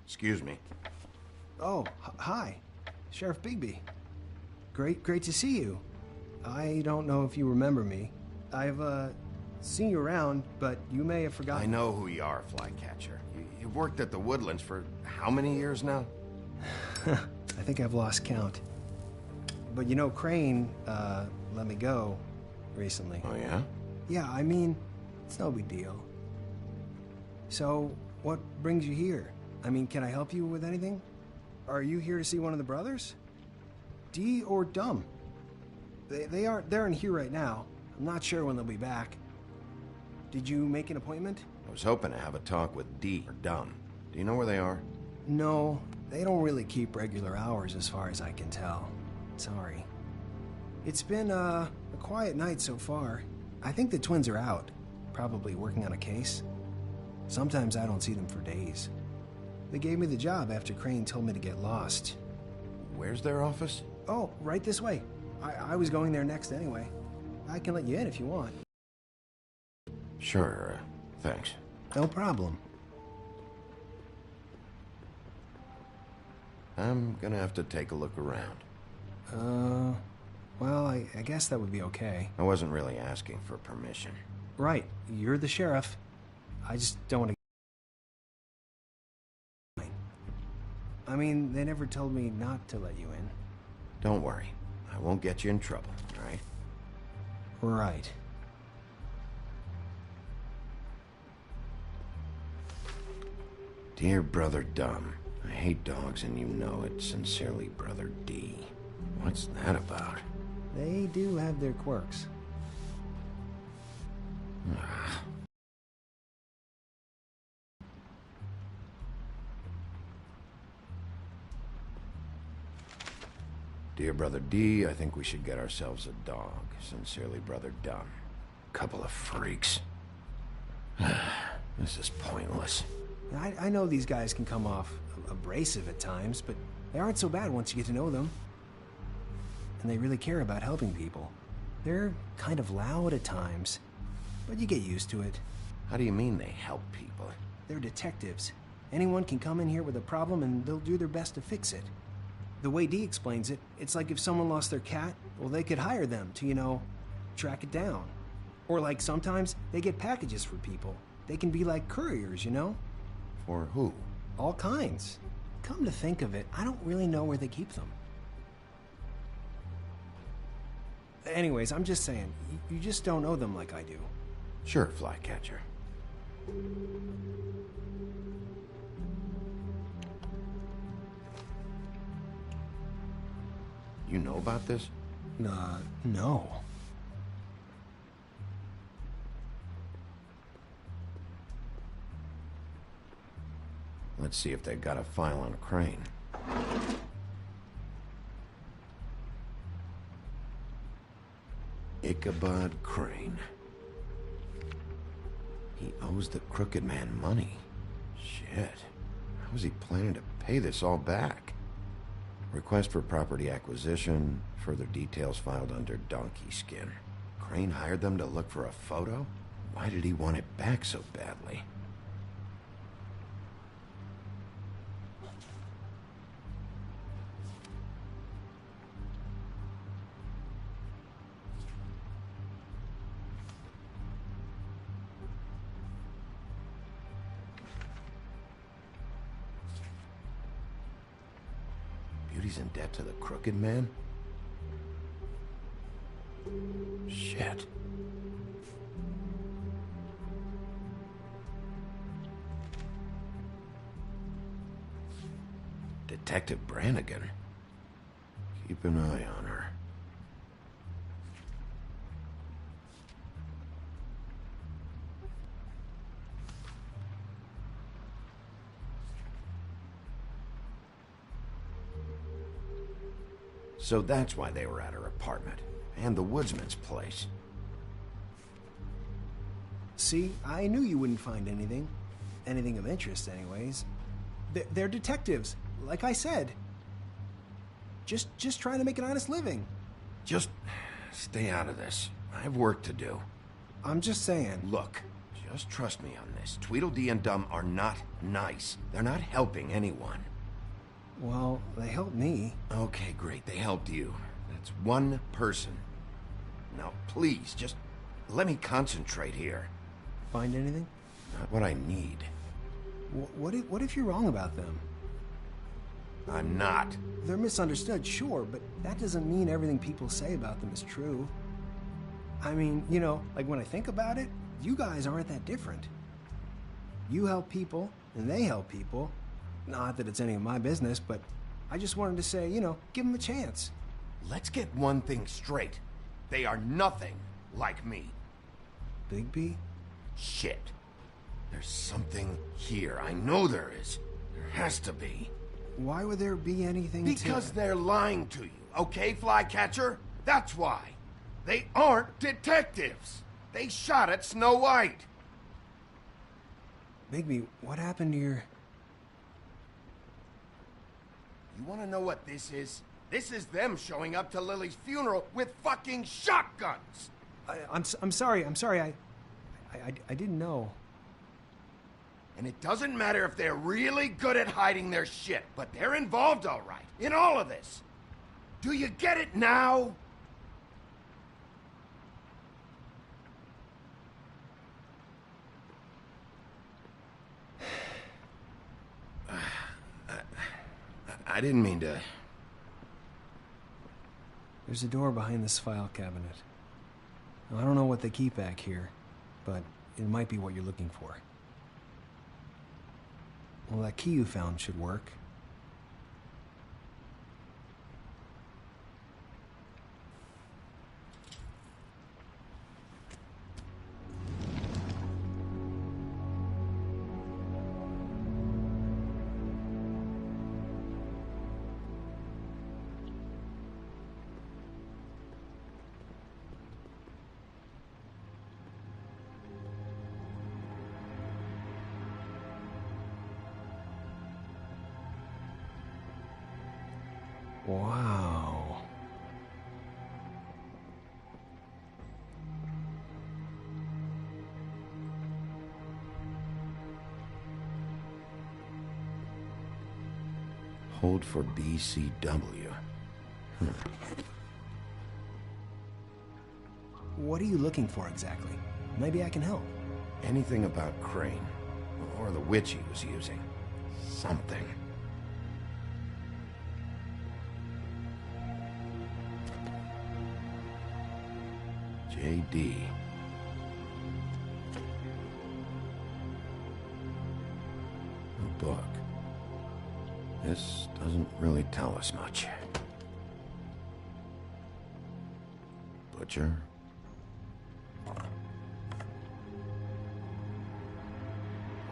Excuse me. Oh, hi. Sheriff Bigby. Great to see you. I don't know if you remember me. I've, seen you around, but you may have forgotten. I know who you are, Flycatcher. You've worked at the Woodlands for how many years now? I think I've lost count. But you know, Crane, let me go recently. Oh, yeah? Yeah, I mean, it's no big deal. So, what brings you here? I mean, can I help you with anything? Are you here to see one of the brothers? D or Dumb? They're in here right now. I'm not sure when they'll be back. Did you make an appointment? I was hoping to have a talk with D or Dumb. Do you know where they are? No, they don't really keep regular hours as far as I can tell. Sorry. It's been, a quiet night so far. I think the twins are out, probably working on a case. Sometimes I don't see them for days. They gave me the job after Crane told me to get lost. Where's their office? Oh, right this way. I was going there next anyway. I can let you in if you want. Sure, thanks. No problem. I'm gonna have to take a look around. Well, I guess that would be okay. I wasn't really asking for permission. Right, you're the sheriff. I just don't want to... I mean, they never told me not to let you in. Don't worry. I won't get you in trouble, all right? Right. Dear Brother Dumb, I hate dogs and you know it. Sincerely, Brother D. What's that about? They do have their quirks. Dear Brother D, I think we should get ourselves a dog. Sincerely, Brother Dumb. Couple of freaks. This is pointless. I know these guys can come off abrasive at times, but they aren't so bad once you get to know them. And they really care about helping people. They're kind of loud at times, but you get used to it. How do you mean they help people? They're detectives. Anyone can come in here with a problem and they'll do their best to fix it. The way Dee explains it, it's like if someone lost their cat, well, they could hire them to, you know, track it down. Or like sometimes they get packages for people. They can be like couriers, you know? For who? All kinds. Come to think of it, I don't really know where they keep them. Anyways, I'm just saying, you just don't know them like I do. Sure, Flycatcher. You know about this? No. Let's see if they got a file on Crane. Ichabod Crane. He owes the crooked man money. Shit. How is he planning to pay this all back? Request for property acquisition. Further details filed under donkey skin. Crane hired them to look for a photo? Why did he want it back so badly? Beauty's in debt to the crooked man? Shit. Detective Brannigan. Keep an eye on her. So that's why they were at her apartment. And the woodsman's place. See, I knew you wouldn't find anything. Anything of interest, anyways. They're detectives, like I said. Just trying to make an honest living. Just stay out of this. I have work to do. I'm just saying. Look, just trust me on this. Tweedledee and Dumb are not nice. They're not helping anyone. Well, they helped me. Okay, great. They helped you. That's one person. Now, please, just let me concentrate here. Find anything? Not what I need. What if you're wrong about them? I'm not. They're misunderstood, sure, but that doesn't mean everything people say about them is true. I mean, you know, like when I think about it, you guys aren't that different. You help people, and they help people. Not that it's any of my business, but I just wanted to say, you know, give them a chance. Let's get one thing straight. They are nothing like me. Bigby? Shit. There's something here. I know there is. There has to be. Why would there be anything Because they're lying to you, okay, Flycatcher? That's why. They aren't detectives. They shot at Snow White. Bigby, what happened to your... You want to know what this is? This is them showing up to Lily's funeral with fucking shotguns. I'm sorry. I didn't know. And it doesn't matter if they're really good at hiding their shit, but they're involved all right in all of this. Do you get it now? I didn't mean to... There's a door behind this file cabinet. Now, I don't know what they keep back here, but it might be what you're looking for. Well, that key you found should work. Wow. Hold for BCW. What are you looking for exactly? Maybe I can help. Anything about Crane, or the witch he was using. Something. JD. A book. This doesn't really tell us much. Butcher.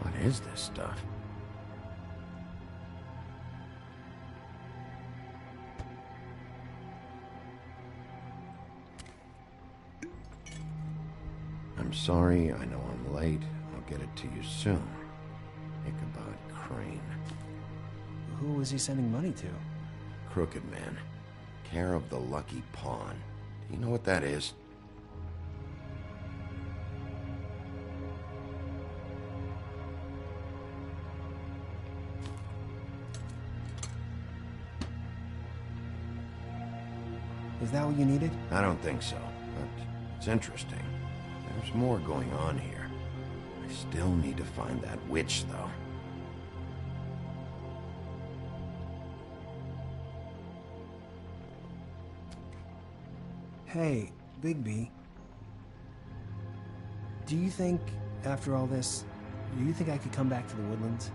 What is this stuff? I'm sorry, I know I'm late. I'll get it to you soon. Ichabod Crane. Who was he sending money to? Crooked Man. Care of the Lucky Pawn. Do you know what that is? Is that what you needed? I don't think so, but it's interesting. There's more going on here. I still need to find that witch, though. Hey, Bigby. Do you think, after all this, do you think I could come back to the Woodlands?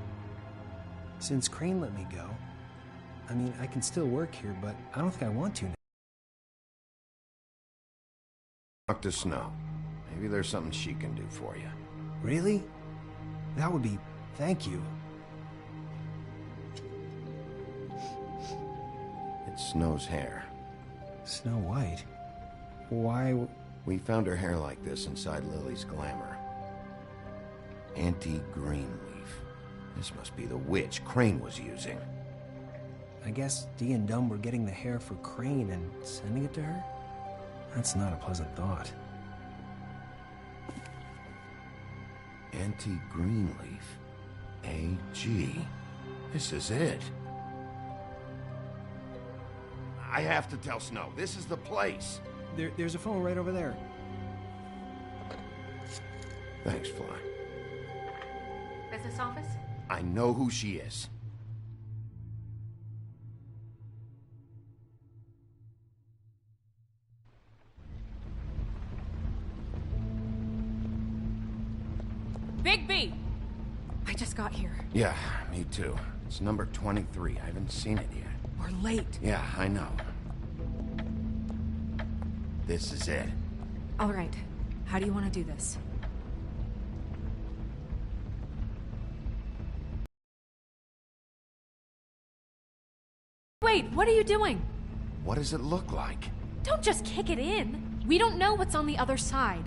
Since Crane let me go, I mean, I can still work here, but I don't think I want to now. Talk to Snow. Maybe there's something she can do for you. Really? That would be... thank you. It's Snow's hair. Snow White? Why... We found her hair like this inside Lily's glamour. Anti-Greenleaf. This must be the witch Crane was using. I guess Dee and Dumb were getting the hair for Crane and sending it to her? That's not a pleasant thought. Anti-Greenleaf. AG. This is it. I have to tell Snow. This is the place. There's a phone right over there. Thanks, Fly. Business office? I know who she is. Bigby! I just got here. Yeah, me too. It's number 23. I haven't seen it yet. We're late. Yeah, I know. This is it. All right. How do you want to do this? Wait, what are you doing? What does it look like? Don't just kick it in. We don't know what's on the other side.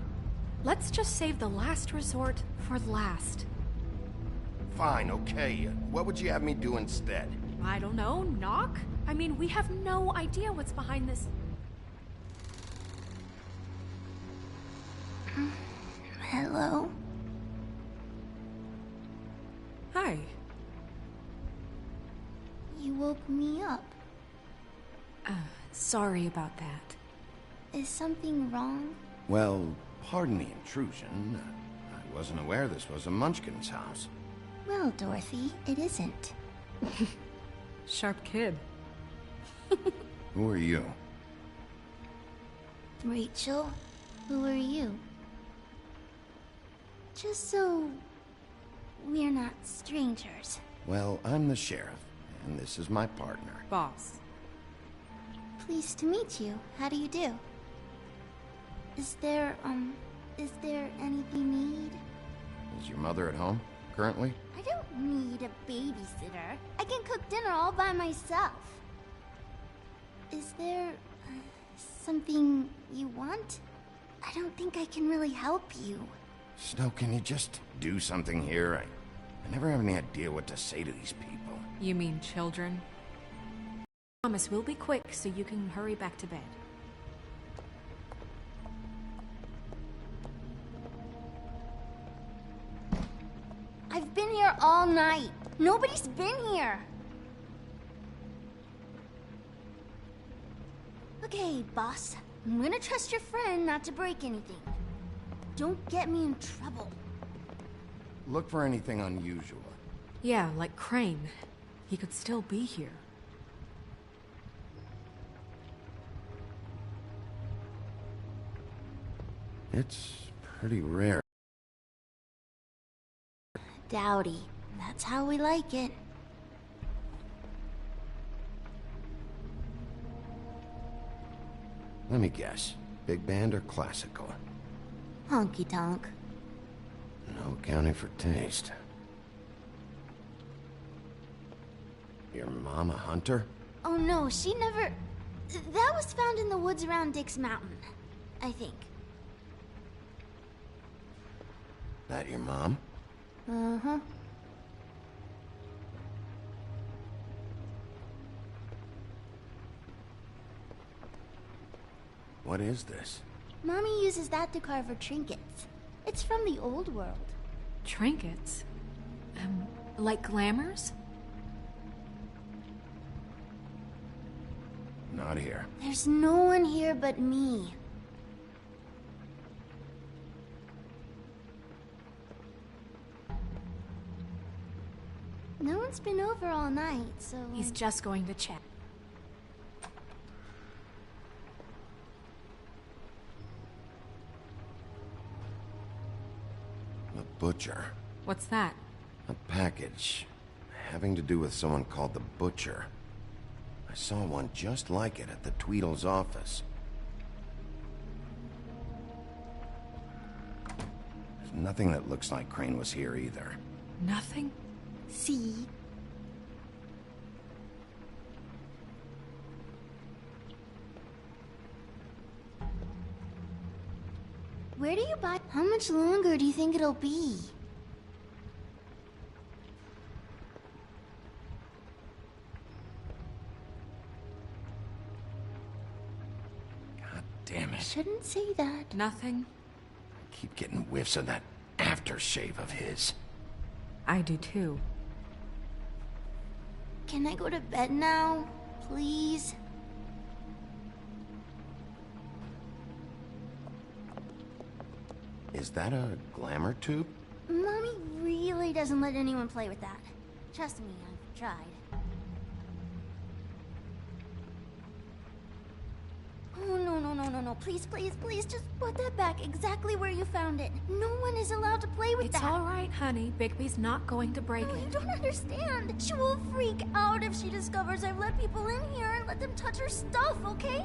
Let's just save the last resort for last. Fine, okay. What would you have me do instead? I don't know, knock? I mean, we have no idea what's behind this. Hello? Hi. You woke me up. Sorry about that. Is something wrong? Well, pardon the intrusion. I wasn't aware this was a Munchkin's house. Well, Dorothy, it isn't. Sharp kid. Who are you? Rachel, who are you? Just so we're not strangers. Well, I'm the sheriff, and this is my partner. Boss. Pleased to meet you. How do you do? Is there anything you need? Is your mother at home, currently? I don't need a babysitter. I can cook dinner all by myself. Is there something you want? I don't think I can really help you. Snow, can you just do something here? I never have any idea what to say to these people. You mean children? Promise we'll be quick so you can hurry back to bed. I've been here all night. Nobody's been here. Okay, boss. I'm gonna trust your friend not to break anything. Don't get me in trouble. Look for anything unusual. Yeah, like Crane. He could still be here. It's pretty rare. Dowdy. That's how we like it. Let me guess. Big band or classical? Honky tonk. No accounting for taste. Your mom a hunter? Oh no, she never... That was found in the woods around Dick's Mountain, I think. That your mom? Uh-huh. What is this? Mommy uses that to carve her trinkets. It's from the old world. Trinkets? Like glamours? Not here. There's no one here but me. No one's been over all night, so... He's just going to check. The butcher. What's that? A package. Having to do with someone called the Butcher. I saw one just like it at the Tweedle's office. There's nothing that looks like Crane was here either. Nothing? See? Where do you buy... How much longer do you think it'll be? God damn it. Shouldn't say that. Nothing? I keep getting whiffs of that aftershave of his. I do too. Can I go to bed now? Please? Is that a glamour tube? Mommy really doesn't let anyone play with that. Trust me, I've tried. Oh, no. Please, just put that back exactly where you found it. No one is allowed to play with that. It's all right, honey. Bigby's not going to break No, you it. don't understand. She will freak out if she discovers I've let people in here and let them touch her stuff, okay?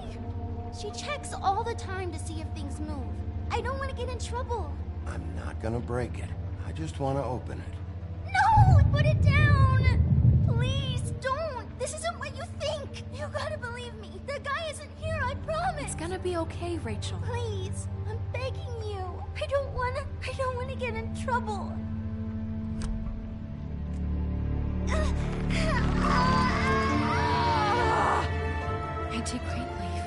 She checks all the time to see if things move. I don't want to get in trouble. I'm not gonna break it. I just want to open it. No! Put it down! Please, don't! This isn't what you think! You gotta believe me. The guy isn't here, I promise! It's gonna be okay, Rachel. Please, I'm begging you. I don't wanna get in trouble. Auntie Greenleaf.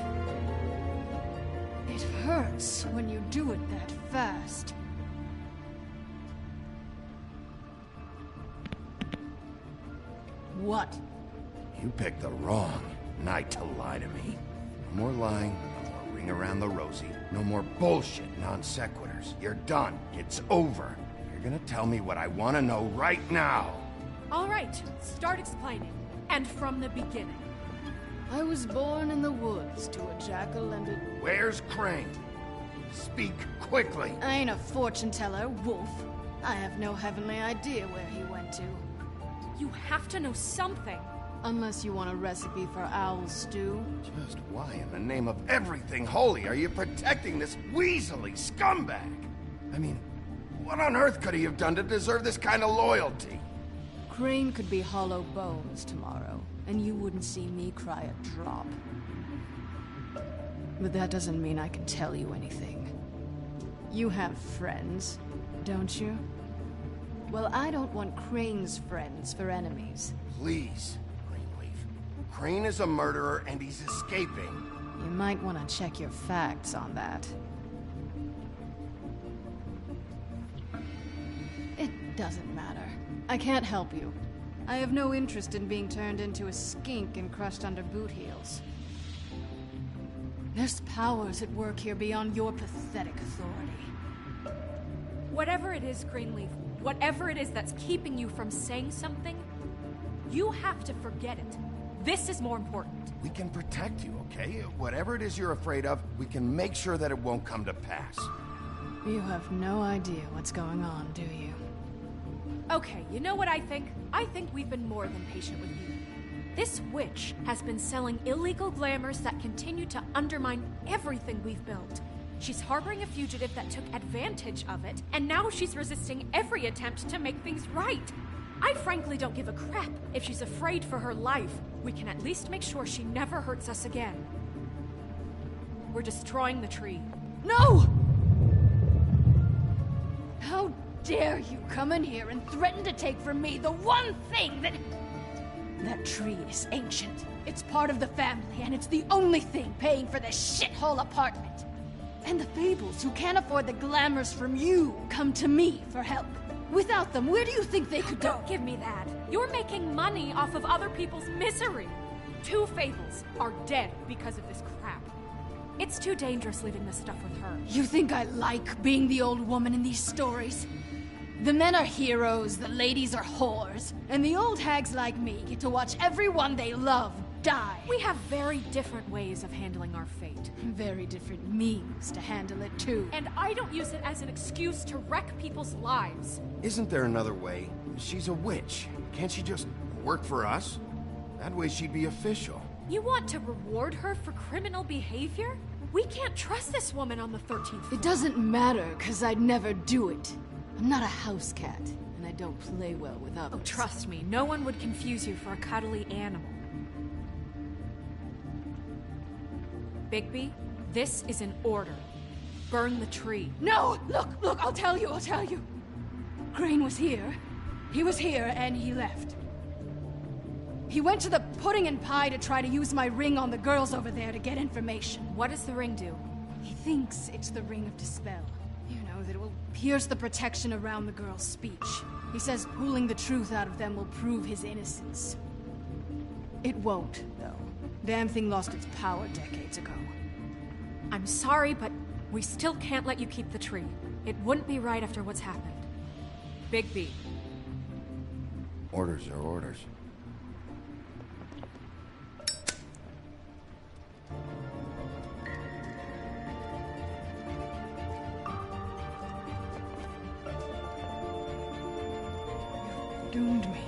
It hurts when you do it that fast. What? You picked the wrong night to lie to me. No more lying, no more ring around the rosy, no more bullshit non sequiturs. You're done. It's over. You're gonna tell me what I want to know right now. All right, start explaining. And from the beginning. I was born in the woods to a jackal and a... Where's Crane? Speak quickly. I ain't a fortune teller, wolf. I have no heavenly idea where he went to. You have to know something. Unless you want a recipe for owl stew. Just why in the name of everything holy are you protecting this weaselly scumbag? I mean, what on earth could he have done to deserve this kind of loyalty? Crane could be hollow bones tomorrow, and you wouldn't see me cry a drop. But that doesn't mean I can tell you anything. You have friends, don't you? Well, I don't want Crane's friends for enemies. Please, Greenleaf. Crane is a murderer and he's escaping. You might want to check your facts on that. It doesn't matter. I can't help you. I have no interest in being turned into a skink and crushed under boot heels. There's powers at work here beyond your pathetic authority. Whatever it is, Greenleaf, whatever it is that's keeping you from saying something, you have to forget it. This is more important. We can protect you, okay? Whatever it is you're afraid of, we can make sure that it won't come to pass. You have no idea what's going on, do you? Okay, you know what I think? I think we've been more than patient with you. This witch has been selling illegal glamours that continue to undermine everything we've built. She's harboring a fugitive that took advantage of it, and now she's resisting every attempt to make things right. I frankly don't give a crap if she's afraid for her life. We can at least make sure she never hurts us again. We're destroying the tree. No! How dare you come in here and threaten to take from me the one thing that... That tree is ancient. It's part of the family, and it's the only thing paying for this shithole apartment. And the Fables, who can't afford the glamours from you, come to me for help. Without them, where do you think they could go? Don't give me that. You're making money off of other people's misery. 2 Fables are dead because of this crap. It's too dangerous leaving this stuff with her. You think I like being the old woman in these stories? The men are heroes, the ladies are whores, and the old hags like me get to watch everyone they love die. We have very different ways of handling our fate. Very different means to handle it, too. And I don't use it as an excuse to wreck people's lives. Isn't there another way? She's a witch. Can't she just work for us? That way she'd be official. You want to reward her for criminal behavior? We can't trust this woman on the 13th floor. It doesn't matter, because I'd never do it. I'm not a house cat, and I don't play well with others. Oh, trust me, no one would confuse you for a cuddly animal. Bigby, this is an order. Burn the tree. No! Look, I'll tell you. Crane was here. He was here, and he left. He went to the pudding and pie to try to use my ring on the girls over there to get information. What does the ring do? He thinks it's the ring of dispel. You know, that it will pierce the protection around the girl's speech. He says pulling the truth out of them will prove his innocence. It won't, though. Damn thing lost its power decades ago. I'm sorry, but we still can't let you keep the tree. It wouldn't be right after what's happened. Bigby. Orders are orders. Doomed me.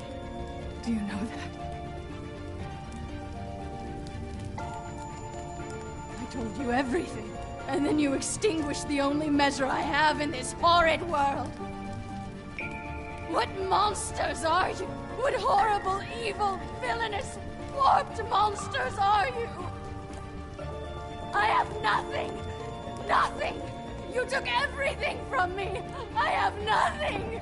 Do you know that? I told you everything, and then you extinguished the only measure I have in this horrid world. What monsters are you? What horrible, evil, villainous, warped monsters are you? I have nothing! Nothing! You took everything from me! I have nothing!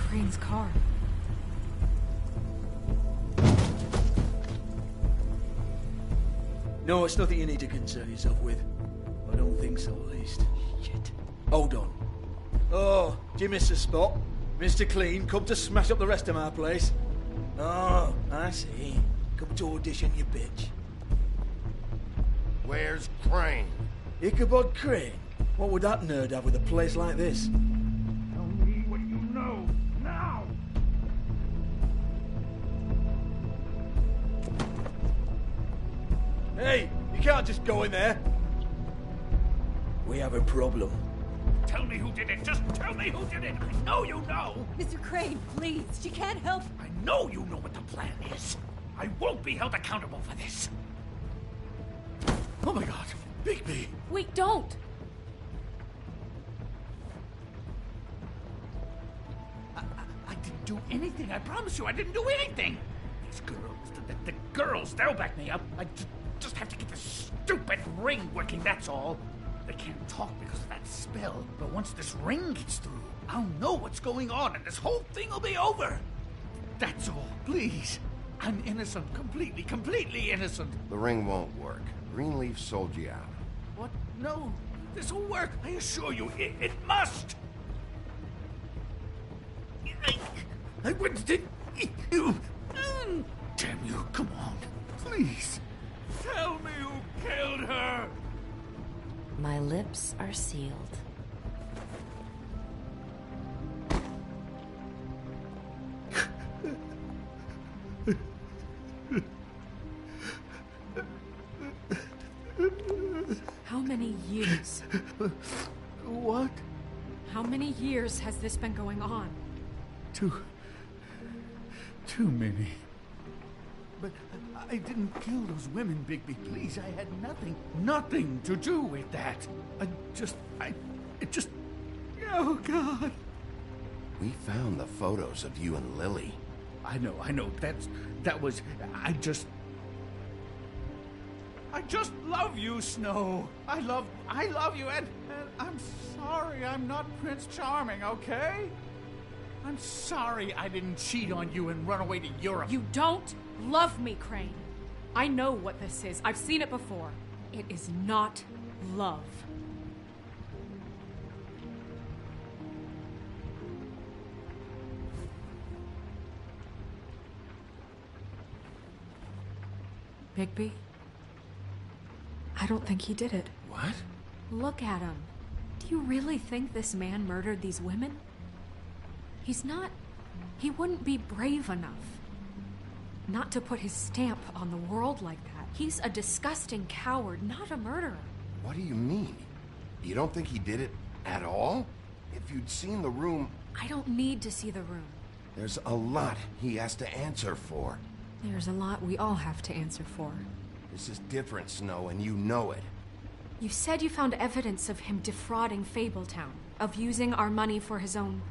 Crane's car. No, it's nothing you need to concern yourself with. I don't think so, at least. Shit. Hold on. Oh, do you miss a spot? Mr. Clean, come to smash up the rest of my place. Oh, I see. Come to audition, you bitch. Where's Crane? Ichabod Crane? What would that nerd have with a place like this? Tell me what you know, now! Hey, you can't just go in there. We have a problem. Tell me who did it! Just tell me who did it! I know you know! Mr. Crane, please, she can't help. I know you know what the plan is! I won't be held accountable for this! Oh my god, Bigby! Wait, don't! I didn't do anything, I promise you, I didn't do anything! These girls, the girls, they'll back me up. I just have to get this stupid ring working, that's all. They can't talk because of that spell, but once this ring gets through, I'll know what's going on and this whole thing will be over. That's all, please. I'm innocent, completely innocent. The ring won't work. Greenleaf sold you out. What? No, this will work, I assure you, it must. I wouldn't did you. Damn you, come on, please. Tell me who killed her. My lips are sealed. How many years? What? How many years has this been going on? Too many. But I didn't kill those women, Bigby. Please, I had nothing to do with that. Oh, God. We found the photos of you and Lily. I know. I just love you, Snow. I love you, and I'm sorry I'm not Prince Charming, okay? I'm sorry I didn't cheat on you and run away to Europe. You don't love me, Crane. I know what this is. I've seen it before. It is not love. Bigby? I don't think he did it. What? Look at him. Do you really think this man murdered these women? He's not... He wouldn't be brave enough. Not to put his stamp on the world like that. He's a disgusting coward, not a murderer. What do you mean? You don't think he did it at all? If you'd seen the room... I don't need to see the room. There's a lot he has to answer for. There's a lot we all have to answer for. This is different, Snow, and you know it. You said you found evidence of him defrauding Fabletown, of using our money for his own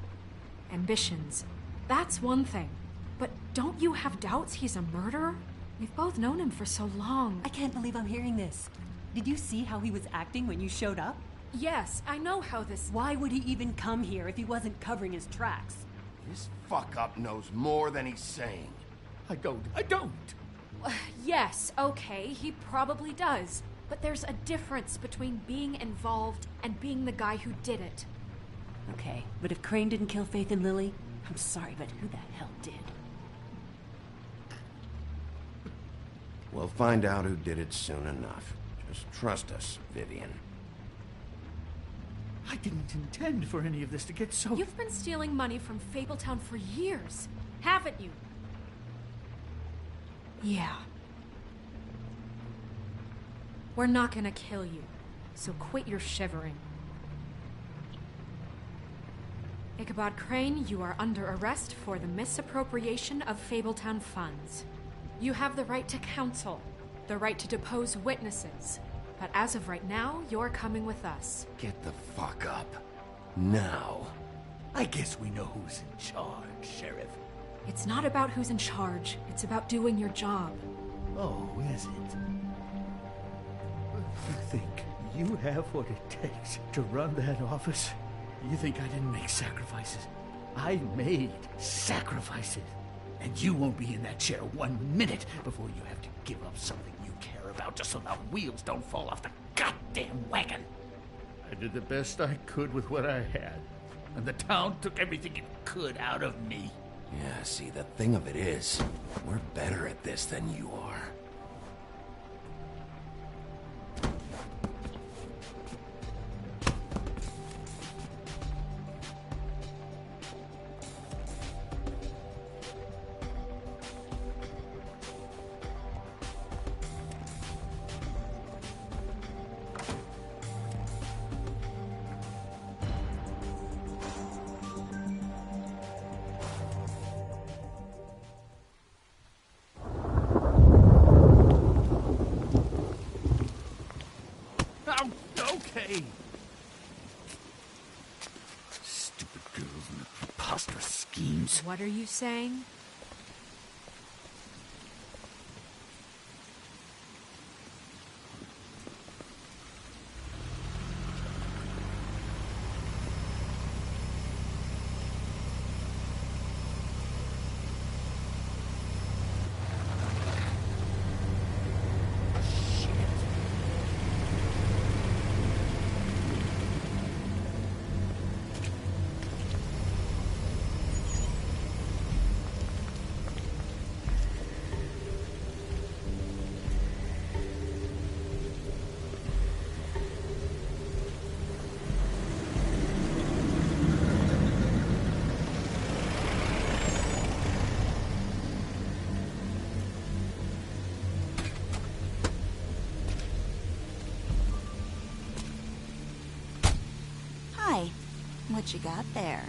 ambitions. That's one thing. But don't you have doubts he's a murderer? We've both known him for so long. I can't believe I'm hearing this. Did you see how he was acting when you showed up? Yes, I know how this... Why would he even come here if he wasn't covering his tracks? This fuck-up knows more than he's saying. I don't. Yes, okay, he probably does. But there's a difference between being involved and being the guy who did it. Okay, but if Crane didn't kill Faith and Lily, I'm sorry, but who the hell did? We'll find out who did it soon enough. Just trust us, Vivian. I didn't intend for any of this to get so... You've been stealing money from Fabletown for years, haven't you? Yeah. We're not gonna kill you, so quit your shivering. Ichabod Crane, you are under arrest for the misappropriation of Fabletown funds. You have the right to counsel, the right to depose witnesses, but as of right now, you're coming with us. Get the fuck up. Now. I guess we know who's in charge, Sheriff. It's not about who's in charge, it's about doing your job. Oh, is it? You think you have what it takes to run that office? You think I didn't make sacrifices? I made sacrifices. And you won't be in that chair 1 minute before you have to give up something you care about just so the wheels don't fall off the goddamn wagon. I did the best I could with what I had. And the town took everything it could out of me. Yeah, see, the thing of it is, we're better at this than you are. Okay. Stupid girls and their preposterous schemes. What are you saying? Hi. What you got there?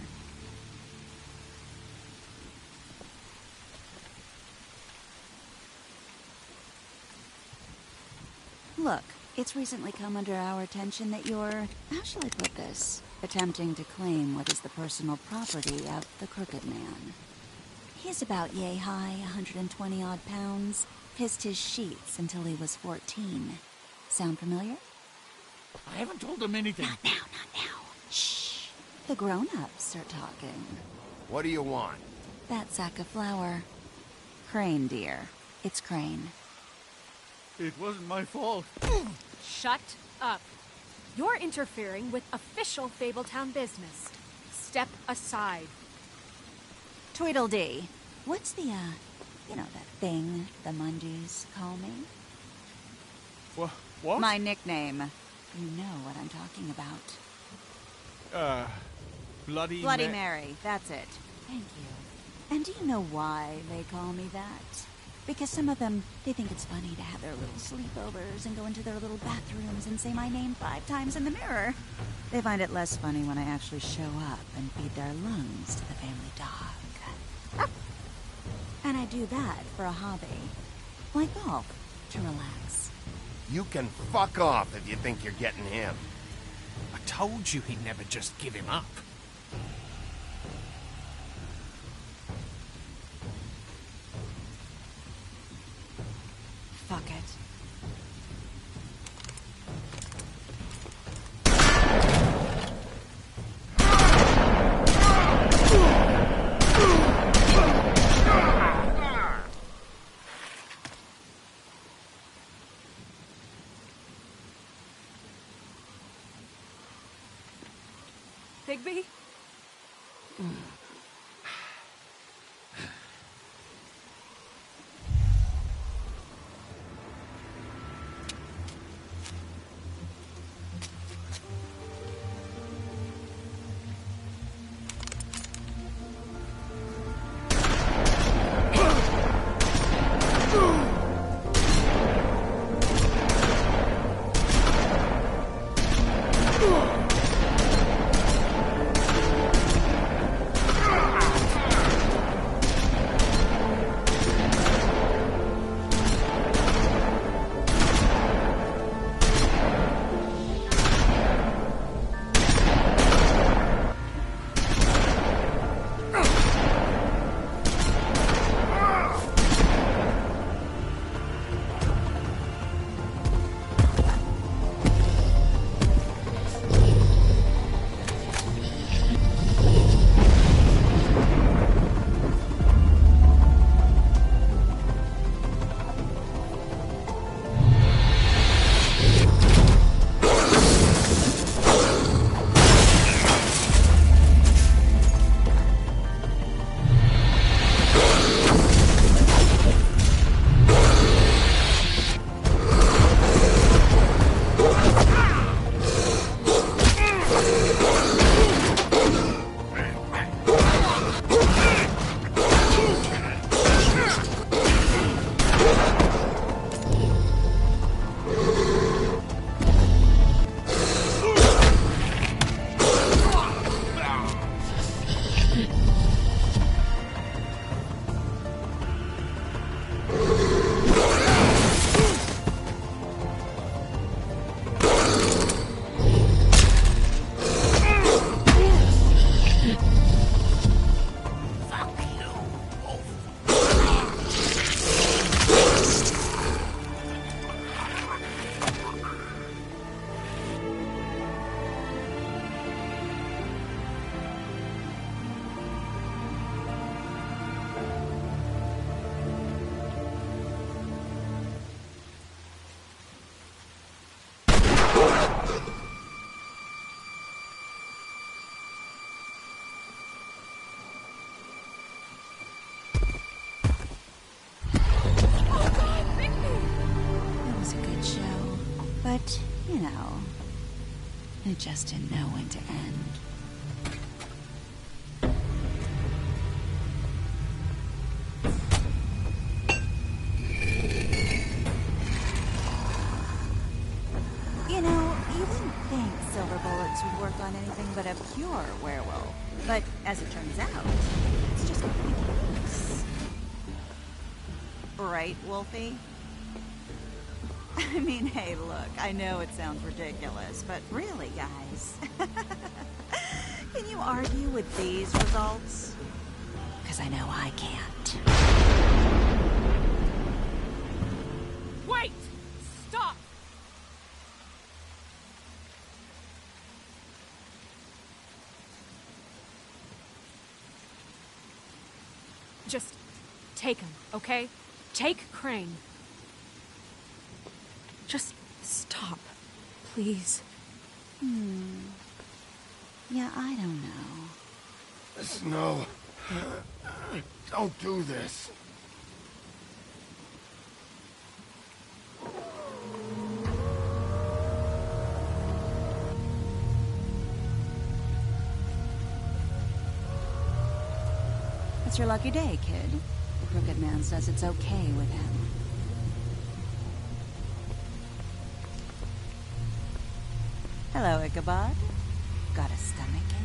Look, it's recently come under our attention that you're, how shall I put this, attempting to claim what is the personal property of the Crooked Man. He's about yay high, 120 odd pounds, pissed his sheets until he was 14. Sound familiar? I haven't told them anything. Not now, not now. Shh. The grown-ups are talking. What do you want? That sack of flour. Crane, dear. It's Crane. It wasn't my fault. Shut up. You're interfering with official Fabletown business. Step aside. Tweedledee. What's the, you know, that thing the Mundies call me? What? My nickname. You know what I'm talking about. Bloody Mary. That's it. Thank you. And do you know why they call me that? Because some of them, they think it's funny to have their little sleepovers and go into their little bathrooms and say my name 5 times in the mirror. They find it less funny when I actually show up and feed their lungs to the family dog. And I do that for a hobby. Like golf, to relax. You can fuck off if you think you're getting him. I told you he'd never just give him up. Fuck it. Bigby? It just didn't know when to end. You know, you wouldn't think silver bullets would work on anything but a pure werewolf. But as it turns out, it's just ridiculous. Right, Wolfie? I mean, hey, look, I know it sounds ridiculous, but really, guys, can you argue with these results? Because I know I can't. Wait! Stop! Just take him, okay? Take Crane. Just stop, please. Yeah, I don't know. Snow. Don't do this. It's your lucky day, kid. The Crooked Man says it's okay with him. Hello, Ichabod. Got a stomachache?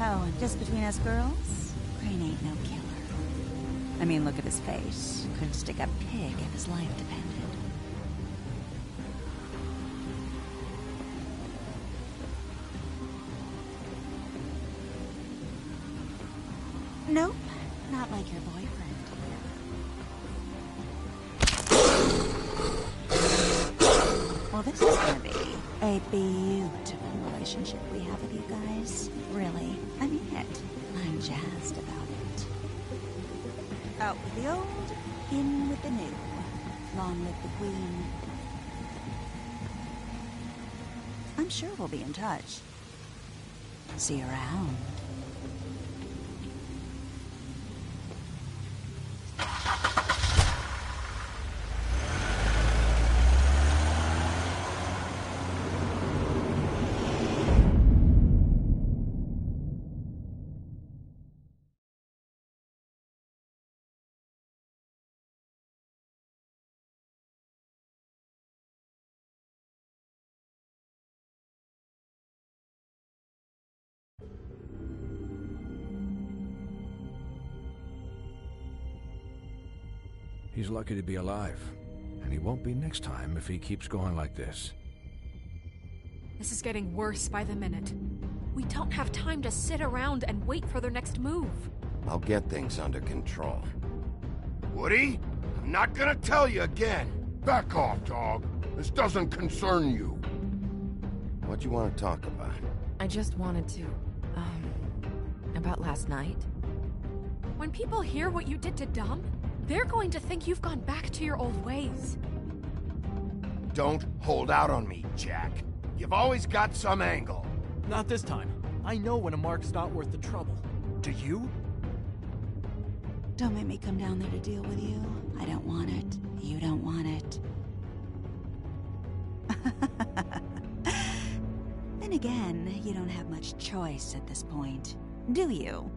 Oh, and just between us girls, Crane ain't no killer. I mean, look at his face. Couldn't stick a pig if his life depended. Nope, not like your boyfriend. Well, this is gonna be a beautiful relationship we have with you guys. Really, I mean it. I'm jazzed about it. Out with the old, in with the new. Long live the Queen. I'm sure we'll be in touch. See you around. He's lucky to be alive. And he won't be next time if he keeps going like this. This is getting worse by the minute. We don't have time to sit around and wait for their next move. I'll get things under control. Woody, I'm not gonna tell you again. Back off, dog. This doesn't concern you. What you want to talk about? I just wanted to, about last night. When people hear what you did to Dom, they're going to think you've gone back to your old ways. Don't hold out on me, Jack. You've always got some angle. Not this time. I know when a mark's not worth the trouble. Do you? Don't make me come down there to deal with you. I don't want it. You don't want it. Then again, you don't have much choice at this point, do you?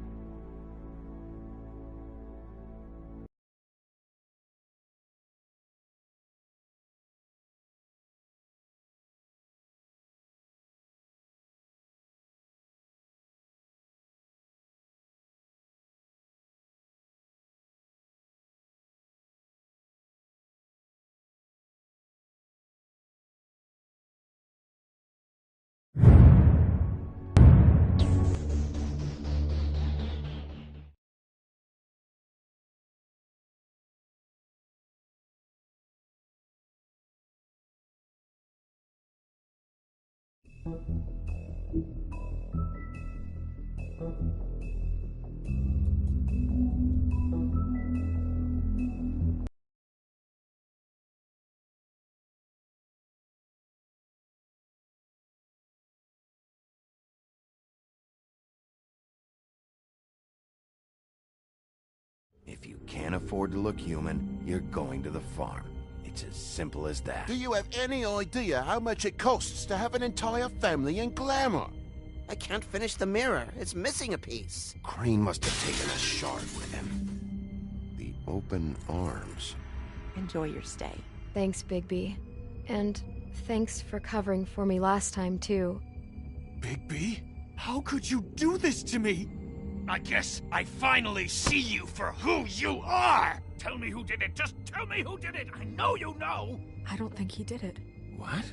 can't afford to look human, you're going to the farm. It's as simple as that. Do you have any idea how much it costs to have an entire family in Glamour? I can't finish the mirror. It's missing a piece. Crane must have taken a shard with him. The open arms. Enjoy your stay. Thanks, Bigby. And thanks for covering for me last time, too. Bigby? How could you do this to me? I guess I finally see you for who you are! Tell me who did it! Just tell me who did it! I know you know! I don't think he did it. What?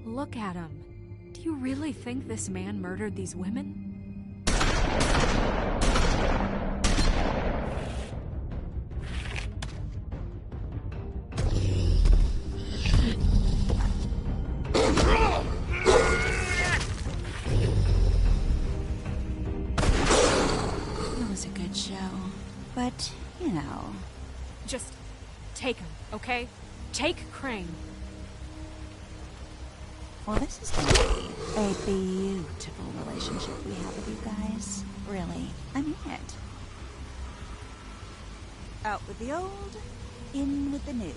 Look at him. Do you really think this man murdered these women? It was a good show, but, you know... Just take him, okay? Take Crane. Well, this is going to be a beautiful relationship we have with you guys. Really. I mean it. Out with the old, in with the new.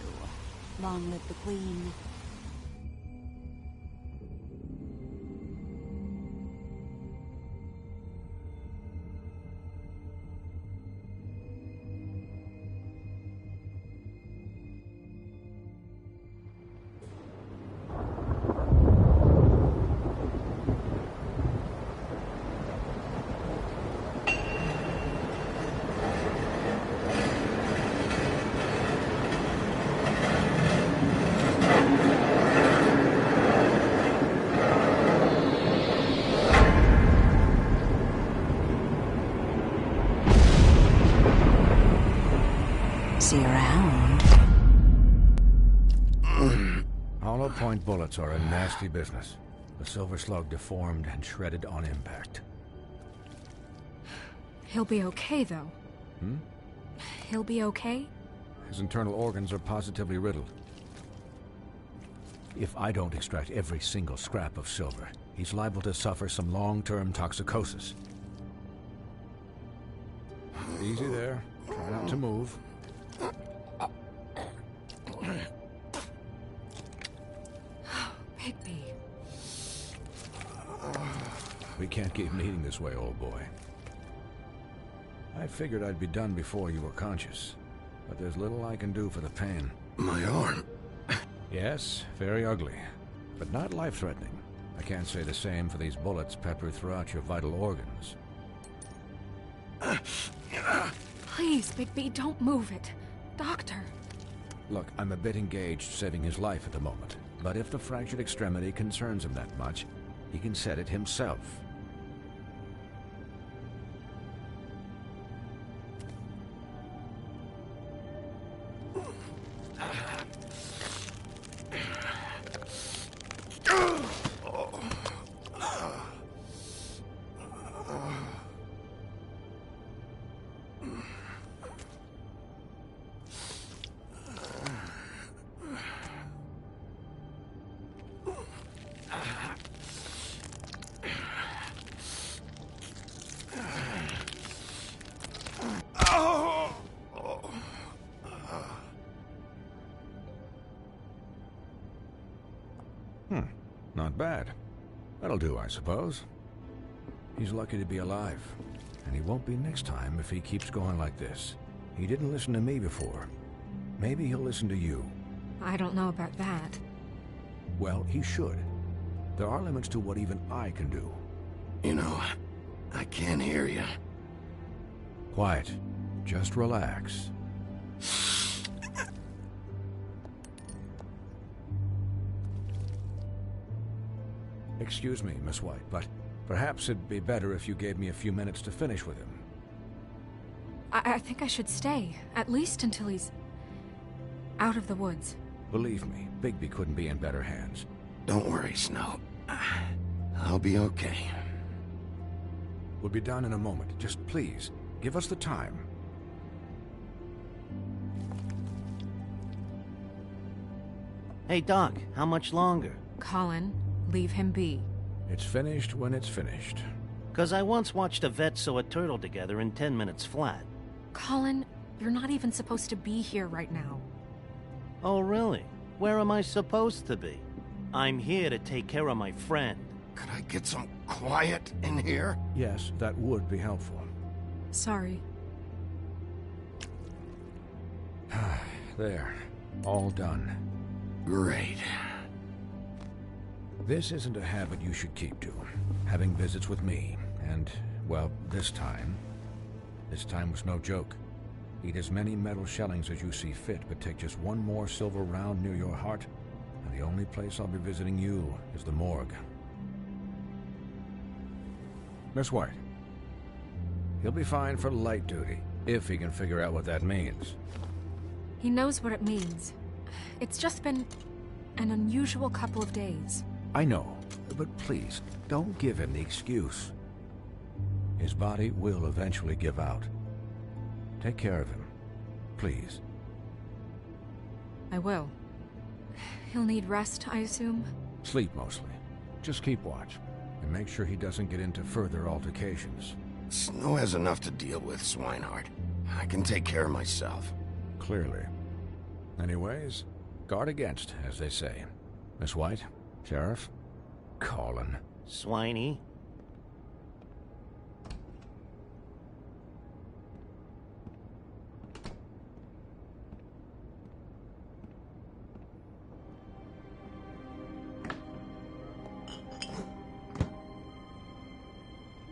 Long live the Queen. See you around. Hollow point bullets are a nasty business. The Silver Slug deformed and shredded on impact. He'll be okay, though. Hmm? He'll be okay? His internal organs are positively riddled. If I don't extract every single scrap of silver, he's liable to suffer some long-term toxicosis. Easy there. Try not to move. Bigby. We can't keep meeting this way, old boy. I figured I'd be done before you were conscious, but there's little I can do for the pain. My arm. Yes, very ugly, but not life-threatening. I can't say the same for these bullets peppered throughout your vital organs. Please, Bigby, don't move it. Doctor. Look, I'm a bit engaged saving his life at the moment, but if the fractured extremity concerns him that much, he can set it himself. Not bad. That'll do, I suppose. He's lucky to be alive, and he won't be next time if he keeps going like this. He didn't listen to me before. Maybe he'll listen to you. I don't know about that. Well, he should. There are limits to what even I can do. You know, I can't hear you. Quiet. Just relax. Excuse me, Miss White, but perhaps it'd be better if you gave me a few minutes to finish with him. I think I should stay, at least until he's out of the woods. Believe me, Bigby couldn't be in better hands. Don't worry, Snow. I'll be okay. We'll be done in a moment. Just please, give us the time. Hey, Doc, how much longer? Colin, leave him be. It's finished when it's finished. 'Cause I once watched a vet sew a turtle together in 10 minutes flat. Colin, You're not even supposed to be here right now. Oh, really? Where am I supposed to be? I'm here to take care of my friend. Could I get some quiet in here? Yes, that would be helpful. Sorry. There. All done. Great. This isn't a habit you should keep to. Having visits with me. And, well, this time was no joke. Eat as many metal shellings as you see fit, but take just one more silver round near your heart, and the only place I'll be visiting you is the morgue. Miss White. He'll be fine for light duty, if he can figure out what that means. He knows what it means. It's just been an unusual couple of days. I know, but please, don't give him the excuse. His body will eventually give out. Take care of him, please. I will. He'll need rest, I assume? Sleep mostly. Just keep watch, and make sure he doesn't get into further altercations. Snow has enough to deal with, Swinehart. I can take care of myself. Clearly. Anyways, guard against, as they say. Miss White, Sheriff, Colin. Swiney.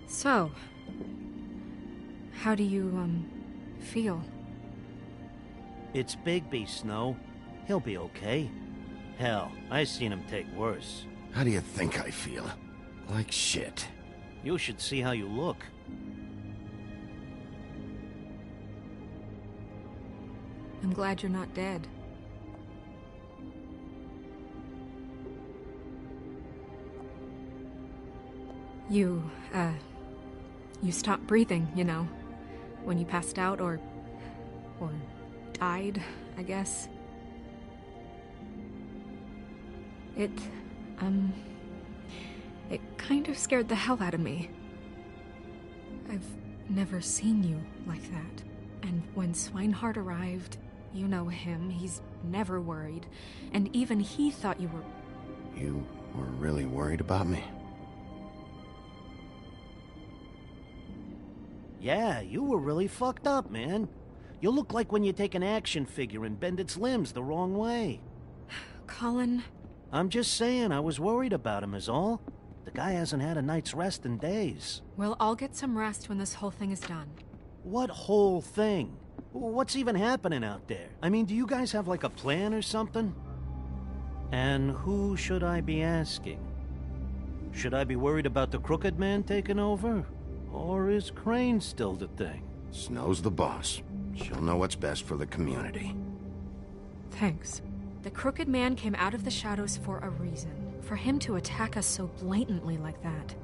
So, how do you, feel? It's Bigby, Snow. He'll be okay. Hell, I've seen him take worse. How do you think I feel? Like shit. You should see how you look. I'm glad you're not dead. You stopped breathing, you know, when you passed out or died, I guess. It kind of scared the hell out of me. I've never seen you like that. And when Swinehart arrived, you know him, he's never worried. And even he thought you were... You were really worried about me? Yeah, you were really fucked up, man. You look like when you take an action figure and bend its limbs the wrong way. Colin... I'm just saying, I was worried about him is all. The guy hasn't had a night's rest in days. Well, I'll get some rest when this whole thing is done. What whole thing? What's even happening out there? I mean, do you guys have like a plan or something? And who should I be asking? Should I be worried about the Crooked Man taking over? Or is Crane still the thing? Snow's the boss. She'll know what's best for the community. Thanks. The Crooked Man came out of the shadows for a reason. For him to attack us so blatantly like that.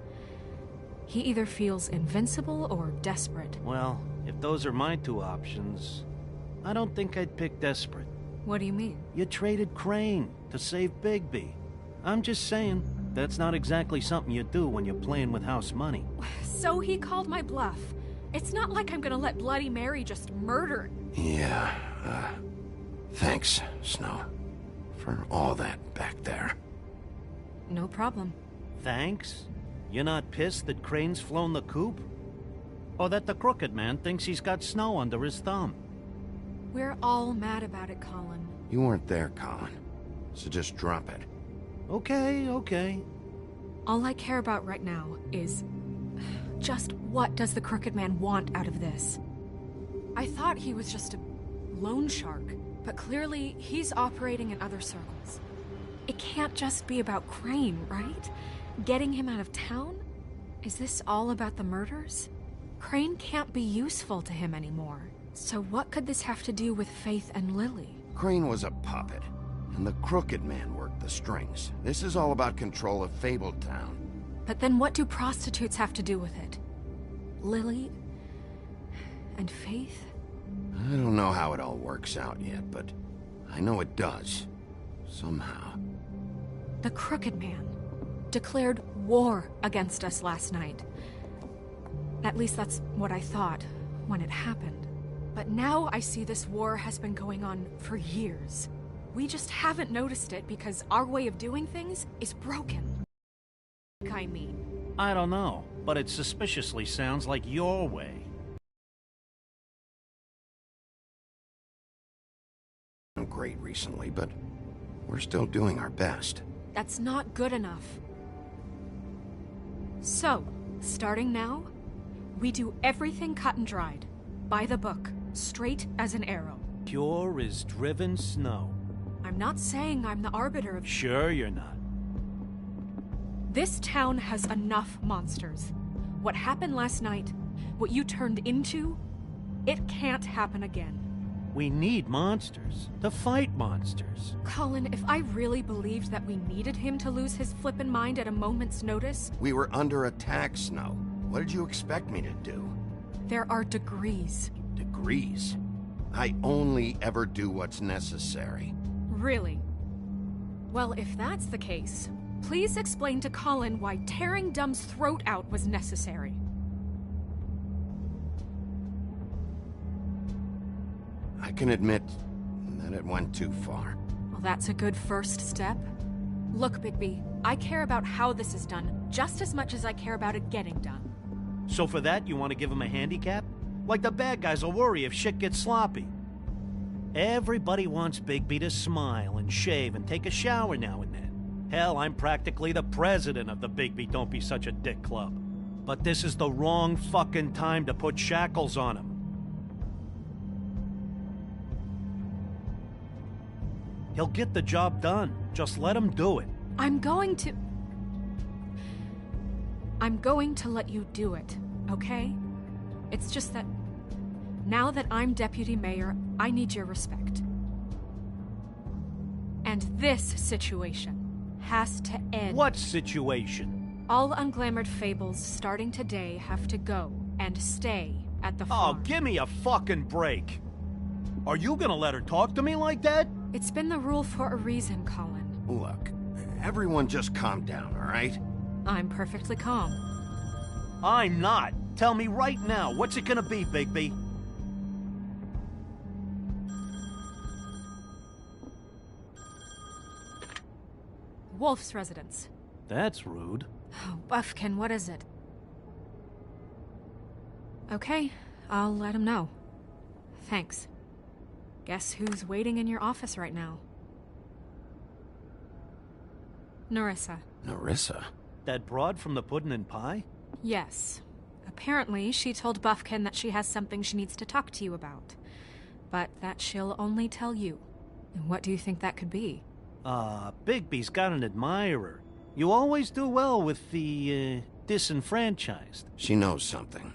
He either feels invincible or desperate. Well, if those are my two options, I don't think I'd pick desperate. What do you mean? You traded Crane to save Bigby. I'm just saying, that's not exactly something you do when you're playing with house money. So he called my bluff. It's not like I'm gonna let Bloody Mary just murder... Yeah, thanks, Snow. For all that back there. No problem. Thanks? You're not pissed that Crane's flown the coop? Or that the Crooked Man thinks he's got Snow under his thumb? We're all mad about it, Colin. You weren't there, Colin. So just drop it. Okay. All I care about right now is... just what does the Crooked Man want out of this? I thought he was just a loan shark, but clearly he's operating in other circles. It can't just be about Crane, right? Getting him out of town? Is this all about the murders? Crane can't be useful to him anymore. So what could this have to do with Faith and Lily? Crane was a puppet, and the Crooked Man worked the strings. This is all about control of Fabletown. But then what do prostitutes have to do with it? Lily? And Faith? I don't know how it all works out yet, but I know it does. Somehow. The Crooked Man declared war against us last night. At least that's what I thought when it happened. But now I see this war has been going on for years. We just haven't noticed it because our way of doing things is broken. I mean. I don't know, but it suspiciously sounds like your way. Great recently, but we're still doing our best. That's not good enough. So, starting now, we do everything cut and dried. By the book, straight as an arrow. Pure as driven snow. I'm not saying I'm the arbiter of... Sure you're not. This town has enough monsters. What happened last night, what you turned into, it can't happen again. We need monsters. To fight monsters. Colin, if I really believed that we needed him to lose his flippin' mind at a moment's notice... We were under attack, Snow. What did you expect me to do? There are degrees. Degrees? I only ever do what's necessary. Really? Well, if that's the case, please explain to Colin why tearing Dumb's throat out was necessary. I can admit that it went too far. Well, that's a good first step. Look, Bigby, I care about how this is done just as much as I care about it getting done. So for that, you want to give him a handicap? Like the bad guys will worry if shit gets sloppy. Everybody wants Bigby to smile and shave and take a shower now and then. Hell, I'm practically the president of the Bigby Don't Be Such a Dick Club. But this is the wrong fucking time to put shackles on him. He'll get the job done. Just let him do it. I'm going to let you do it, okay? It's just that now that I'm deputy mayor, I need your respect. And this situation has to end. What situation? All unglamored fables starting today have to go and stay at the farm. Oh, give me a fucking break. Are you gonna let her talk to me like that? It's been the rule for a reason, Colin. Look, everyone just calm down, all right? I'm perfectly calm. I'm not. Tell me right now, what's it gonna be, Bigby? Wolf's residence. That's rude. Oh, Buffkin, what is it? Okay, I'll let him know. Thanks. Guess who's waiting in your office right now? Nerissa. Nerissa? That broad from the Puddin' and Pie? Yes. Apparently, she told Buffkin that she has something she needs to talk to you about. But that she'll only tell you. And what do you think that could be? Bigby's got an admirer. You always do well with the, disenfranchised. She knows something.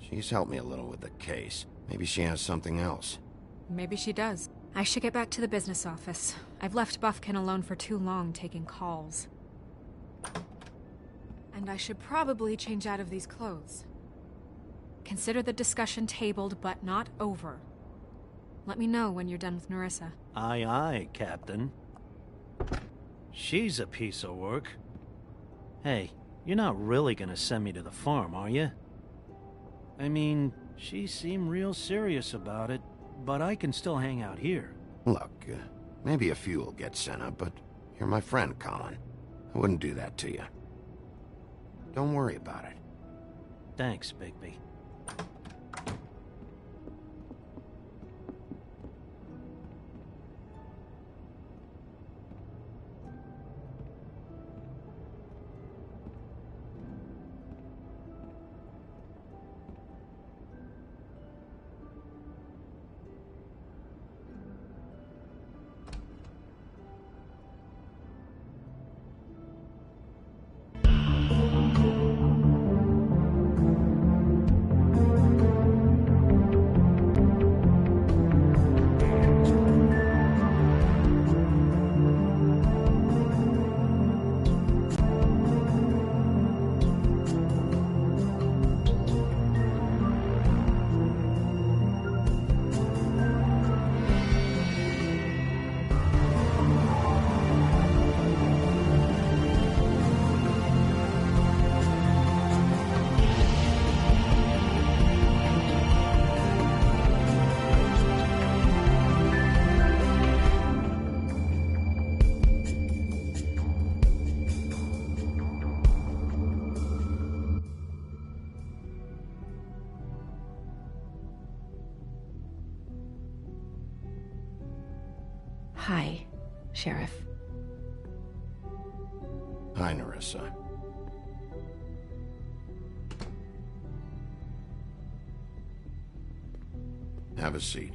She's helped me a little with the case. Maybe she has something else. Maybe she does. I should get back to the business office. I've left Buffkin alone for too long taking calls. And I should probably change out of these clothes. Consider the discussion tabled, but not over. Let me know when you're done with Nerissa. Aye, aye, Captain. She's a piece of work. Hey, you're not really gonna send me to the farm, are you? I mean, she seemed real serious about it, but I can still hang out here. Look, maybe a few will get sent up, but you're my friend, Colin. I wouldn't do that to you. Don't worry about it. Thanks, Bigby. Hi, Sheriff. Hi, Nerissa. Have a seat.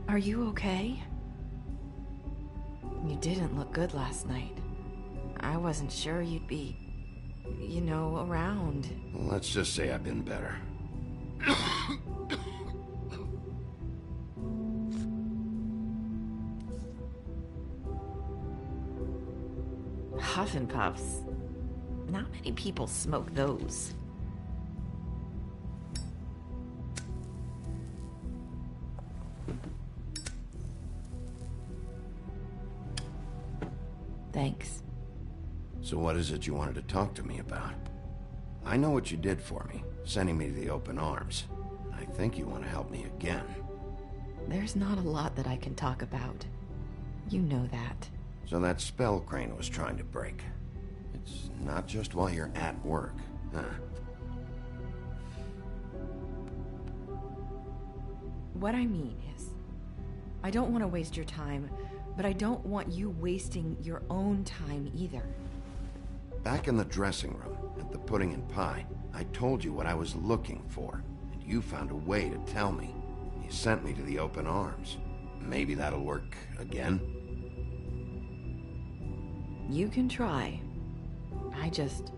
Are you okay? You didn't look good last night. I wasn't sure you'd be, around. Let's just say I've been better. Huff and Puffs. Not many people smoke those. Thanks. So what is it you wanted to talk to me about? I know what you did for me, sending me to the open arms. I think you want to help me again. There's not a lot that I can talk about. You know that. So that spell Crane was trying to break. It's not just while you're at work, huh? What I mean is, I don't want to waste your time, but I don't want you wasting your own time either. Back in the dressing room, at the pudding and pie, I told you what I was looking for, and you found a way to tell me. You sent me to the open arms. Maybe that'll work again? You can try. I just...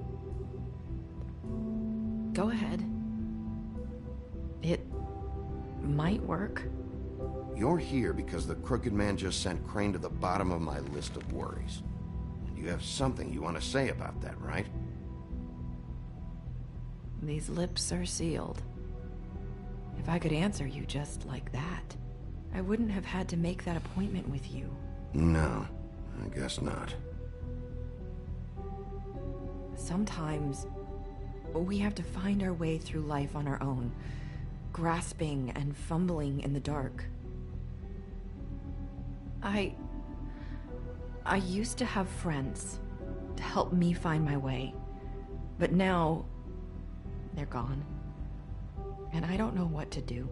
Go ahead. It might work. You're here because the crooked man just sent Crane to the bottom of my list of worries. And you have something you want to say about that, right? These lips are sealed. If I could answer you just like that, I wouldn't have had to make that appointment with you. No, I guess not. Sometimes, we have to find our way through life on our own, grasping and fumbling in the dark. I used to have friends to help me find my way, but now they're gone, and I don't know what to do.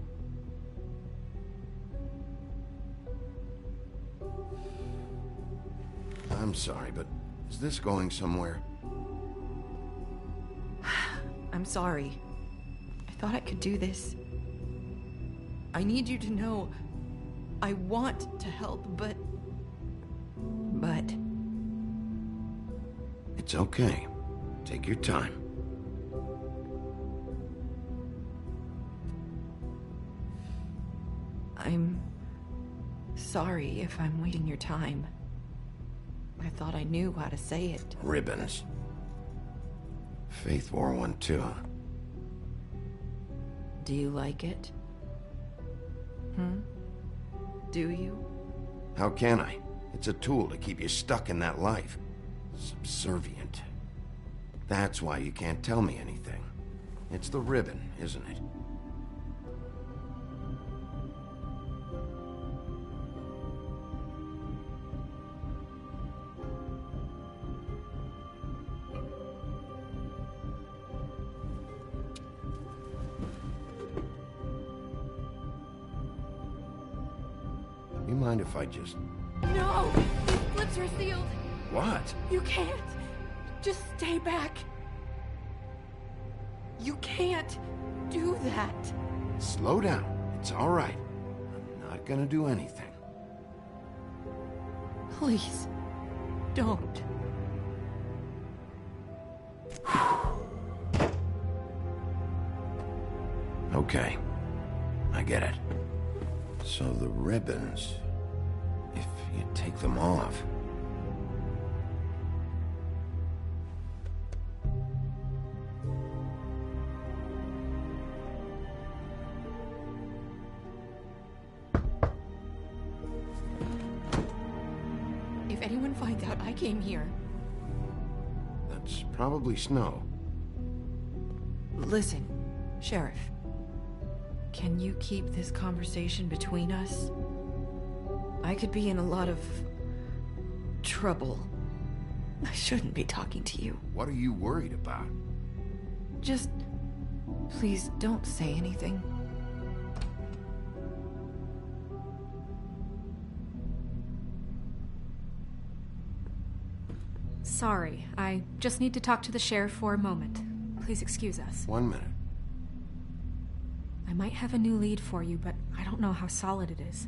I'm sorry, but is this going somewhere? I'm sorry. I thought I could do this. I need you to know I want to help, but... It's okay. Take your time. I'm sorry if I'm wasting your time. I thought I knew how to say it. Ribbons. Faith wore one too. Do you like it? Do you? How can I? It's a tool to keep you stuck in that life. Subservient. That's why you can't tell me anything. It's the ribbon, isn't it? You mind if I just... No! These lips are sealed! What? You can't! Just stay back! You can't do that! Slow down. It's all right. I'm not gonna do anything. Please, don't. Okay. I get it. So the ribbons... if you take them off... If anyone finds out I came here... That's probably Snow. Listen, Sheriff. Can you keep this conversation between us? I could be in a lot of trouble. I shouldn't be talking to you. What are you worried about? Just... please don't say anything. Sorry, I just need to talk to the sheriff for a moment. Please excuse us. 1 minute. I might have a new lead for you, but I don't know how solid it is.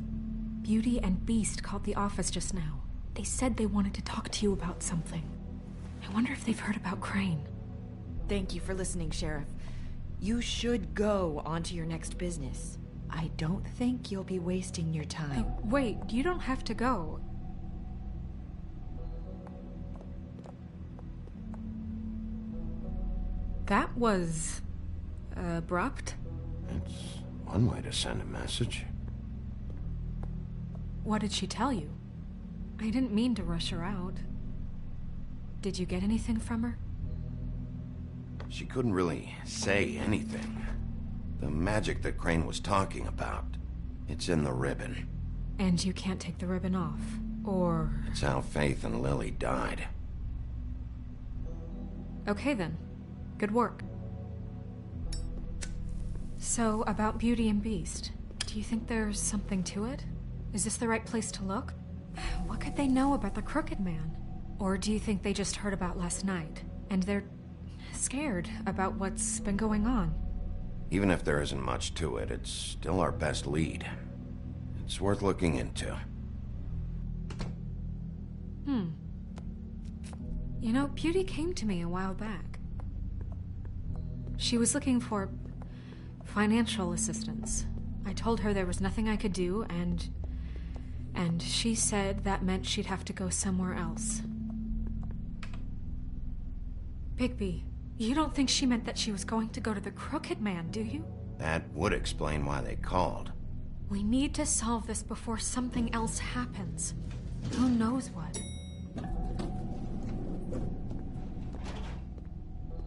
Beauty and Beast called the office just now. They said they wanted to talk to you about something. I wonder if they've heard about Crane. Thank you for listening, Sheriff. You should go on to your next business. I don't think you'll be wasting your time. Wait, you don't have to go. That was... abrupt? It's one way to send a message. What did she tell you? I didn't mean to rush her out. Did you get anything from her? She couldn't really say anything. The magic that Crane was talking about, it's in the ribbon. And you can't take the ribbon off, or... It's how Faith and Lily died. Okay then. Good work. So, about Beauty and Beast, do you think there's something to it? Is this the right place to look? What could they know about the Crooked Man? Or do you think they just heard about last night, and they're scared about what's been going on? Even if there isn't much to it, it's still our best lead. It's worth looking into. You know, Beauty came to me a while back. She was looking for financial assistance. I told her there was nothing I could do, and she said that meant she'd have to go somewhere else. Bigby, you don't think she meant that she was going to go to the Crooked Man, do you? That would explain why they called. We need to solve this before something else happens. Who knows what?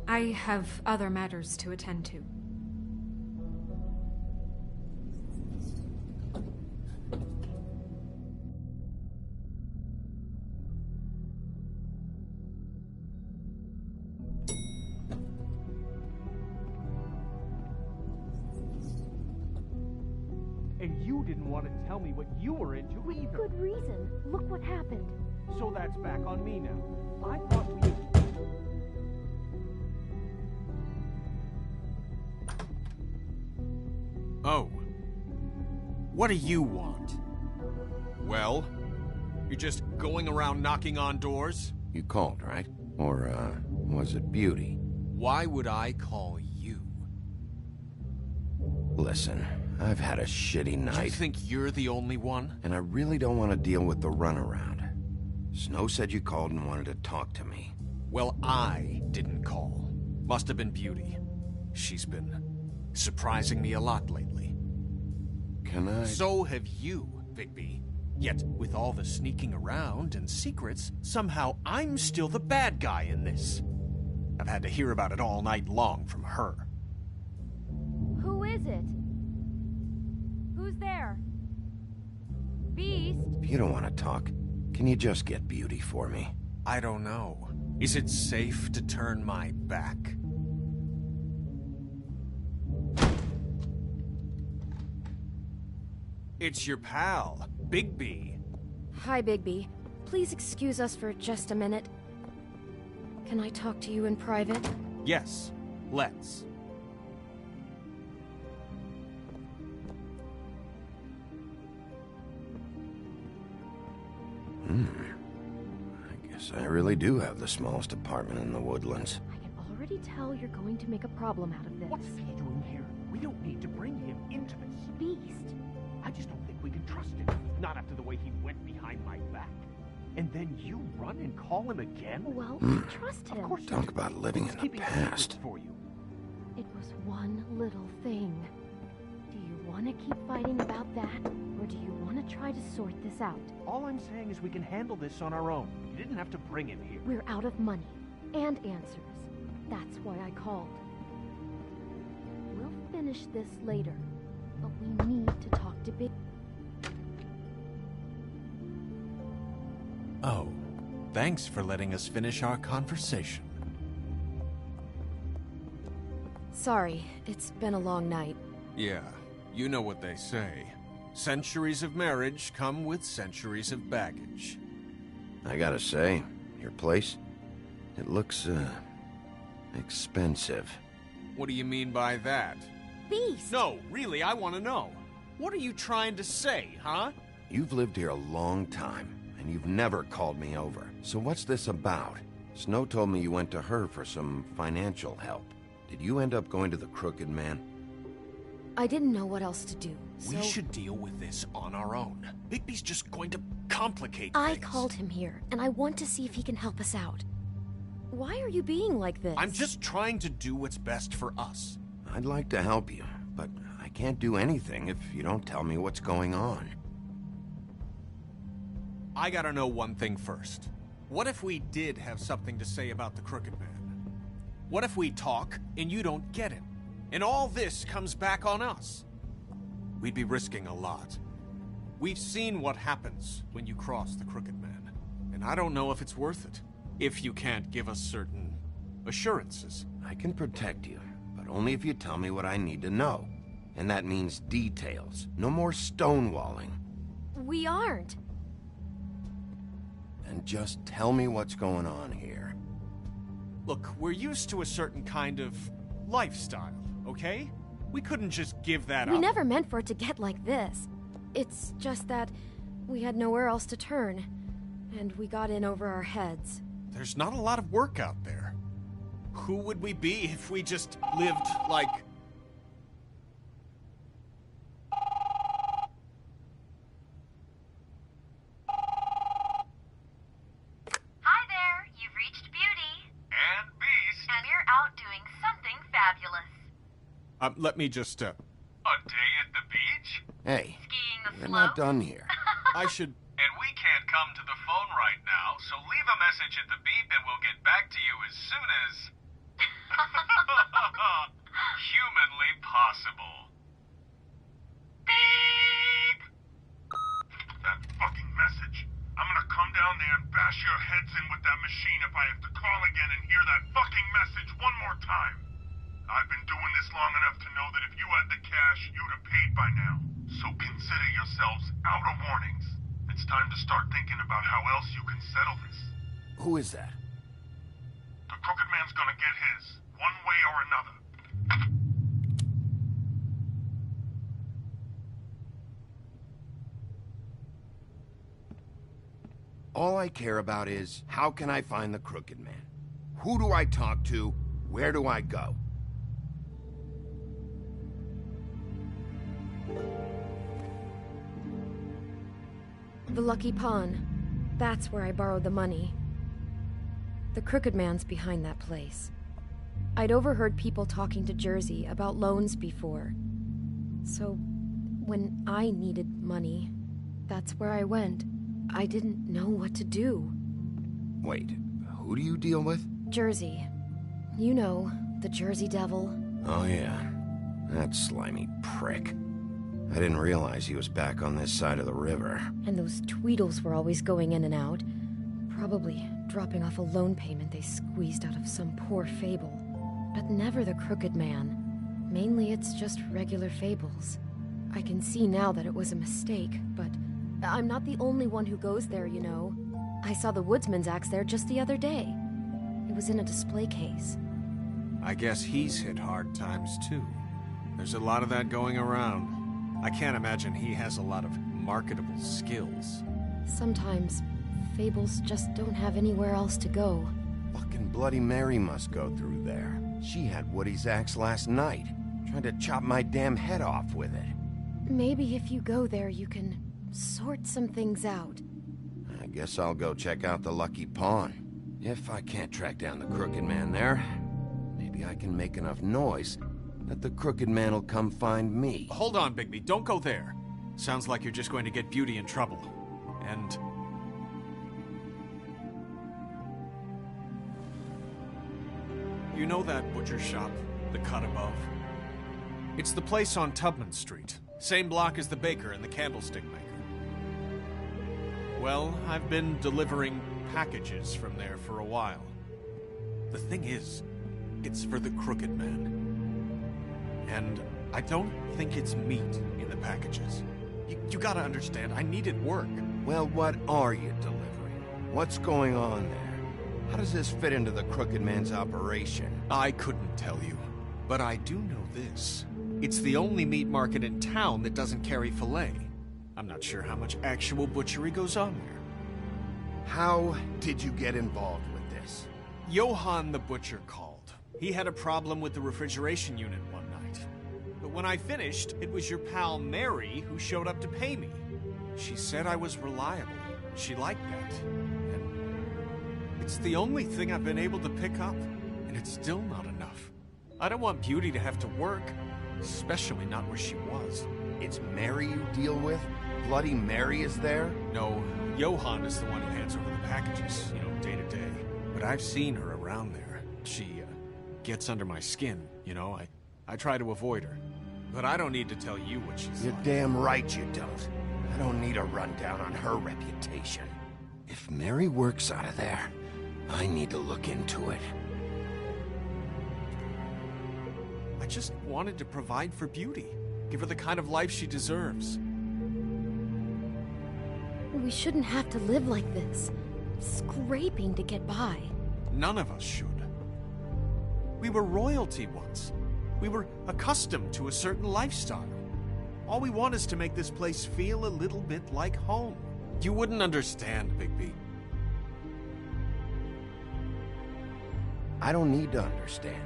I have other matters to attend to. And you didn't want to tell me what you were into either. Good reason. Look what happened. So that's back on me now. I thought we... Oh. What do you want? Well? You're just going around knocking on doors? You called, right? Or, was it Beauty? Why would I call you? Listen, I've had a shitty night. You think you're the only one? And I really don't want to deal with the runaround. Snow said you called and wanted to talk to me. Well, I didn't call. Must have been Beauty. She's been surprising me a lot lately. Can I... So have you, Bigby. Yet, with all the sneaking around and secrets, somehow I'm still the bad guy in this. I've had to hear about it all night long from her. Who is it? Who's there? Beast? If you don't want to talk, can you just get Beauty for me? I don't know. Is it safe to turn my back? It's your pal, Bigby. Hi, Bigby. Please excuse us for just a minute. Can I talk to you in private? Yes, let's. I guess I really do have the smallest apartment in the Woodlands. I can already tell you're going to make a problem out of this. What's he doing here? We don't need to bring him into this. Beast. I just don't think we can trust him. Not after the way he went behind my back. And then you run and call him again? Well, trust him. Of course. Talk about living in the past. For you. It was one little thing. Do you want to keep fighting about that, or do you want to try to sort this out? All I'm saying is we can handle this on our own. You didn't have to bring him here. We're out of money and answers. That's why I called. We'll finish this later. But we need to talk to Big... Oh, thanks for letting us finish our conversation. Sorry, it's been a long night. Yeah, you know what they say. Centuries of marriage come with centuries of baggage. I gotta say, your place, it looks, expensive. What do you mean by that? Beast! No, really, I want to know. What are you trying to say, huh? You've lived here a long time, and you've never called me over. So what's this about? Snow told me you went to her for some financial help. Did you end up going to the Crooked Man? I didn't know what else to do, so... We should deal with this on our own. Bigby's just going to complicate I things. called him here, and I want to see if he can help us out. Why are you being like this? I'm just trying to do what's best for us. I'd like to help you, but I can't do anything if you don't tell me what's going on. I gotta know one thing first. What if we did have something to say about the Crooked Man? What if we talk and you don't get him? And all this comes back on us? We'd be risking a lot. We've seen what happens when you cross the Crooked Man, and I don't know if it's worth it. If you can't give us certain assurances. I can protect you, but only if you tell me what I need to know. And that means details. No more stonewalling. We aren't. And just tell me what's going on here. Look, we're used to a certain kind of lifestyle, okay? We couldn't just give that up. We never meant for it to get like this. It's just that we had nowhere else to turn, and we got in over our heads. There's not a lot of work out there. Who would we be if we just lived like... Hi there, you've reached Beauty. And Beast. And we're out doing something fabulous. Let me just, A day at the beach? Hey, Skiing the you're slope? not done here. I should... And we can't come to the phone right now, so leave a message at the beep and we'll get back to you as soon as... humanly possible. Beep! That fucking message. I'm gonna come down there and bash your heads in with that machine if I have to call again and hear that fucking message one more time. I've been doing this long enough to know that if you had the cash, you'd have paid by now. So consider yourselves out of warnings. It's time to start thinking about how else you can settle this. Who is that? The Crooked Man's gonna get his, one way or another. All I care about is, how can I find the Crooked Man? Who do I talk to? Where do I go? The Lucky Pawn. That's where I borrowed the money. The Crooked Man's behind that place. I'd overheard people talking to Jersey about loans before. So, when I needed money, that's where I went. I didn't know what to do. Wait, who do you deal with? Jersey. You know, the Jersey Devil. Oh yeah, that slimy prick. I didn't realize he was back on this side of the river. And those Tweedles were always going in and out. Probably dropping off a loan payment they squeezed out of some poor fable. But never the Crooked Man. Mainly it's just regular fables. I can see now that it was a mistake, but I'm not the only one who goes there, you know. I saw the Woodsman's axe there just the other day. It was in a display case. I guess he's hit hard times too. There's a lot of that going around. I can't imagine he has a lot of marketable skills. Sometimes, fables just don't have anywhere else to go. Fucking Bloody Mary must go through there. She had Woody's axe last night, trying to chop my damn head off with it. Maybe if you go there, you can sort some things out. I guess I'll go check out the Lucky Pawn. If I can't track down the Crooked Man there, maybe I can make enough noise that the Crooked Man will come find me. Hold on, Bigby. Don't go there. Sounds like you're just going to get Beauty in trouble. And... you know that butcher shop, the cut above? It's the place on Tubman Street. Same block as the baker and the candlestick maker. Well, I've been delivering packages from there for a while. The thing is, it's for the Crooked Man. And I don't think it's meat in the packages. You gotta understand, I needed work. Well, what are you delivering? What's going on there? How does this fit into the Crooked Man's operation? I couldn't tell you, but I do know this. It's the only meat market in town that doesn't carry filet. I'm not sure how much actual butchery goes on there. How did you get involved with this? Johann the butcher called. He had a problem with the refrigeration unit one night. But when I finished, it was your pal Mary who showed up to pay me. She said I was reliable. She liked that. And it's the only thing I've been able to pick up, and it's still not enough. I don't want Beauty to have to work, especially not where she was. It's Mary you deal with? Bloody Mary is there? No, Johann is the one who hands over the packages, day to day. But I've seen her around there. She gets under my skin, I try to avoid her. But I don't need to tell you what she's You're like. damn right you don't. I don't need a rundown on her reputation. If Mary works out of there, I need to look into it. I just wanted to provide for Beauty. Give her the kind of life she deserves. We shouldn't have to live like this, scraping to get by. None of us should. We were royalty once. We were accustomed to a certain lifestyle. All we want is to make this place feel a little bit like home. You wouldn't understand, Bigby. I don't need to understand.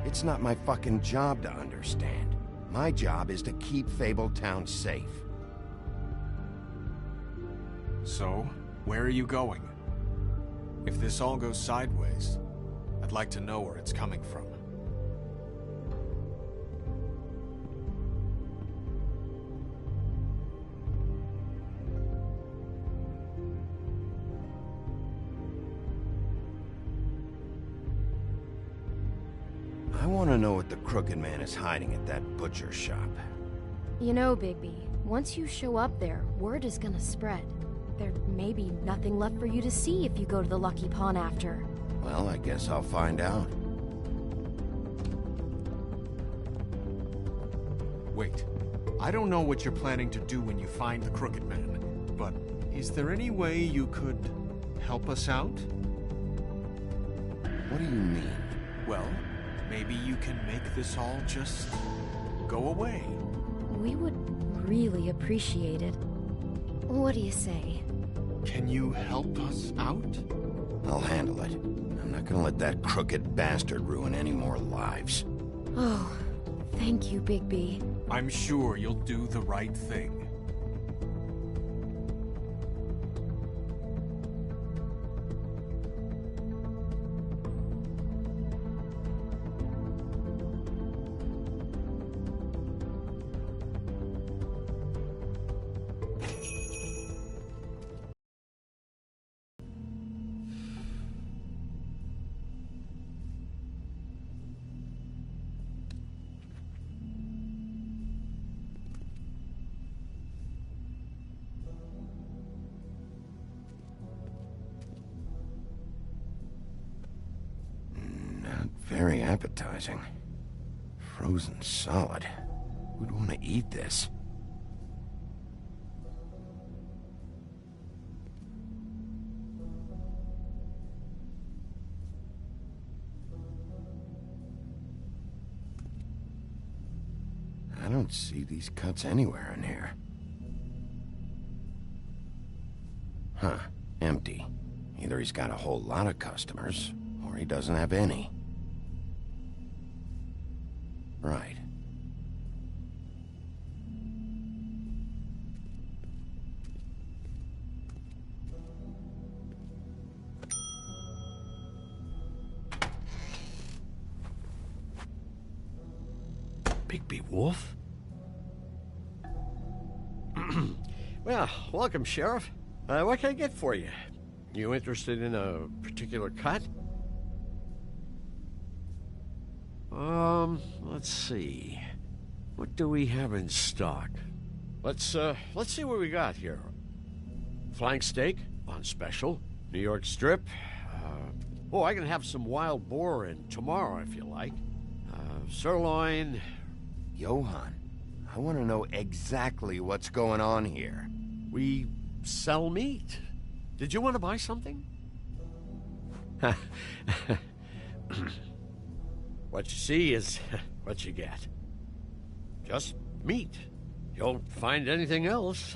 It's not my fucking job to understand. My job is to keep Fabletown safe. So, where are you going? If this all goes sideways, I'd like to know where it's coming from. I want to know what the Crooked Man is hiding at that butcher shop. You know, Bigby, once you show up there, word is gonna spread. There may be nothing left for you to see if you go to the Lucky Pawn after. Well, I guess I'll find out. Wait, I don't know what you're planning to do when you find the Crooked Man, but is there any way you could help us out? What do you mean? Well, maybe you can make this all just go away. We would really appreciate it. What do you say? Can you help us out? I'll handle it. I'm not gonna let that crooked bastard ruin any more lives. Oh, thank you, Bigby. I'm sure you'll do the right thing. Very appetizing. Frozen solid. Who'd want to eat this? I don't see these cuts anywhere in here. Huh. Empty. Either he's got a whole lot of customers, or he doesn't have any. Right. Bigby Wolf? Well, welcome, Sheriff. What can I get for you? You interested in a particular cut? Let's see. What do we have in stock? Let's see what we got here. Flank steak on special. New York strip. Oh, I can have some wild boar in tomorrow if you like. Sirloin. Johann, I want to know exactly what's going on here. We sell meat. Did you want to buy something? What you see is what you get. Just meat. You won't find anything else.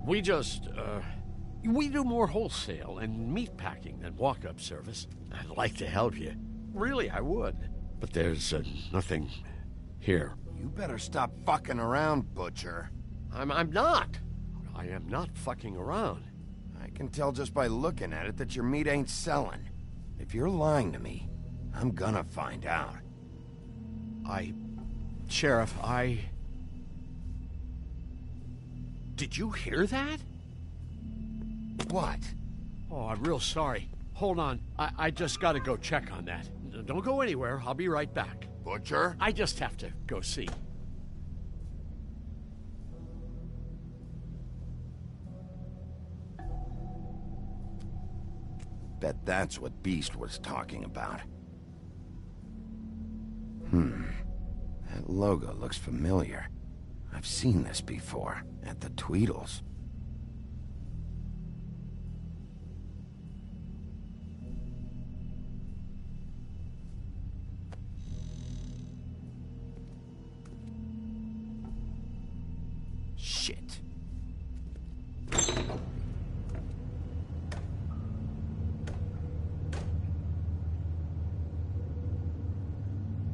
We just, we do more wholesale and meat packing than walk-up service. I'd like to help you. Really, I would. But there's nothing here. You better stop fucking around, Butcher. I'm not. I am not fucking around. I can tell just by looking at it that your meat ain't selling. If you're lying to me, I'm gonna find out. Sheriff, Did you hear that? What? Oh, I'm real sorry. Hold on. I just gotta go check on that. Don't go anywhere. I'll be right back. Butcher? I just have to go see. Bet that's what Beast was talking about. That logo looks familiar. I've seen this before, at the Tweedles. Shit.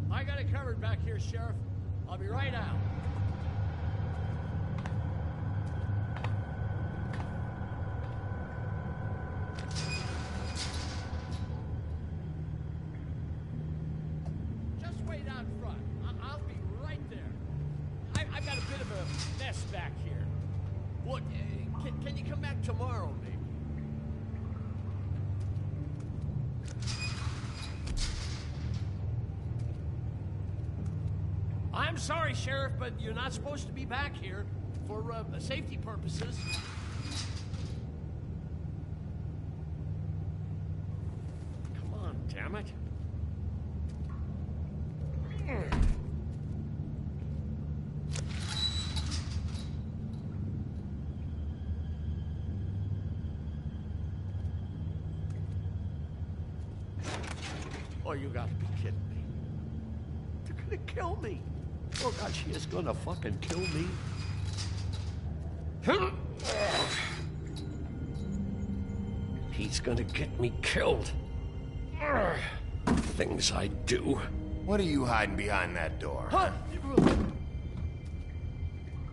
I got it covered back here, Sheriff. I'll be right out. Just wait out front. I'll be right there. I've got a bit of a mess back here. Look, can you come back tomorrow, maybe? I'm sorry, Sheriff, but you're not supposed to be back here for safety purposes. Come on, damn it. Oh, you gotta be kidding me. They're gonna kill me. Oh, God, she is gonna fucking kill me. He's gonna get me killed. Things I do. What are you hiding behind that door? Huh?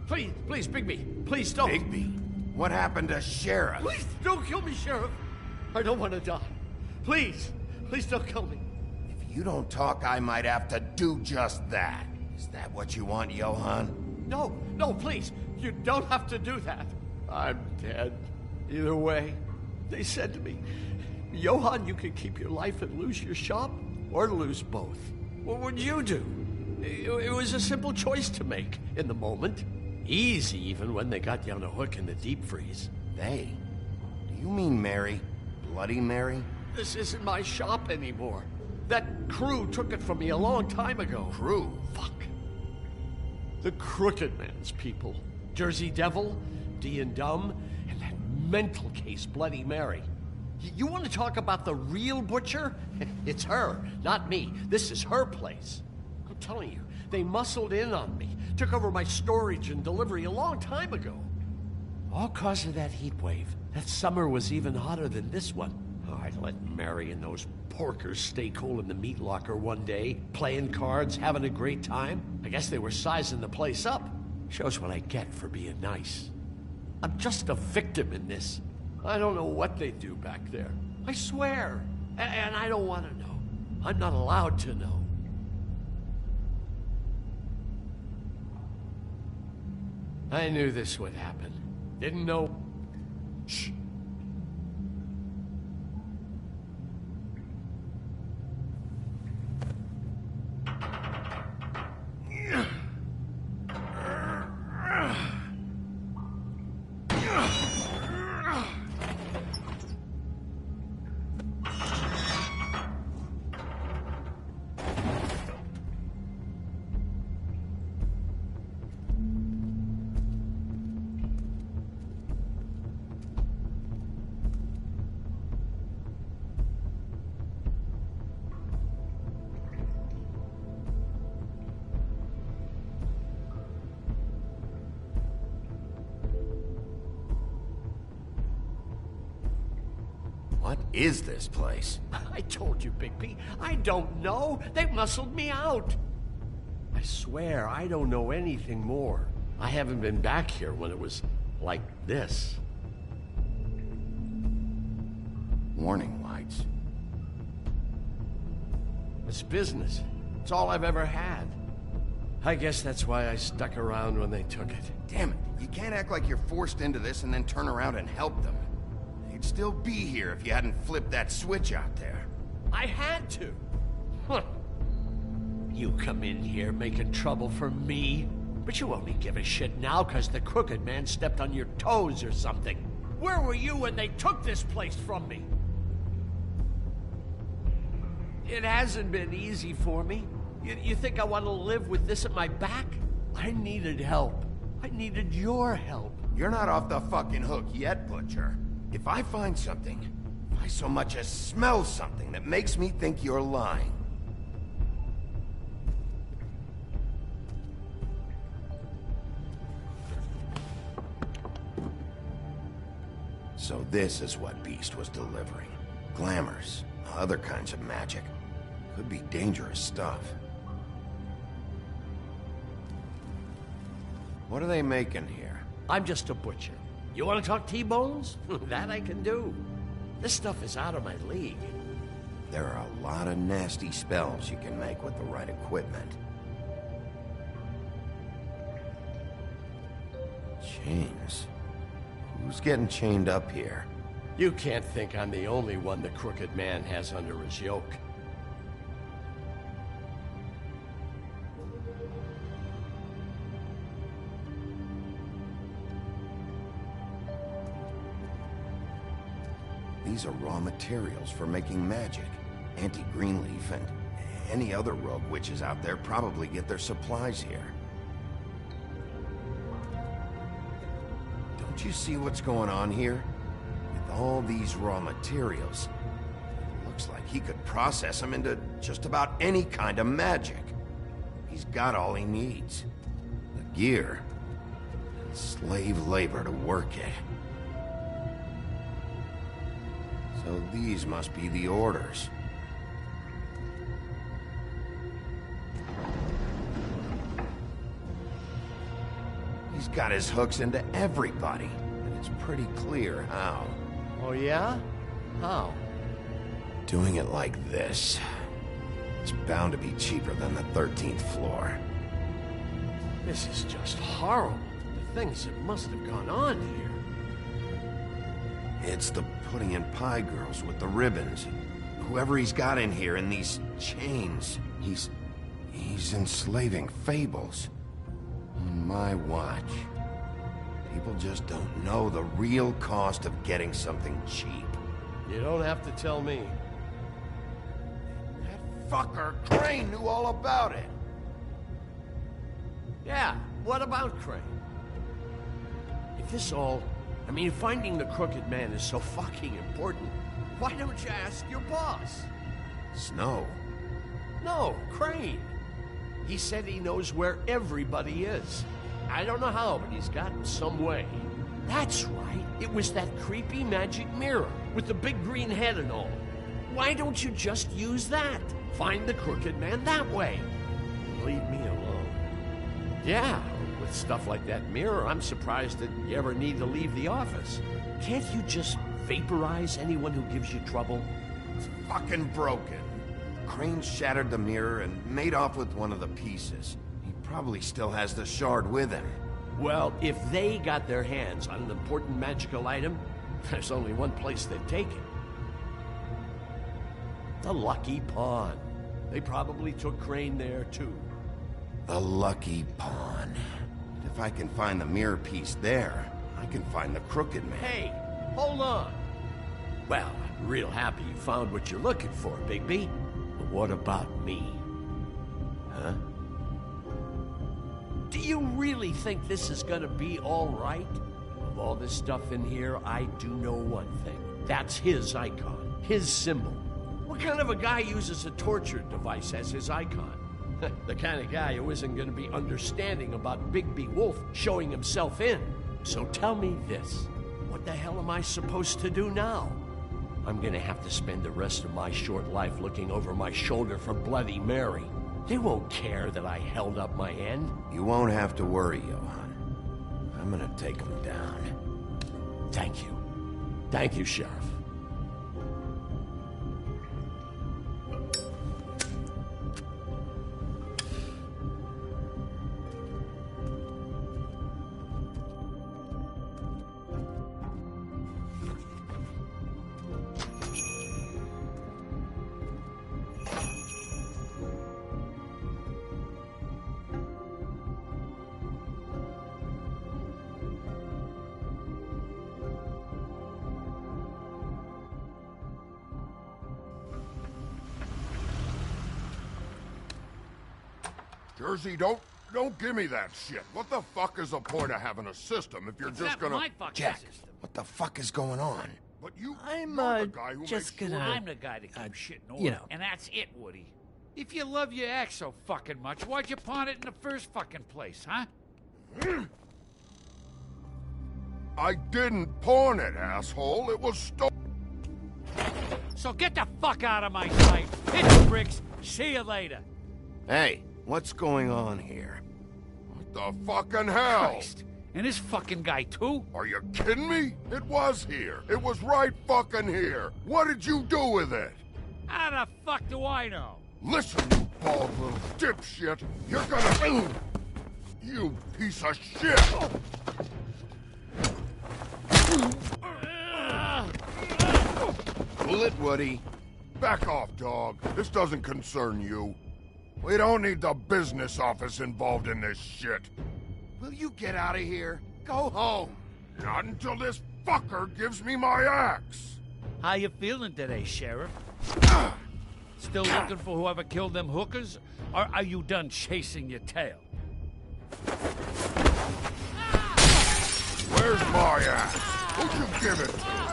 Please, Bigby. Please don't. Bigby? What happened to Sheriff? Please don't kill me, Sheriff. I don't want to die. Please don't kill me. If you don't talk, I might have to do just that. Is that what you want, Johann? No, please. You don't have to do that. I'm dead. Either way. They said to me, Johann, you could keep your life and lose your shop, or lose both. What would you do? It was a simple choice to make in the moment. Easy, even when they got you on a hook in the deep freeze. They? Do you mean Mary? Bloody Mary? This isn't my shop anymore. That crew took it from me a long time ago. Crew? Fuck. The Crooked Man's people. Jersey Devil, D and Dumb, and that mental case, Bloody Mary. You want to talk about the real butcher? It's her, not me. This is her place. I'm telling you, they muscled in on me, took over my storage and delivery a long time ago. All cause of that heat wave. That summer was even hotter than this one. Oh, I'd let Mary and those porkers stay cool in the meat locker one day, playing cards, having a great time. I guess they were sizing the place up. Shows what I get for being nice. I'm just a victim in this. I don't know what they do back there. I swear. And I don't want to know. I'm not allowed to know. I knew this would happen. Didn't know. Shh. What is this place? I told you, Bigby. I don't know. They muscled me out. I swear, I don't know anything more. I haven't been back here when it was like this. Warning lights. It's business. It's all I've ever had. I guess that's why I stuck around when they took it. Damn it, you can't act like you're forced into this and then turn around and help them. You'd still be here if you hadn't flipped that switch out there. I had to. Huh. You come in here making trouble for me, but you only give a shit now because the Crooked Man stepped on your toes or something. Where were you when they took this place from me? It hasn't been easy for me. You think I want to live with this at my back? I needed help. I needed your help. You're not off the fucking hook yet, Butcher. If I find something, if I so much as smell something that makes me think you're lying, so this is what Beast was delivering. Glamours, other kinds of magic. Could be dangerous stuff. What are they making here? I'm just a butcher. You want to talk T-bones? That I can do. This stuff is out of my league. There are a lot of nasty spells you can make with the right equipment. Chains. Who's getting chained up here? You can't think I'm the only one the Crooked Man has under his yoke. These are raw materials for making magic. Auntie Greenleaf and any other rogue witches out there probably get their supplies here. Don't you see what's going on here? With all these raw materials, it looks like he could process them into just about any kind of magic. He's got all he needs. The gear, and slave labor to work it. So these must be the orders. He's got his hooks into everybody, and it's pretty clear how. Oh yeah? How? Doing it like this. It's bound to be cheaper than the 13th floor. This is just horrible. The things that must have gone on here. It's the putting in pie girls with the ribbons. Whoever he's got in here in these chains, he's enslaving fables. On my watch. People just don't know the real cost of getting something cheap. You don't have to tell me. That fucker Crane knew all about it. Yeah, what about Crane? If this all... I mean, finding the Crooked Man is so fucking important. Why don't you ask your boss? Snow? No, Crane. He said he knows where everybody is. I don't know how, but he's got some way. That's right. It was that creepy magic mirror with the big green head and all. Why don't you just use that? Find the Crooked Man that way. Leave me alone. Yeah, with stuff like that mirror, I'm surprised that you ever need to leave the office. Can't you just vaporize anyone who gives you trouble? It's fucking broken. Crane shattered the mirror and made off with one of the pieces. He probably still has the shard with him. Well, if they got their hands on an important magical item, there's only one place they'd take it. The Lucky Pawn. They probably took Crane there, too. The Lucky Pawn. If I can find the mirror piece there, I can find the Crooked Man. Hey, hold on. Well, I'm real happy you found what you're looking for, Bigby. But what about me? Huh? Do you really think this is gonna be all right? Of all this stuff in here, I do know one thing. That's his icon, his symbol. What kind of a guy uses a torture device as his icon? The kind of guy who isn't gonna be understanding about Bigby Wolf showing himself in. So tell me this. What the hell am I supposed to do now? I'm gonna have to spend the rest of my short life looking over my shoulder for Bloody Mary. They won't care that I held up my end. You won't have to worry, Johann. I'm gonna take them down. Thank you. Thank you, Sheriff. Jersey, don't give me that shit. What the fuck is the point of having a system if you're just gonna... Jack, what the fuck is going on? But you're I'm, the guy who just makes gonna... sure... I'm the guy that keeps shit in order. you know. And that's it, Woody. If you love your ex so fucking much, why'd you pawn it in the first fucking place, huh? I didn't pawn it, asshole. It was stolen. So get the fuck out of my sight. Hit the bricks. See you later. Hey, what's going on here? What the fucking hell? Christ. And this fucking guy, too? Are you kidding me? It was here. It was right fucking here. What did you do with it? How the fuck do I know? Listen, you bald little dipshit. You're gonna... You piece of shit! Pull it, Woody. Back off, dog. This doesn't concern you. We don't need the business office involved in this shit. Will you get out of here? Go home. Not until this fucker gives me my axe. How you feeling today, Sheriff? Still looking for whoever killed them hookers? Or are you done chasing your tail? Where's my axe? Who'd you give it to?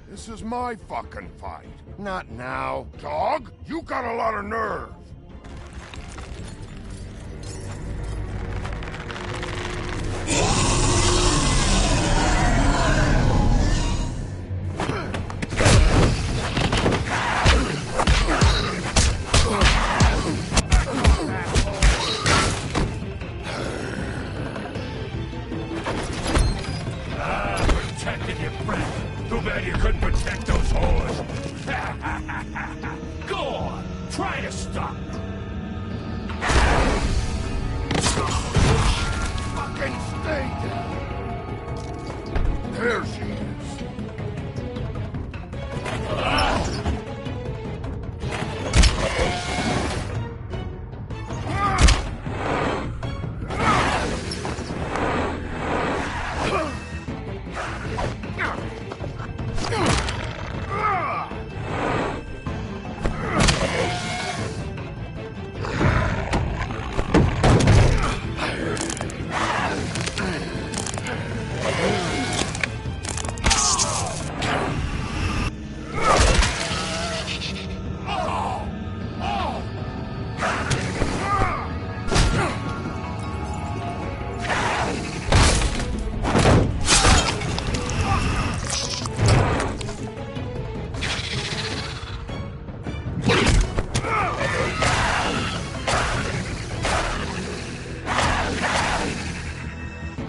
This is my fucking fight. Not now. Dog, you got a lot of nerve. Protected your friend. Too bad you couldn't protect those whores. Go on. Try to stop. Fucking stay there. There she is.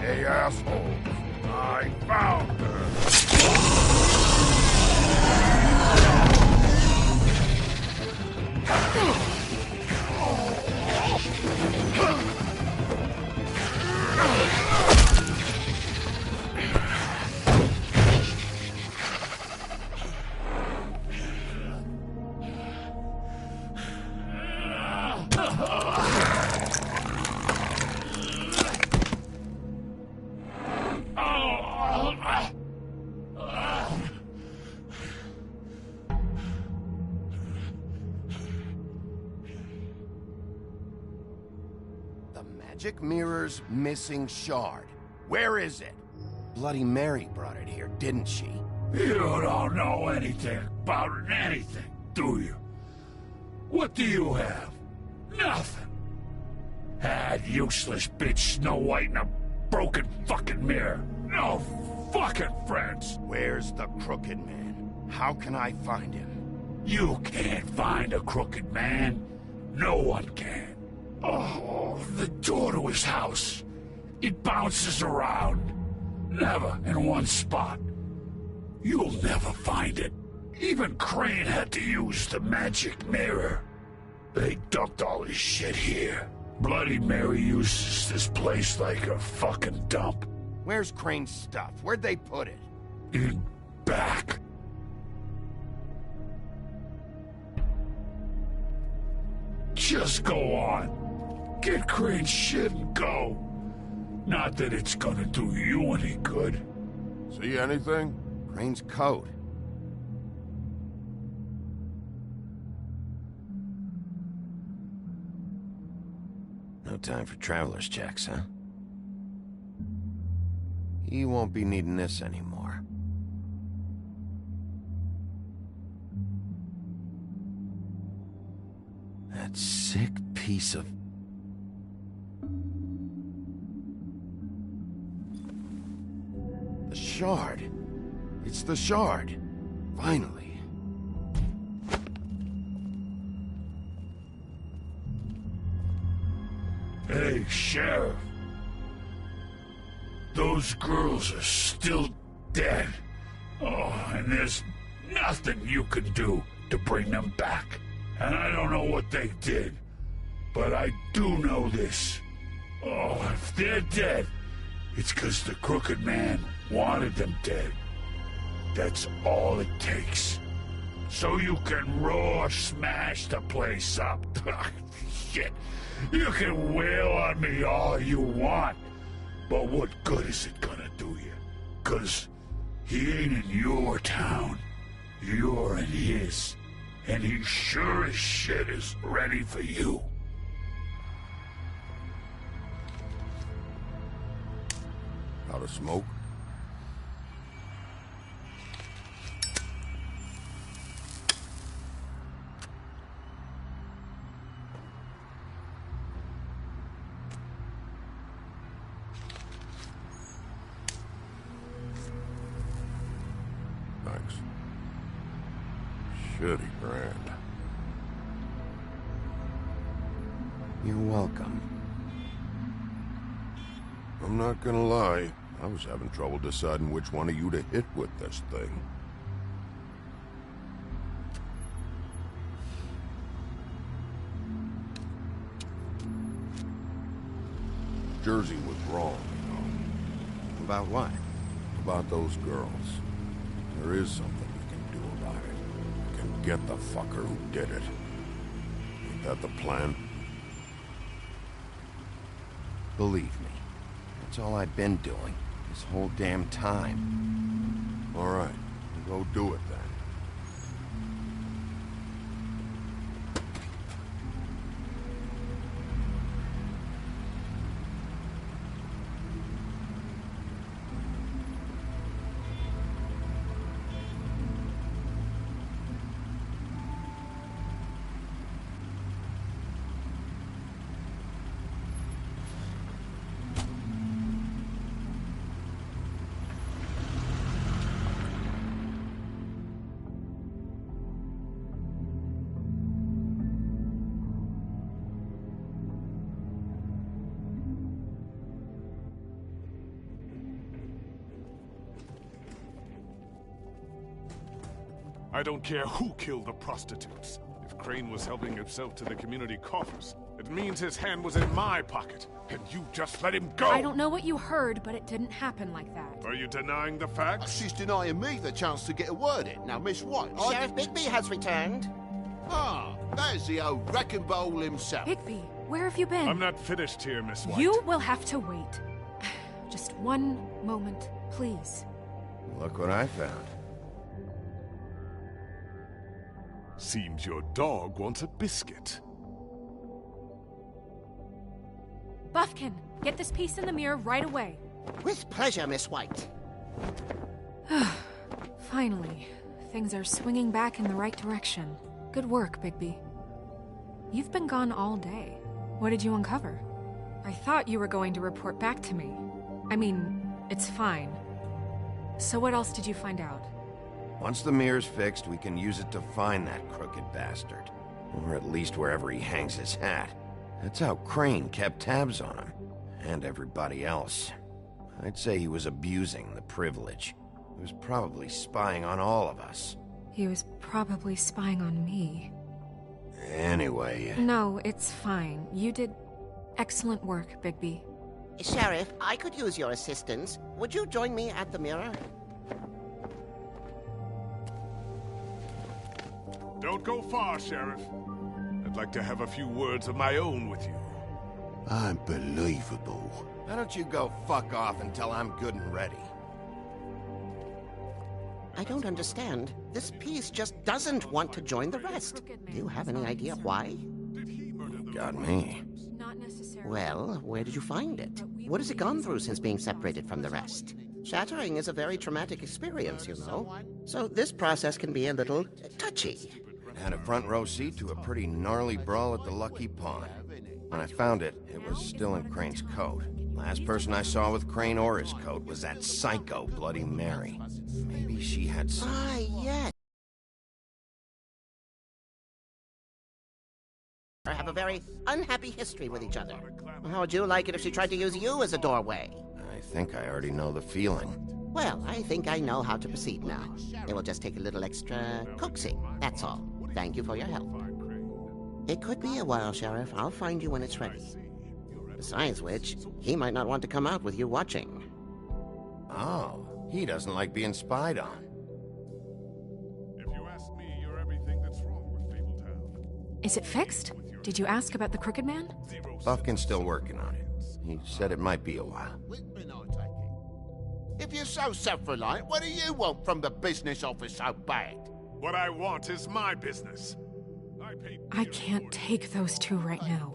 Hey, asshole. I found her. The magic mirror's missing shard. Where is it? Bloody Mary brought it here, didn't she? You don't know anything about anything, do you? What do you have? Nothing. That useless bitch Snow White in a broken fucking mirror. No fucking friends. Where's the Crooked Man? How can I find him? You can't find a crooked man. No one can. Oh, the door to his house. It bounces around. Never in one spot. You'll never find it. Even Crane had to use the magic mirror. They dumped all his shit here. Bloody Mary uses this place like a fucking dump. Where's Crane's stuff? Where'd they put it? In back. Just go on. Get Crane's shit and go. Not that it's gonna do you any good. See anything? Crane's coat. No time for traveler's checks, huh? You won't be needing this anymore. That sick piece of... The shard. It's the shard. Finally. Hey, Sheriff. Those girls are still dead. Oh, and there's nothing you can do to bring them back. And I don't know what they did, but I do know this. Oh, if they're dead, it's 'cause the Crooked Man wanted them dead. That's all it takes. So you can roar smash the place up. Shit. You can wail on me all you want, but what good is it gonna do you? 'Cause he ain't in your town. You're in his. And he sure as shit is ready for you. Out of smoke? Thanks. Shitty brand. You're welcome. I'm not gonna lie. I was having trouble deciding which one of you to hit with this thing. Jersey was wrong, you know. About what? About those girls. There is something we can do about it. We can get the fucker who did it. Ain't that the plan? Believe me, that's all I've been doing this whole damn time. All right, go do it then. I don't care who killed the prostitutes. If Crane was helping himself to the community coffers, it means his hand was in my pocket, and you just let him go! I don't know what you heard, but it didn't happen like that. Are you denying the facts? She's denying me the chance to get a word in. Now, Miss White... Sheriff Bigby has returned. Ah, there's the old wrecking bowl himself. Bigby, where have you been? I'm not finished here, Miss White. You will have to wait. Just one moment, please. Look what I found. Seems your dog wants a biscuit. Buffkin, get this piece in the mirror right away. With pleasure, Miss White. Finally, things are swinging back in the right direction. Good work, Bigby. You've been gone all day. What did you uncover? I thought you were going to report back to me. I mean, it's fine. So what else did you find out? Once the mirror's fixed, we can use it to find that crooked bastard. Or at least wherever he hangs his hat. That's how Crane kept tabs on him. And everybody else. I'd say he was abusing the privilege. He was probably spying on all of us. He was probably spying on me. Anyway... No, it's fine. You did excellent work, Bigby. Sheriff, I could use your assistance. Would you join me at the mirror? Don't go far, Sheriff. I'd like to have a few words of my own with you. Unbelievable. Why don't you go fuck off until I'm good and ready? I don't understand. This piece just doesn't want to join the rest. Do you have any idea why? Got me. Well, where did you find it? What has it gone through since being separated from the rest? Shattering is a very traumatic experience, you know. So this process can be a little touchy. Had a front row seat to a pretty gnarly brawl at the Lucky Pond. When I found it, it was still in Crane's coat. Last person I saw with Crane or his coat was that psycho Bloody Mary. Maybe she had some... Ah, yes. Have a very unhappy history with each other. How would you like it if she tried to use you as a doorway? I think I already know the feeling. Well, I think I know how to proceed now. It will just take a little extra coaxing, that's all. Thank you for your help. It could be a while, Sheriff. I'll find you when it's ready. Besides which, he might not want to come out with you watching. Oh, he doesn't like being spied on. If you ask me, you're everything that's wrong with Fabletown. Is it fixed? Did you ask about the Crooked Man? Buffkin's still working on it. He said it might be a while. If you're so self-reliant, what do you want from the business office so bad? What I want is my business. I can't take those two right now.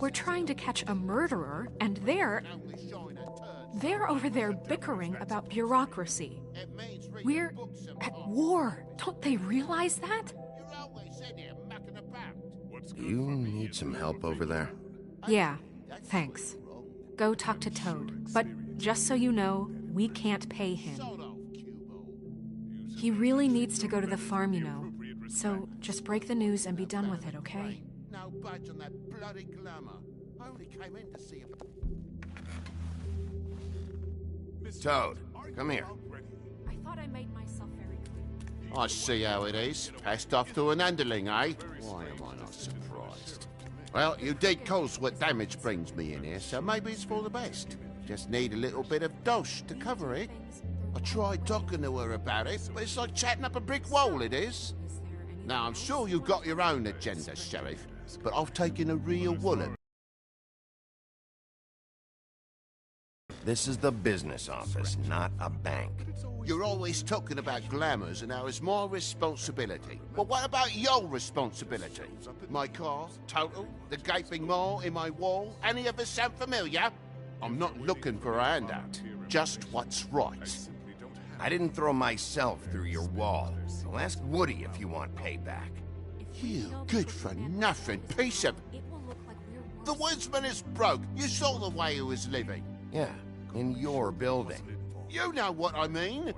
We're trying to catch a murderer, and they're over there bickering about bureaucracy. We're at war. Don't they realize that? Do you need some help over there? Yeah, thanks. Go talk to Toad. But just so you know, we can't pay him. He really needs to go to the farm, you know. So just break the news and be done with it, okay? No budge on that bloody glamour. I only came in to see if... Toad, come here. I thought I made myself very clear. I see how it is. Passed off to an underling, eh? Why am I not surprised? Well, you did cause what damage brings me in here, so maybe it's for the best. Just need a little bit of dosh to cover it. I tried talking to her about it, but it's like chatting up a brick wall, it is. Now, I'm sure you've got your own agenda, Sheriff, but I've taken a real woman. This is the business office, not a bank. You're always talking about glamours and how it's my responsibility. But what about your responsibility? My car, total, the gaping maw in my wall, any of us sound familiar? I'm not looking for a handout, just what's right. I didn't throw myself through your wall. So ask Woody if you want payback. You good-for-nothing piece of... The woodsman is broke. You saw the way he was living. Yeah, in your building. You know what I mean.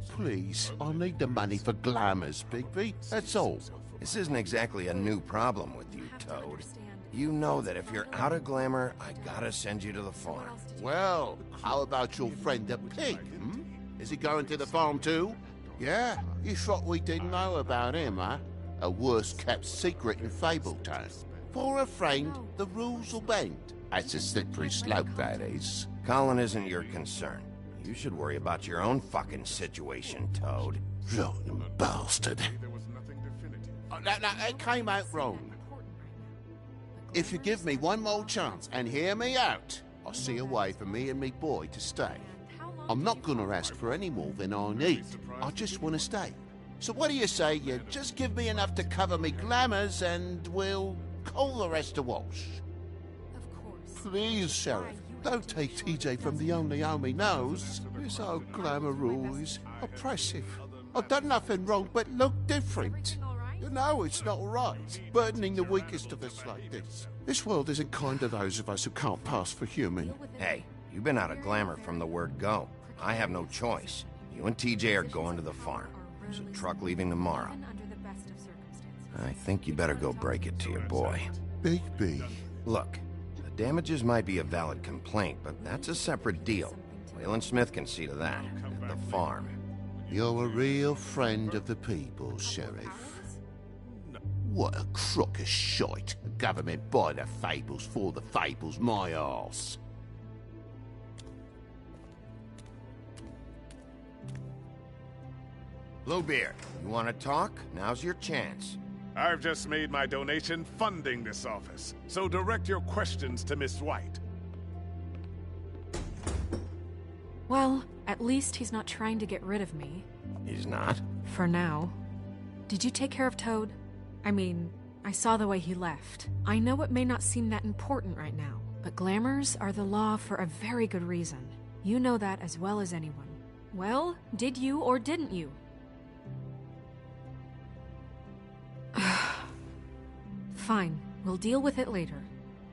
Please, I need the money for glamours, Bigby. That's all. This isn't exactly a new problem with you, Toad. You know that if you're out of glamour, I gotta send you to the farm. Well, how about your friend the pig, hmm? Is he going to the farm too? Yeah? You thought we didn't know about him, huh? A worst-kept secret in Fabletown. For a friend, the rules will bend. That's a slippery slope, that is. Colin isn't your concern. You should worry about your own fucking situation, Toad. Rotten bastard. No, it came out wrong. If you give me one more chance and hear me out, I'll see a way for me and me boy to stay. I'm not gonna ask for any more than I need. I just want to stay. So what do you say you just give me enough to cover me glamours and we'll call the rest a wash? Please, Sheriff, don't take TJ from the only home he knows. This old glamour rule is oppressive. I've done nothing wrong but look different. You know it's not right, burdening the weakest of us like this. This world isn't kind to those of us who can't pass for human. Hey, you've been out of glamour from the word go. I have no choice. You and TJ are going to the farm. There's a truck leaving tomorrow. I think you better go break it to your boy. Bigby. Look, the damages might be a valid complaint, but that's a separate deal. Waylon Smith can see to that, at the farm. You're a real friend of the people, Sheriff. What a crock of shite. The government by the fables, for the fables, my arse. Bluebeard, you want to talk? Now's your chance. I've just made my donation funding this office, so direct your questions to Miss White. Well, at least he's not trying to get rid of me. He's not? For now. Did you take care of Toad? I mean, I saw the way he left. I know it may not seem that important right now, but glamours are the law for a very good reason. You know that as well as anyone. Well, did you or didn't you? Fine, we'll deal with it later.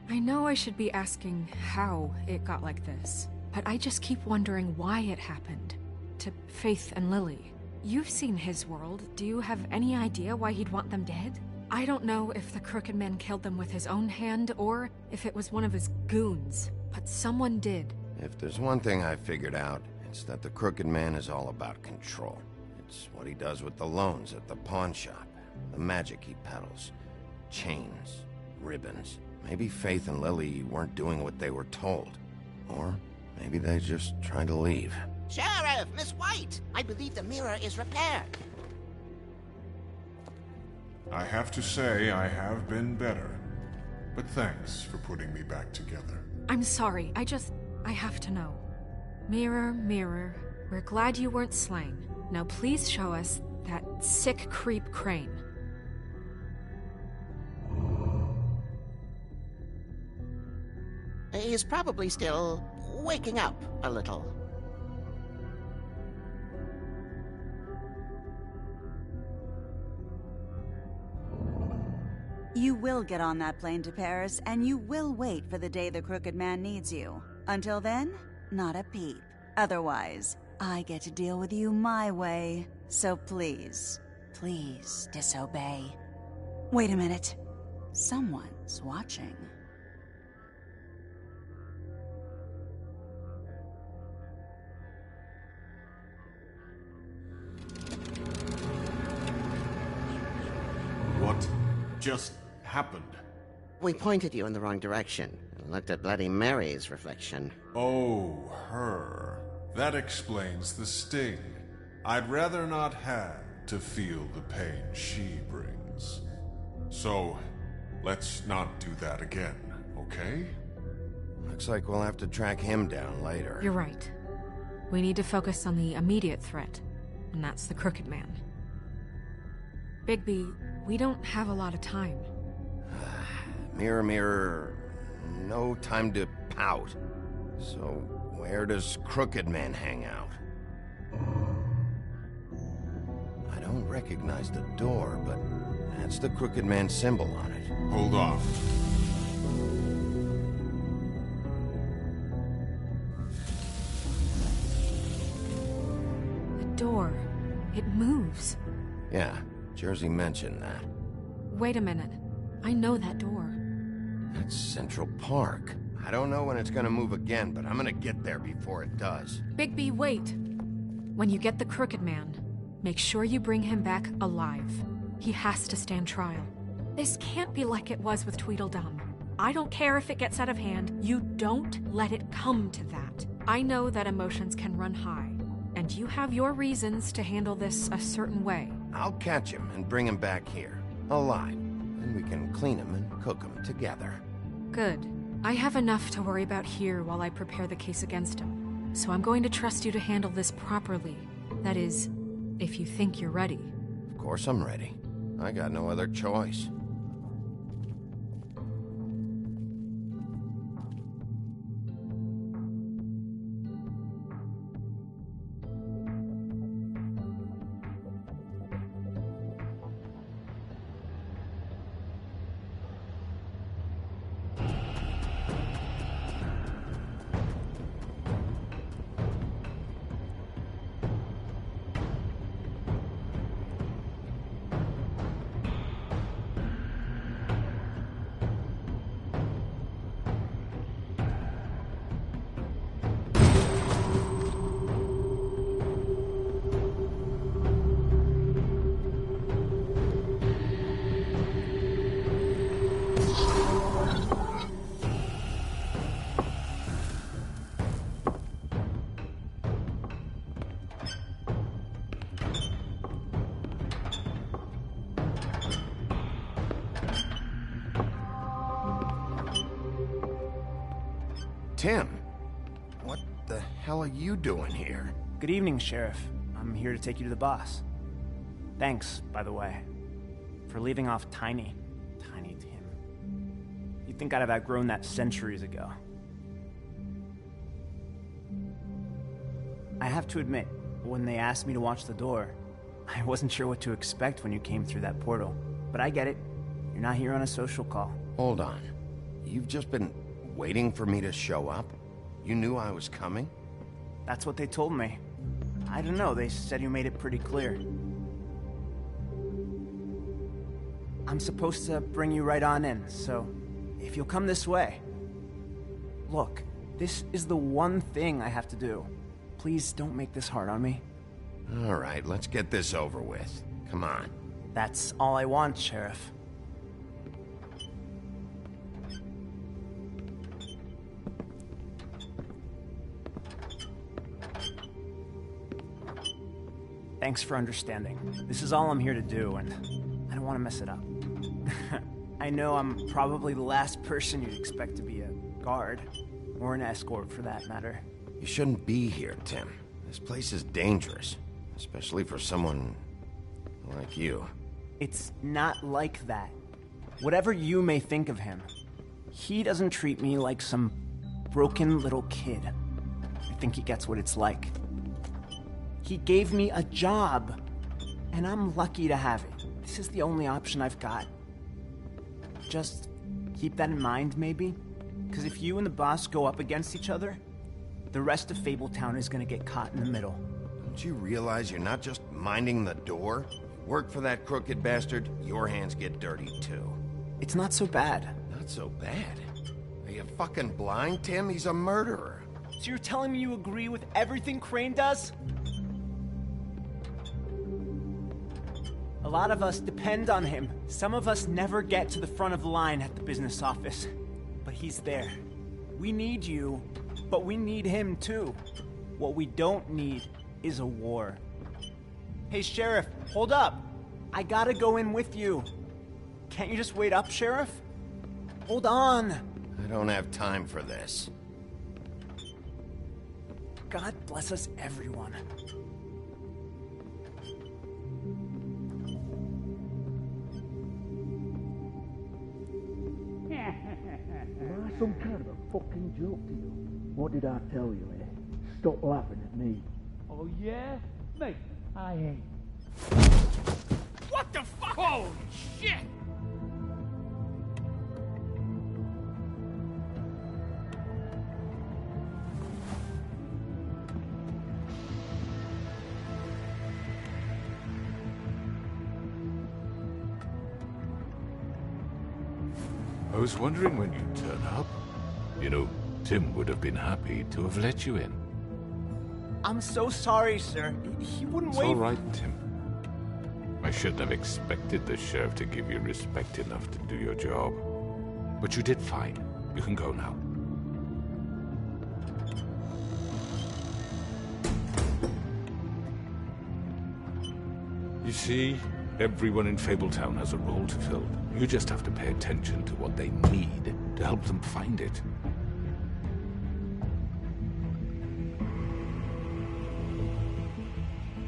I know I should be asking how it got like this, but I just keep wondering why it happened. To Faith and Lily. You've seen his world. Do you have any idea why he'd want them dead? I don't know if the Crooked Man killed them with his own hand or if it was one of his goons, but someone did. If there's one thing I figured out, it's that the Crooked Man is all about control. It's what he does with the loans at the pawn shop, the magic he peddles, chains, ribbons. Maybe Faith and Lily weren't doing what they were told. Or maybe they just tried to leave. Sheriff, Miss White, I believe the mirror is repaired. I have to say I have been better. But thanks for putting me back together. I'm sorry, I have to know. Mirror, mirror, we're glad you weren't slain. Now please show us that sick creep Crane. He's probably still waking up a little. You will get on that plane to Paris, and you will wait for the day the Crooked Man needs you. Until then, not a peep. Otherwise, I get to deal with you my way. So please, please disobey. Wait a minute. Someone's watching. What just happened? We pointed you in the wrong direction and looked at Bloody Mary's reflection. Oh, her. That explains the sting. I'd rather not have to feel the pain she brings. So, let's not do that again, okay? Looks like we'll have to track him down later. You're right. We need to focus on the immediate threat, and that's the Crooked Man. Bigby, we don't have a lot of time. Mirror, mirror, no time to pout. So, where does Crooked Man hang out? I don't recognize the door, but that's the Crooked Man symbol on it. Hold on. The door. It moves. Yeah, Jersey mentioned that. Wait a minute. I know that door. That's Central Park. I don't know when it's gonna move again, but I'm gonna get there before it does. Bigby, wait. When you get the Crooked Man, make sure you bring him back alive. He has to stand trial. This can't be like it was with Tweedledum. I don't care if it gets out of hand. You don't let it come to that. I know that emotions can run high, and you have your reasons to handle this a certain way. I'll catch him and bring him back here, alive. And we can clean him and cook him together. Good. I have enough to worry about here while I prepare the case against him. So I'm going to trust you to handle this properly. That is, if you think you're ready. Of course I'm ready. I got no other choice. Tim! What the hell are you doing here? Good evening, Sheriff. I'm here to take you to the boss. Thanks, by the way, for leaving off Tiny Tim. You'd think I'd have outgrown that centuries ago. I have to admit, when they asked me to watch the door, I wasn't sure what to expect when you came through that portal. But I get it. You're not here on a social call. Hold on. You've just been waiting for me to show up? You knew I was coming? That's what they told me. I don't know, they said you made it pretty clear. I'm supposed to bring you right on in, so if you'll come this way. Look, this is the one thing I have to do. Please don't make this hard on me. All right, let's get this over with. Come on. That's all I want, Sheriff. Thanks for understanding. This is all I'm here to do, and I don't want to mess it up. I know I'm probably the last person you'd expect to be a guard, or an escort for that matter. You shouldn't be here, Tim. This place is dangerous, especially for someone like you. It's not like that. Whatever you may think of him, he doesn't treat me like some broken little kid. I think he gets what it's like. He gave me a job, and I'm lucky to have it. This is the only option I've got. Just keep that in mind, maybe? Because if you and the boss go up against each other, the rest of Fabletown is gonna get caught in the middle. Don't you realize you're not just minding the door? Work for that crooked bastard, your hands get dirty too. It's not so bad. Not so bad? Are you fucking blind, Tim? He's a murderer. So you're telling me you agree with everything Crane does? A lot of us depend on him. Some of us never get to the front of the line at the business office. But he's there. We need you, but we need him too. What we don't need is a war. Hey, Sheriff, hold up. I gotta go in with you. Can't you just wait up, Sheriff? Hold on. I don't have time for this. God bless us, everyone. Am I some kind of a fucking joke to you? What did I tell you, eh? Stop laughing at me. Oh, yeah? Mate, I ain't. what the fuck? Holy shit! I was wondering when you'd turn up. You know, Tim would have been happy to have let you in. I'm so sorry, sir. He wouldn't It's wait. all right, Tim. I shouldn't have expected the sheriff to give you respect enough to do your job. But you did fine. You can go now. You see, everyone in Fabletown has a role to fill. You just have to pay attention to what they need to help them find it.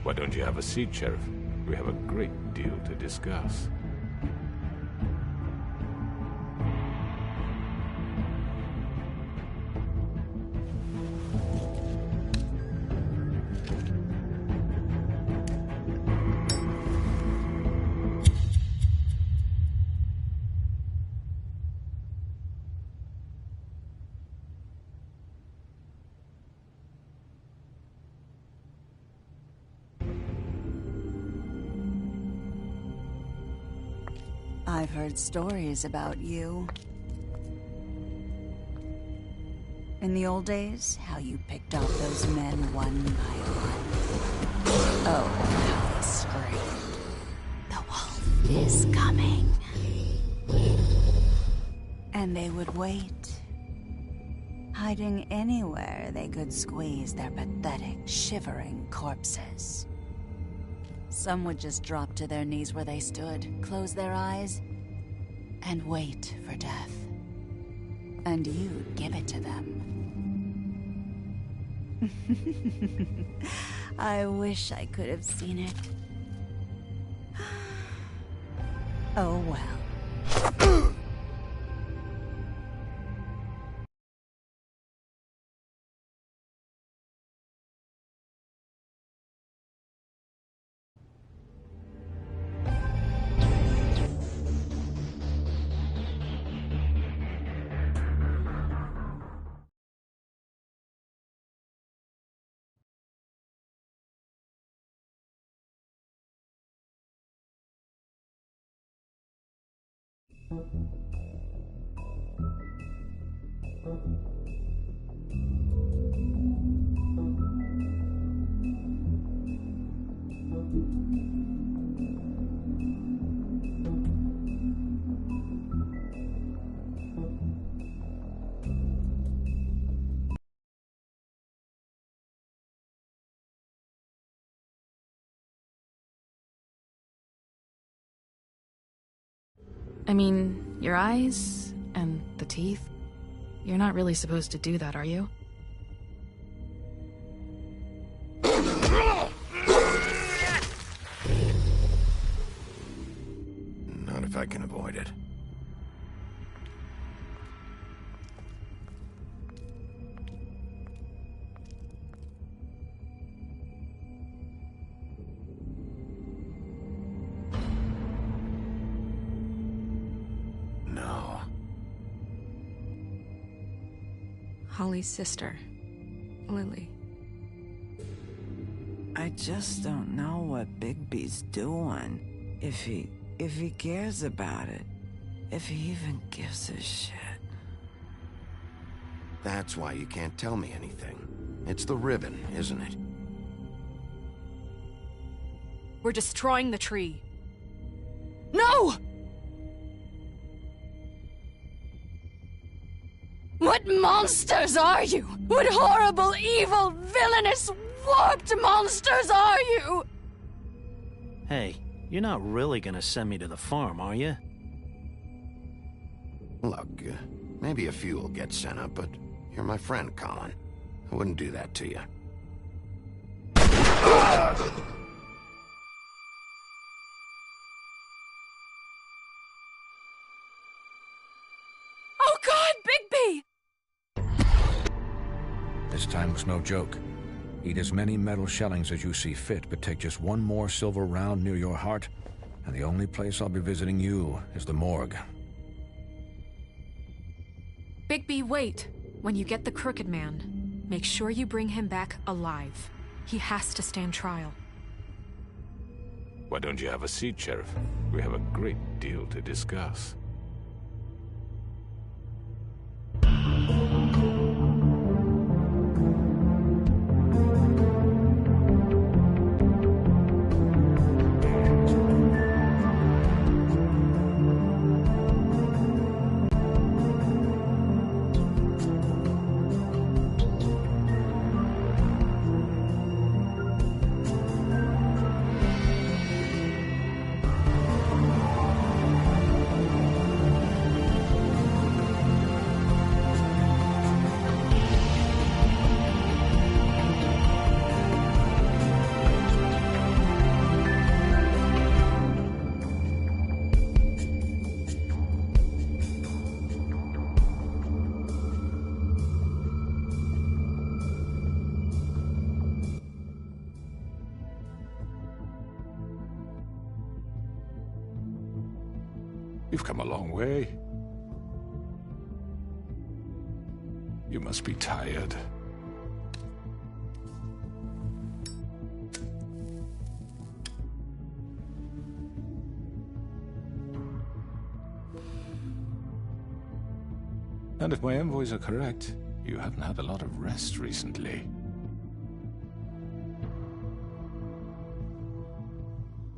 Why don't you have a seat, Sheriff? We have a great deal to discuss. I've heard stories about you. In the old days, how you picked off those men one by one. Oh, how they screamed. The wolf is coming. And they would wait, hiding anywhere they could squeeze their pathetic, shivering corpses. Some would just drop to their knees where they stood, close their eyes, and wait for death. And you'd give it to them. I wish I could have seen it. Oh well. I mean, your eyes and the teeth. You're not really supposed to do that, are you? Not if I can avoid it. No. Holly's sister, Lily. I just don't know what Bigby's doing. If he cares about it. If he even gives a shit. That's why you can't tell me anything. It's the ribbon, isn't it? We're destroying the tree. No! What monsters are you? What horrible, evil, villainous, warped monsters are you? Hey, you're not really gonna send me to the farm, are you? Look, maybe a few will get sent up, but you're my friend, Colin. I wouldn't do that to you. Oh God, Bigby! This time was no joke. Eat as many metal shellings as you see fit, but take just one more silver round near your heart, and the only place I'll be visiting you is the morgue. Bigby, wait. When you get the Crooked Man, make sure you bring him back alive. He has to stand trial. Why don't you have a seat, Sheriff? We have a great deal to discuss. You've come a long way. You must be tired. And if my envoys are correct, you haven't had a lot of rest recently.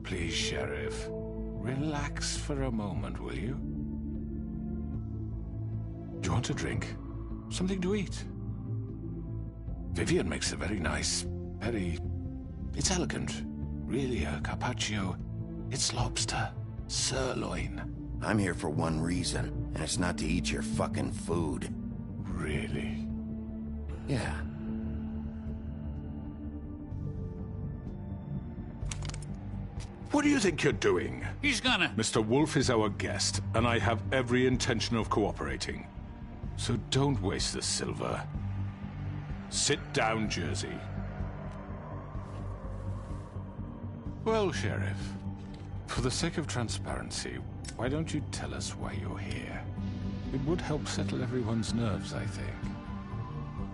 Please, Sheriff. Relax for a moment, will you? Do you want a drink? Something to eat? Vivian makes a very nice, it's elegant. Really, a carpaccio. It's lobster. Sirloin. I'm here for one reason, and it's not to eat your fucking food. Really? Yeah. What do you think you're doing? He's gonna... Mr. Wolf is our guest, and I have every intention of cooperating. So don't waste the silver. Sit down, Jersey. Well, Sheriff, for the sake of transparency, why don't you tell us why you're here? It would help settle everyone's nerves, I think.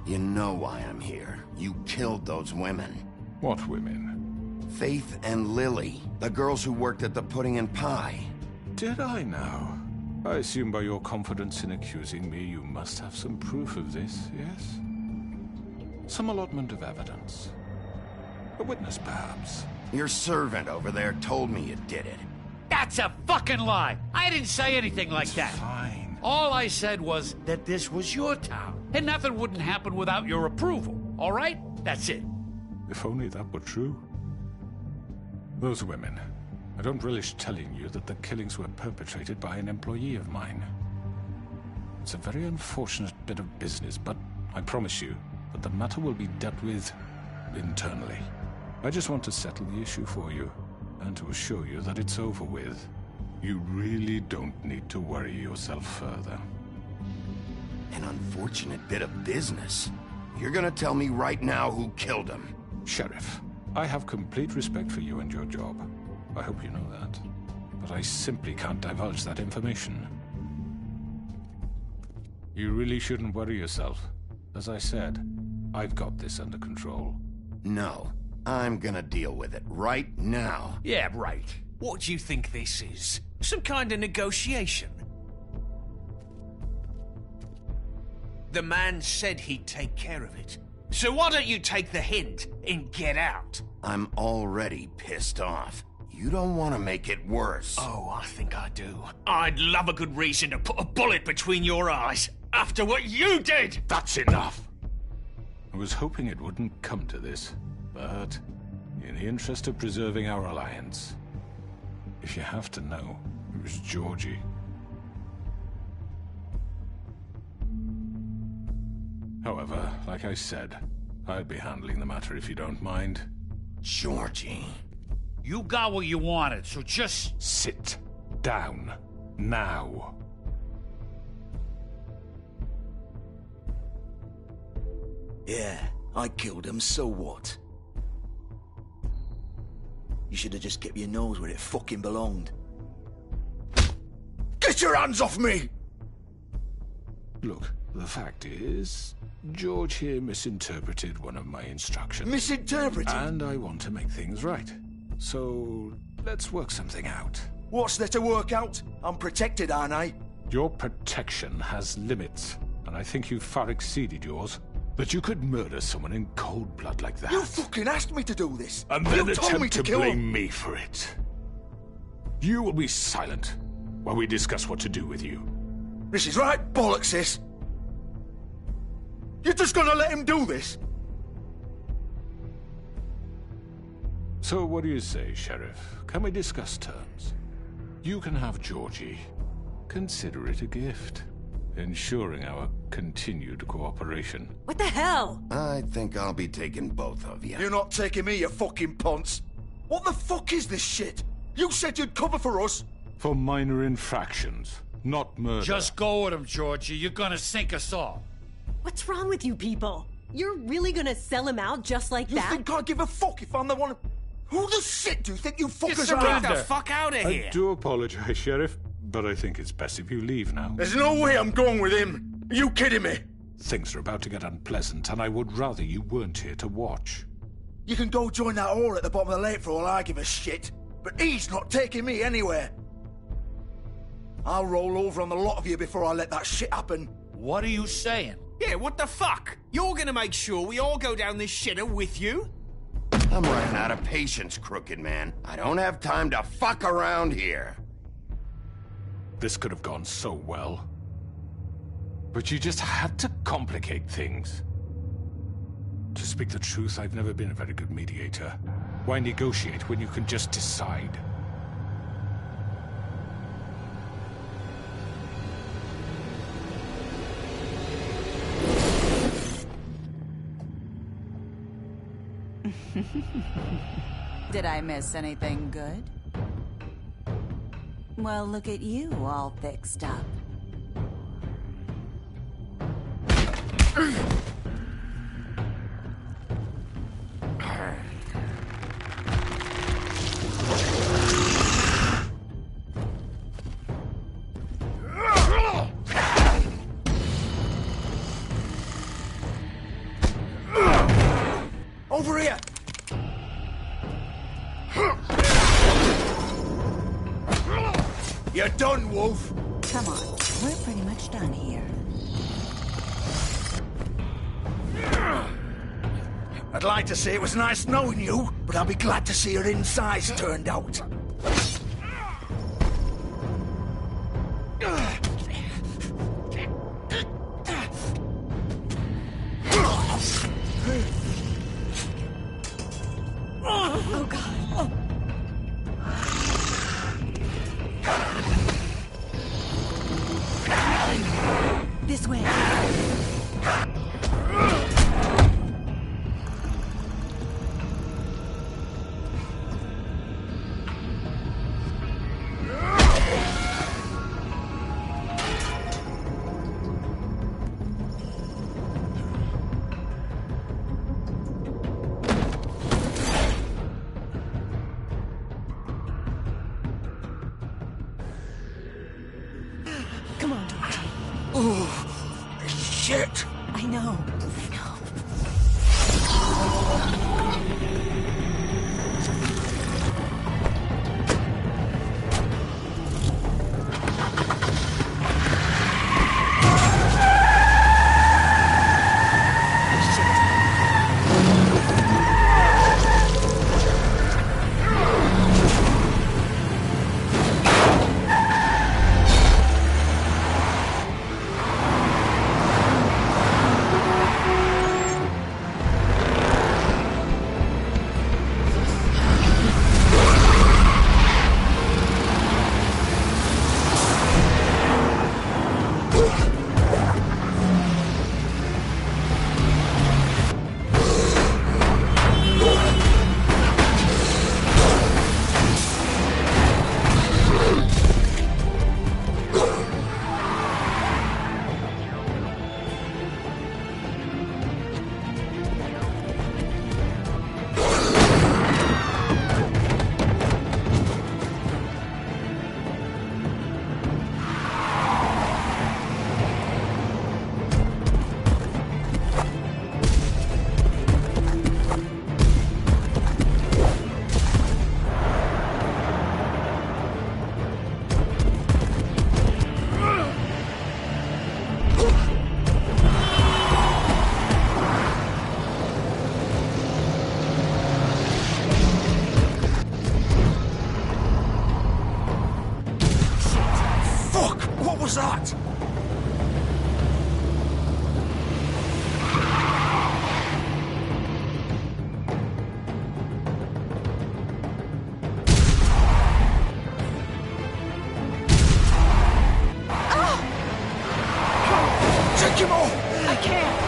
You know why I'm here. You killed those women. What women? Faith and Lily, the girls who worked at the Pudding and Pie. Did I now? I assume by your confidence in accusing me, you must have some proof of this, yes? Some allotment of evidence. A witness, perhaps. Your servant over there told me you did it. That's a fucking lie! I didn't say anything like that. Fine. All I said was that this was your town, and nothing wouldn't happen without your approval, all right? That's it. If only that were true. Those women. I don't relish telling you that the killings were perpetrated by an employee of mine. It's a very unfortunate bit of business, but I promise you that the matter will be dealt with internally. I just want to settle the issue for you, and to assure you that it's over with. You really don't need to worry yourself further. An unfortunate bit of business? You're gonna tell me right now who killed him? Sheriff, I have complete respect for you and your job. I hope you know that. But I simply can't divulge that information. You really shouldn't worry yourself. As I said, I've got this under control. No. I'm gonna deal with it right now. Yeah, right. What do you think this is? Some kind of negotiation? The man said he'd take care of it. So why don't you take the hint and get out? I'm already pissed off. You don't want to make it worse. Oh, I think I do. I'd love a good reason to put a bullet between your eyes after what you did! That's enough! I was hoping it wouldn't come to this, but in the interest of preserving our alliance, if you have to know, it was Georgie. However, like I said, I'd be handling the matter if you don't mind. Georgie. You got what you wanted, so just... Sit down. Now. Yeah, I killed him, so what? You should have just kept your nose where it fucking belonged. Get your hands off me! Look, the fact is, George here misinterpreted one of my instructions. Misinterpreted? And I want to make things right. So, let's work something out. What's there to work out? I'm protected, aren't I? Your protection has limits, and I think you've far exceeded yours. That you could murder someone in cold blood like that. You fucking asked me to do this! And then you told me attempt to kill blame him. me for it. You will be silent while we discuss what to do with you. This is right bollocks, sis. You're just gonna let him do this? So what do you say, Sheriff? Can we discuss terms? You can have Georgie. Consider it a gift, ensuring our continued cooperation. What the hell? I think I'll be taking both of you. You're not taking me, you fucking ponce. What the fuck is this shit? You said you'd cover for us. For minor infractions, not murder. Just go with him, Georgie. You're gonna sink us all. What's wrong with you people? You're really gonna sell him out just like that? You think I give a fuck if I'm the one... Who the shit do you think you fuckers are? Get the fuck out of here! I do apologize, Sheriff, but I think it's best if you leave now. There's no way I'm going with him. Are you kidding me? Things are about to get unpleasant, and I would rather you weren't here to watch. You can go join that whore at the bottom of the lake for all I give a shit. But he's not taking me anywhere. I'll roll over on the lot of you before I let that shit happen. What are you saying? Yeah, what the fuck? You're gonna make sure we all go down this shitter with you? I'm running out of patience, Crooked Man. I don't have time to fuck around here. This could have gone so well. But you just had to complicate things. To speak the truth, I've never been a very good mediator. Why negotiate when you can just decide? Did I miss anything good? Well, look at you, all fixed up. Over here! You're done, Wolf! Come on, we're pretty much done here. I'd like to say it was nice knowing you, but I'll be glad to see your insides turned out. Oh, God. Oh. This way. Come on, Dorothy. Oh, shit! I know. What was that? Take him off! I can't.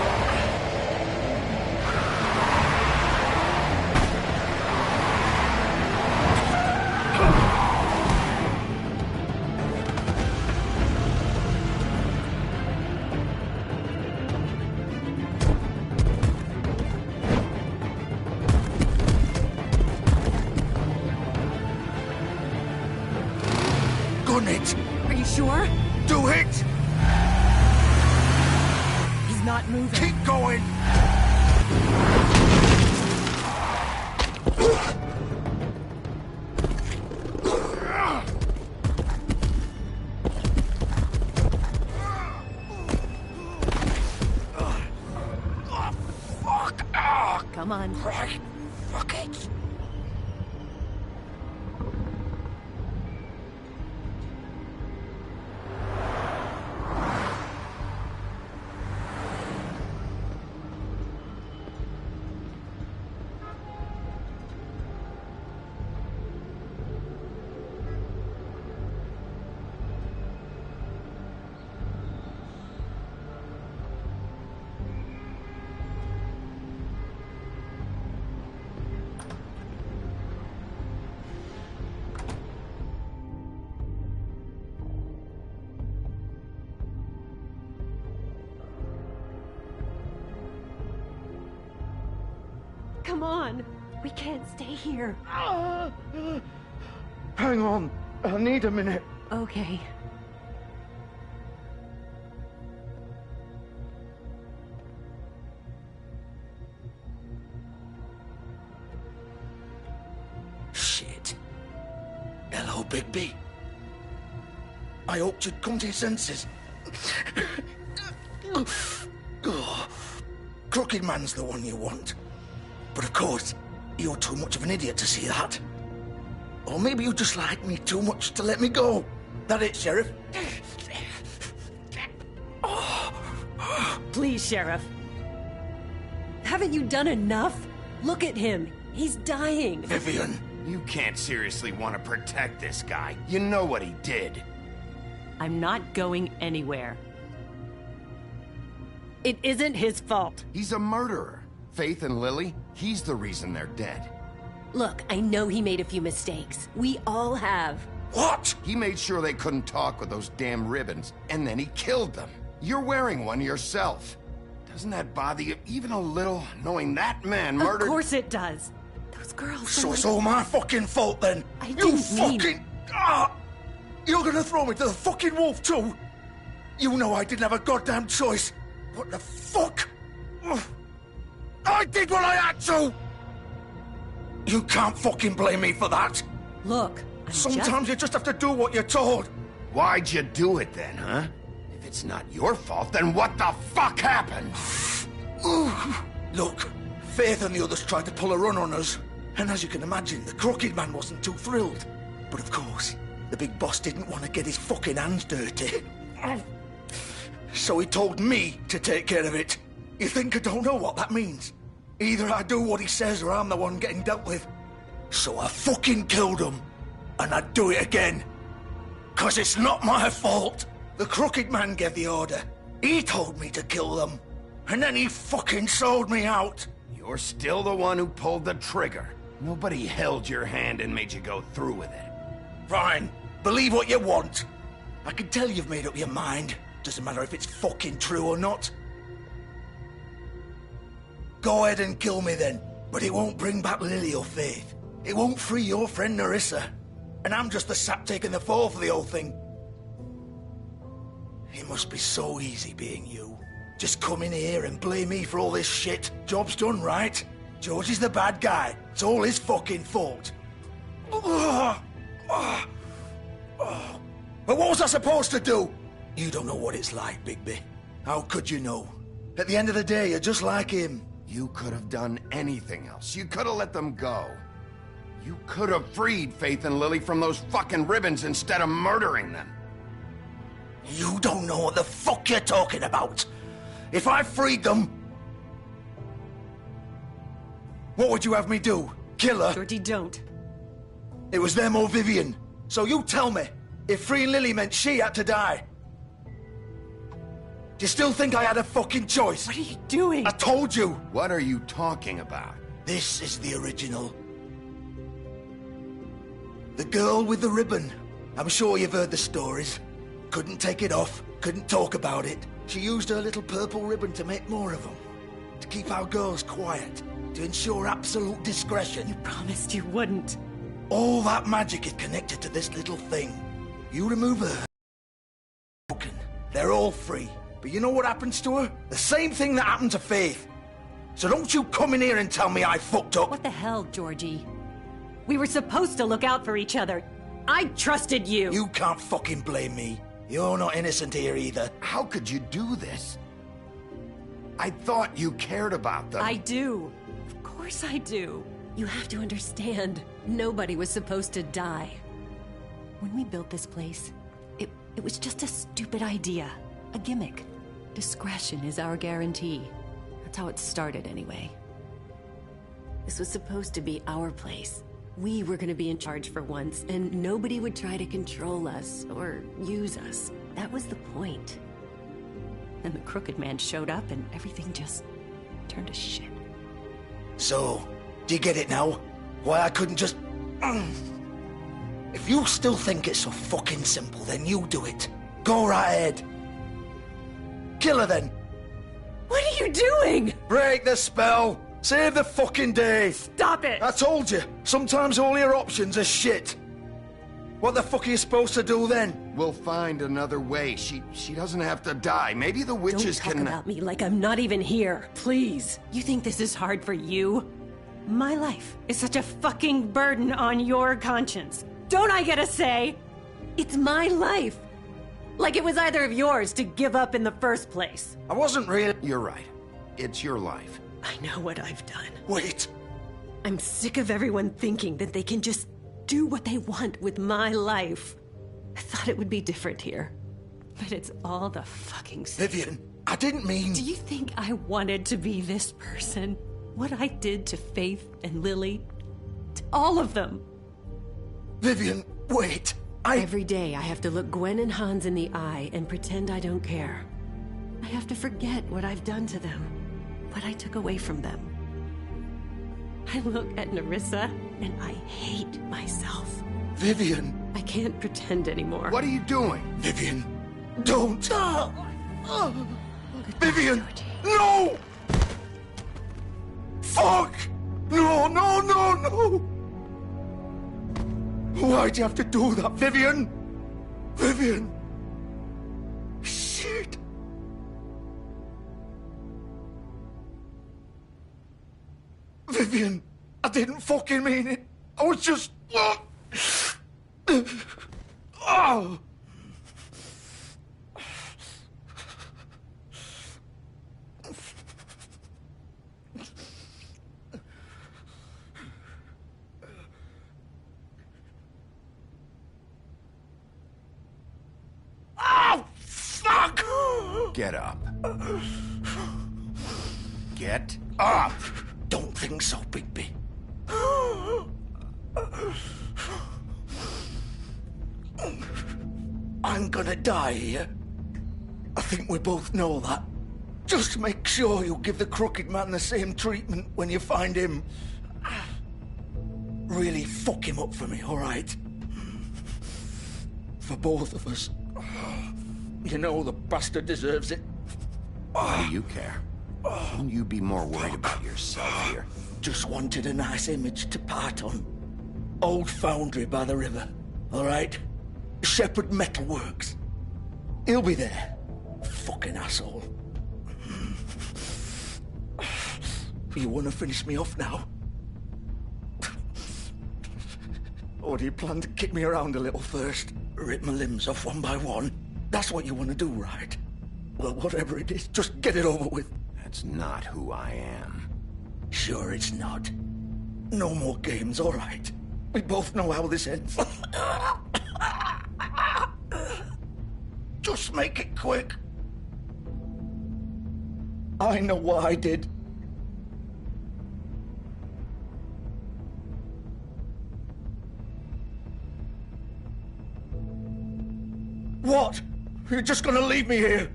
Gun it! Are you sure? Do it! He's not moving. Keep going! Come on. Right. Fuck it. Come on. We can't stay here. Hang on. I need a minute. Okay. Shit. Hello, Bigby. I hoped you'd come to your senses. Oh, Crooked Man's the one you want. But of course, you're too much of an idiot to see that. Or maybe you just like me too much to let me go. That it, Sheriff? Please, Sheriff. Haven't you done enough? Look at him. He's dying. Vivian. You can't seriously want to protect this guy. You know what he did. I'm not going anywhere. It isn't his fault. He's a murderer. Faith and Lily, he's the reason they're dead. Look, I know he made a few mistakes. We all have. What? He made sure they couldn't talk with those damn ribbons, and then he killed them. You're wearing one yourself. Doesn't that bother you even a little, knowing that man murdered— Of course it does. Those girls— So it's all my fucking fault then? I didn't mean— You're gonna throw me to the fucking wolf too? You know I didn't have a goddamn choice. What the fuck? I did what I had to! You can't fucking blame me for that. Look, sometimes you just have to do what you're told. Why'd you do it then, huh? If it's not your fault, then what the fuck happened? Look, Faith and the others tried to pull a run on us. And as you can imagine, the Crooked Man wasn't too thrilled. But of course, the big boss didn't want to get his fucking hands dirty. So he told me to take care of it. You think I don't know what that means? Either I do what he says or I'm the one getting dealt with. So I fucking killed him. And I'd do it again. 'Cause it's not my fault. The Crooked Man gave the order. He told me to kill them. And then he fucking sold me out. You're still the one who pulled the trigger. Nobody held your hand and made you go through with it. Fine. Believe what you want. I can tell you've made up your mind. Doesn't matter if it's fucking true or not. Go ahead and kill me then. But it won't bring back Lily or Faith. It won't free your friend Narissa. And I'm just the sap taking the fall for the whole thing. It must be so easy being you. Just come in here and blame me for all this shit. Job's done, right? George is the bad guy. It's all his fucking fault. But what was I supposed to do? You don't know what it's like, Bigby. How could you know? At the end of the day, you're just like him. You could have done anything else. You could have let them go. You could have freed Faith and Lily from those fucking ribbons instead of murdering them. You don't know what the fuck you're talking about. If I freed them... What would you have me do? Kill her? Georgie, don't. It was them or Vivian. So you tell me, if freeing Lily meant she had to die. Do you still think I had a fucking choice? What are you doing? I told you. What are you talking about? This is the original. The girl with the ribbon. I'm sure you've heard the stories. Couldn't take it off, couldn't talk about it. She used her little purple ribbon to make more of them. To keep our girls quiet. To ensure absolute discretion. You promised you wouldn't. All that magic is connected to this little thing. You remove her. They're all free. But you know what happens to her? The same thing that happened to Faith. So don't you come in here and tell me I fucked up. What the hell, Georgie? We were supposed to look out for each other. I trusted you. You can't fucking blame me. You're not innocent here either. How could you do this? I thought you cared about them. I do. Of course I do. You have to understand. Nobody was supposed to die. When we built this place, it was just a stupid idea. A gimmick. Discretion is our guarantee. That's how it started anyway. This was supposed to be our place. We were gonna be in charge for once, and nobody would try to control us or use us. That was the point. Then the Crooked Man showed up and everything just turned to shit. So, do you get it now? Why I couldn't just... If you still think it's so fucking simple, then you do it. Go right ahead. Kill her then. What are you doing? Break the spell. Save the fucking day! Stop it! I told you, sometimes all your options are shit. What the fuck are you supposed to do then? We'll find another way. She doesn't have to die. Maybe the witches Don't talk can... about me like I'm not even here, please. You think this is hard for you? My life is such a fucking burden on your conscience. Don't I get a say? It's my life. Like it was either of yours to give up in the first place. I wasn't really... You're right. It's your life. I know what I've done. Wait. I'm sick of everyone thinking that they can just do what they want with my life. I thought it would be different here. But it's all the fucking same. Vivian, I didn't mean... Do you think I wanted to be this person? What I did to Faith and Lily? To all of them? Vivian, wait. Every day I have to look Gwen and Hans in the eye and pretend I don't care. I have to forget what I've done to them. What I took away from them. I look at Nerissa and I hate myself. Vivian. I can't pretend anymore. What are you doing? Vivian, don't. Vivian, no! Fuck! No, no, no, no! Why'd you have to do that, Vivian? Vivian! Shit! Vivian, I didn't fucking mean it. I was just... Oh! Oh, fuck! Get up. Get up! Don't think so, Bigby. I'm gonna die here. I think we both know that. Just make sure you give the Crooked Man the same treatment when you find him. Really fuck him up for me, all right? For both of us. You know the bastard deserves it. Why do you care? Shouldn't you be more worried about yourself here? Just wanted a nice image to part on. Old foundry by the river, all right? Shepherd Metalworks. He'll be there. Fucking asshole. You want to finish me off now? Or do you plan to kick me around a little first? Rip my limbs off one by one? That's what you want to do, right? Well, whatever it is, just get it over with. That's not who I am. Sure it's not. No more games, all right? We both know how this ends. Just make it quick. I know what I did. What? You're just gonna leave me here?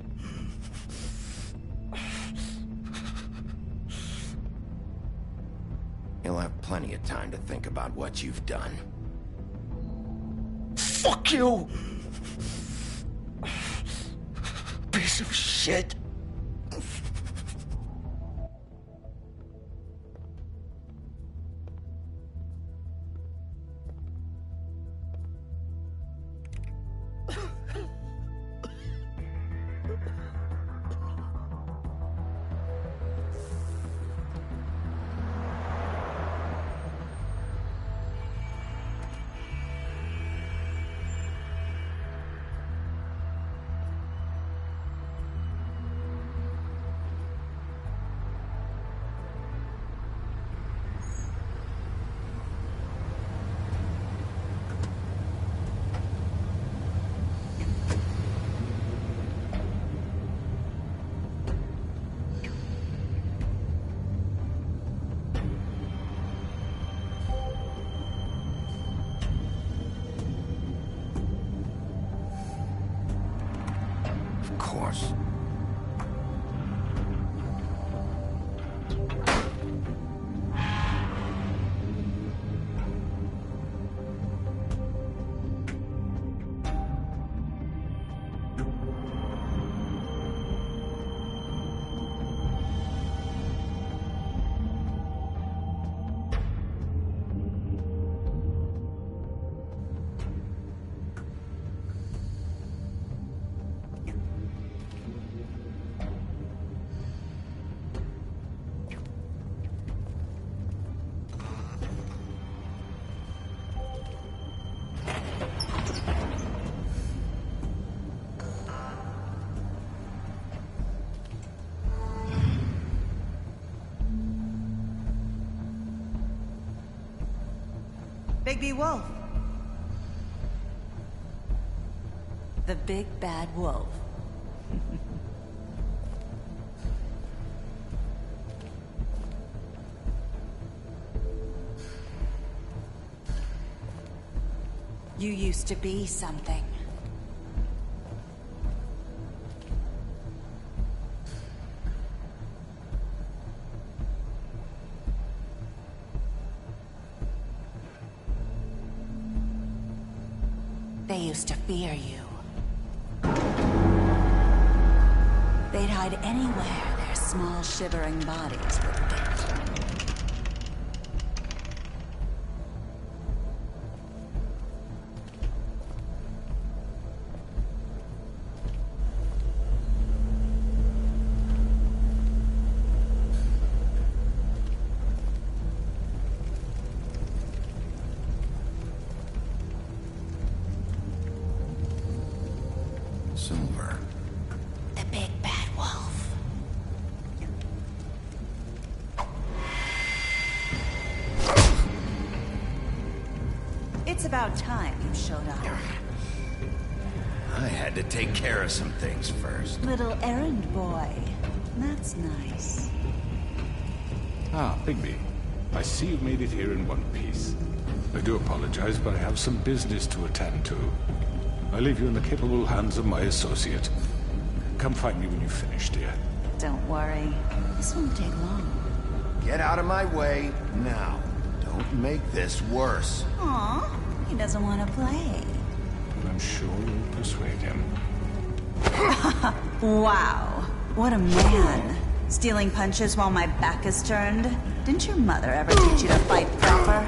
You'll have plenty of time to think about what you've done. Fuck you! Piece of shit. Bigby Wolf. The big bad wolf. You used to be something. They used to fear you. They'd hide anywhere their small, shivering bodies would fit. Silver. The big bad wolf. It's about time you showed up. I had to take care of some things first. Little errand boy. That's nice. Ah, Bigby. I see you've made it here in one piece. I do apologize, but I have some business to attend to. I leave you in the capable hands of my associate. Come find me when you've finished, dear. Don't worry. This won't take long. Get out of my way now. Don't make this worse. Aw, he doesn't want to play. But I'm sure you'll persuade him. Wow. What a man. Stealing punches while my back is turned? Didn't your mother ever teach you to fight proper?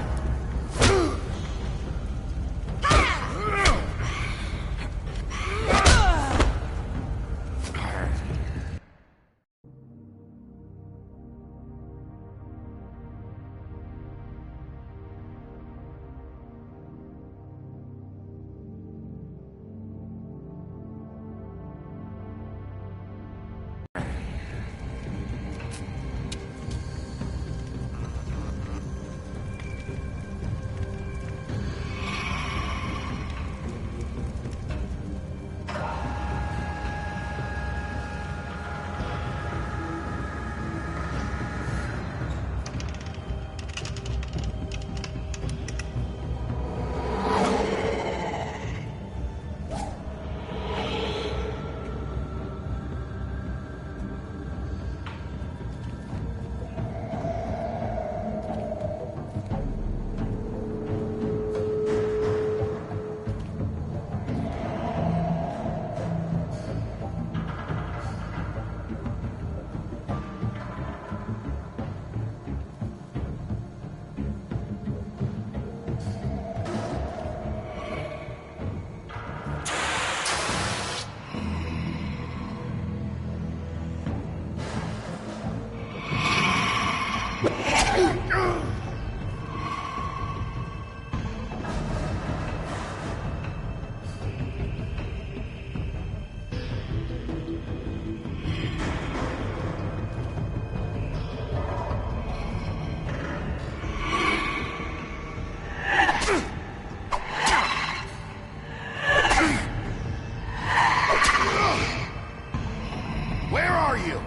Where are you?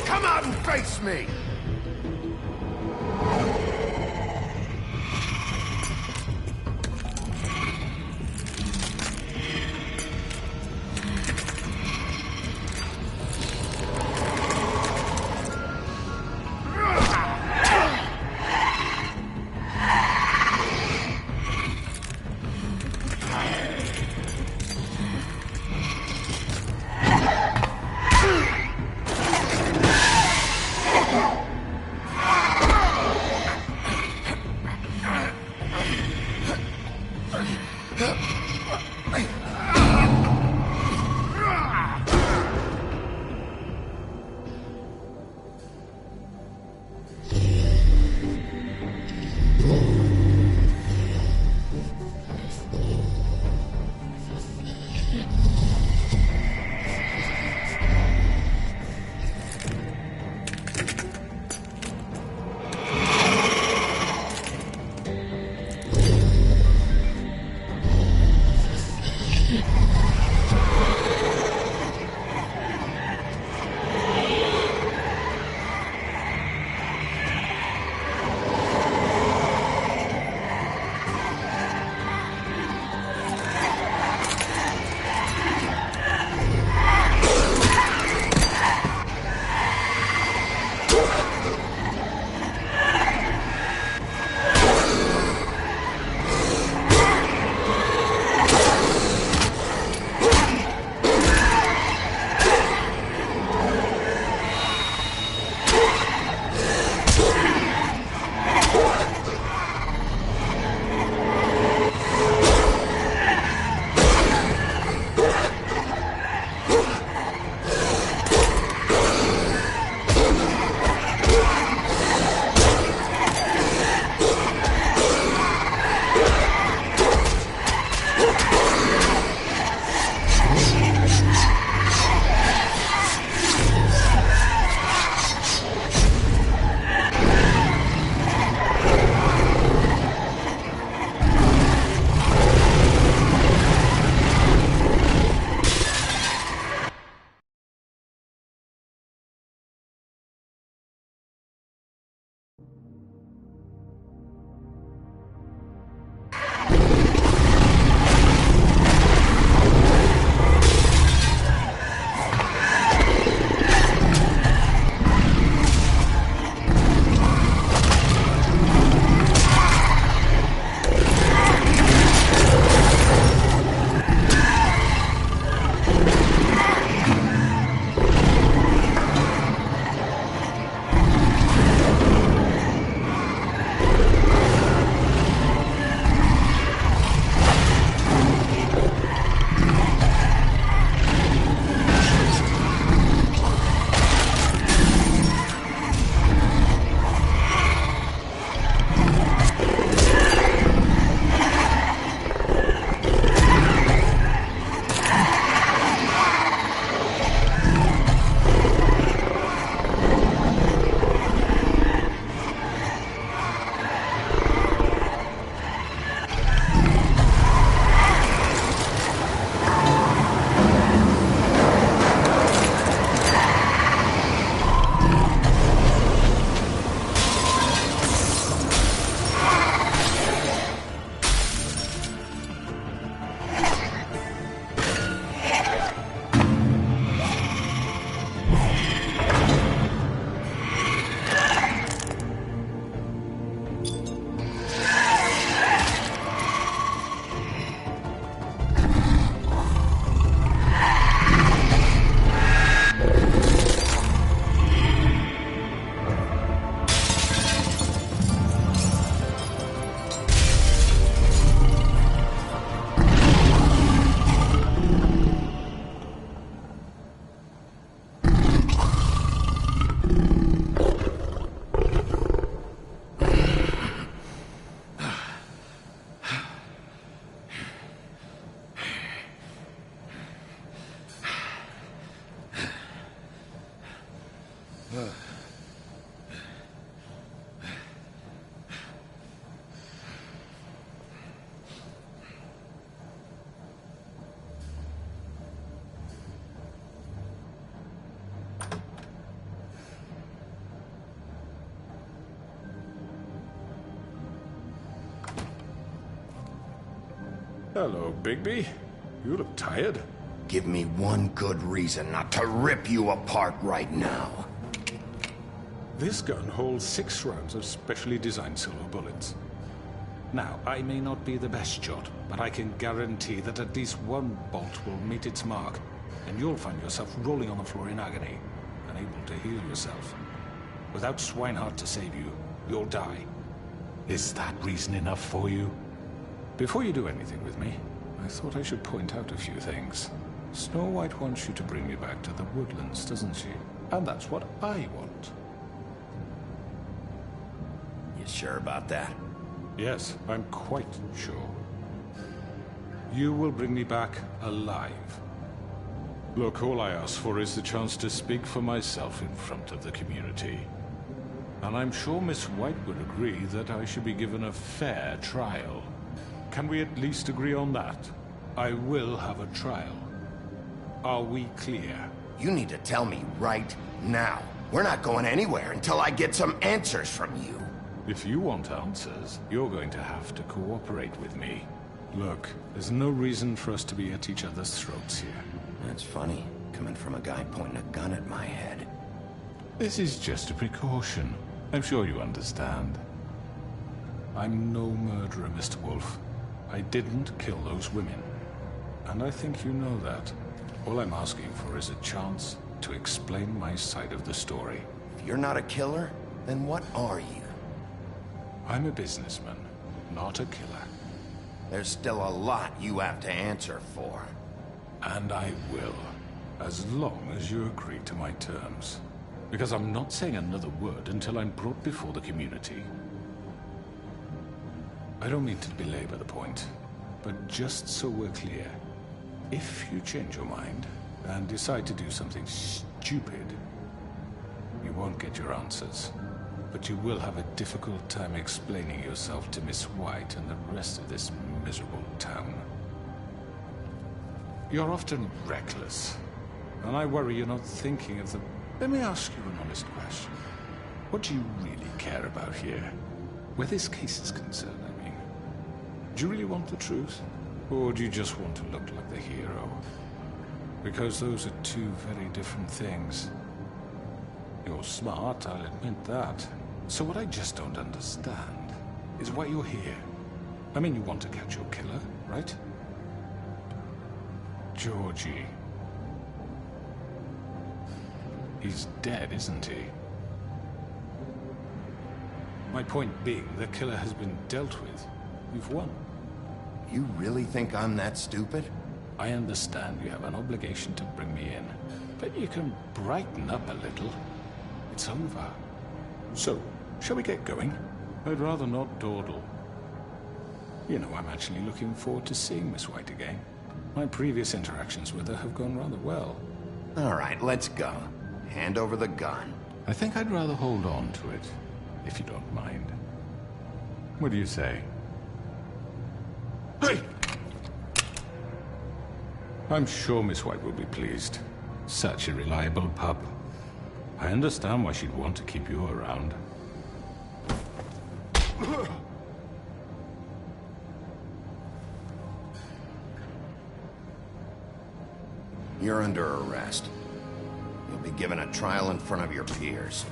Come out and face me! Hello, Bigby. You look tired. Give me one good reason not to rip you apart right now. This gun holds 6 rounds of specially designed silver bullets. Now, I may not be the best shot, but I can guarantee that at least one bolt will meet its mark, and you'll find yourself rolling on the floor in agony, unable to heal yourself. Without Swinehart to save you, you'll die. Is that reason enough for you? Before you do anything with me, I thought I should point out a few things. Snow White wants you to bring me back to the woodlands, doesn't she? And that's what I want. You sure about that? Yes, I'm quite sure. You will bring me back alive. Look, all I ask for is the chance to speak for myself in front of the community. And I'm sure Miss White would agree that I should be given a fair trial. Can we at least agree on that? I will have a trial. Are we clear? You need to tell me right now. We're not going anywhere until I get some answers from you. If you want answers, you're going to have to cooperate with me. Look, there's no reason for us to be at each other's throats here. That's funny, coming from a guy pointing a gun at my head. This is just a precaution. I'm sure you understand. I'm no murderer, Mr. Wolf. I didn't kill those women. And I think you know that. All I'm asking for is a chance to explain my side of the story. If you're not a killer, then what are you? I'm a businessman, not a killer. There's still a lot you have to answer for. And I will, as long as you agree to my terms. Because I'm not saying another word until I'm brought before the community. I don't mean to belabor the point, but just so we're clear, if you change your mind and decide to do something stupid, you won't get your answers. But you will have a difficult time explaining yourself to Miss White and the rest of this miserable town. You're often reckless, and I worry you're not thinking of the... Let me ask you an honest question. What do you really care about here? Where this case is concerned, I mean. Do you really want the truth? Or do you just want to look like the hero? Because those are two very different things. You're smart, I'll admit that. So what I just don't understand is why you're here. I mean, you want to catch your killer, right? Georgie. He's dead, isn't he? My point being, the killer has been dealt with. You've won. You really think I'm that stupid? I understand you have an obligation to bring me in, but you can brighten up a little. It's over. So, shall we get going? I'd rather not dawdle. You know, I'm actually looking forward to seeing Miss White again. My previous interactions with her have gone rather well. All right, let's go. Hand over the gun. I think I'd rather hold on to it, if you don't mind. What do you say? Hey! I'm sure Miss White will be pleased. Such a reliable pup. I understand why she'd want to keep you around. You're under arrest. You'll be given a trial in front of your peers.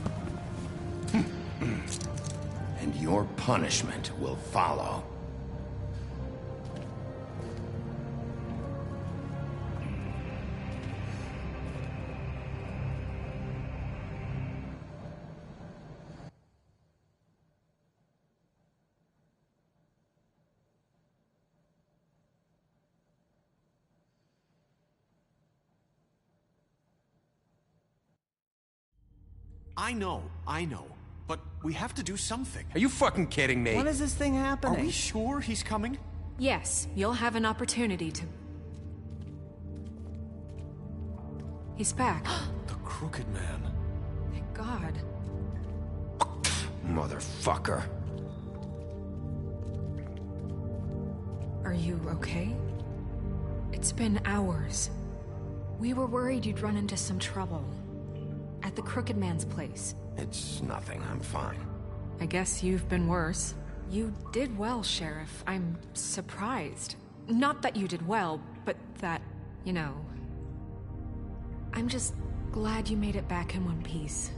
And your punishment will follow. I know. But we have to do something. Are you fucking kidding me? When is this thing happening? Are we sure he's coming? Yes, you'll have an opportunity to... He's back. The Crooked Man. Thank God. Motherfucker. Are you okay? It's been hours. We were worried you'd run into some trouble. At the Crooked Man's place. It's nothing, I'm fine. I guess you've been worse. You did well, Sheriff. I'm surprised. Not that you did well, but that, you know... I'm just glad you made it back in one piece.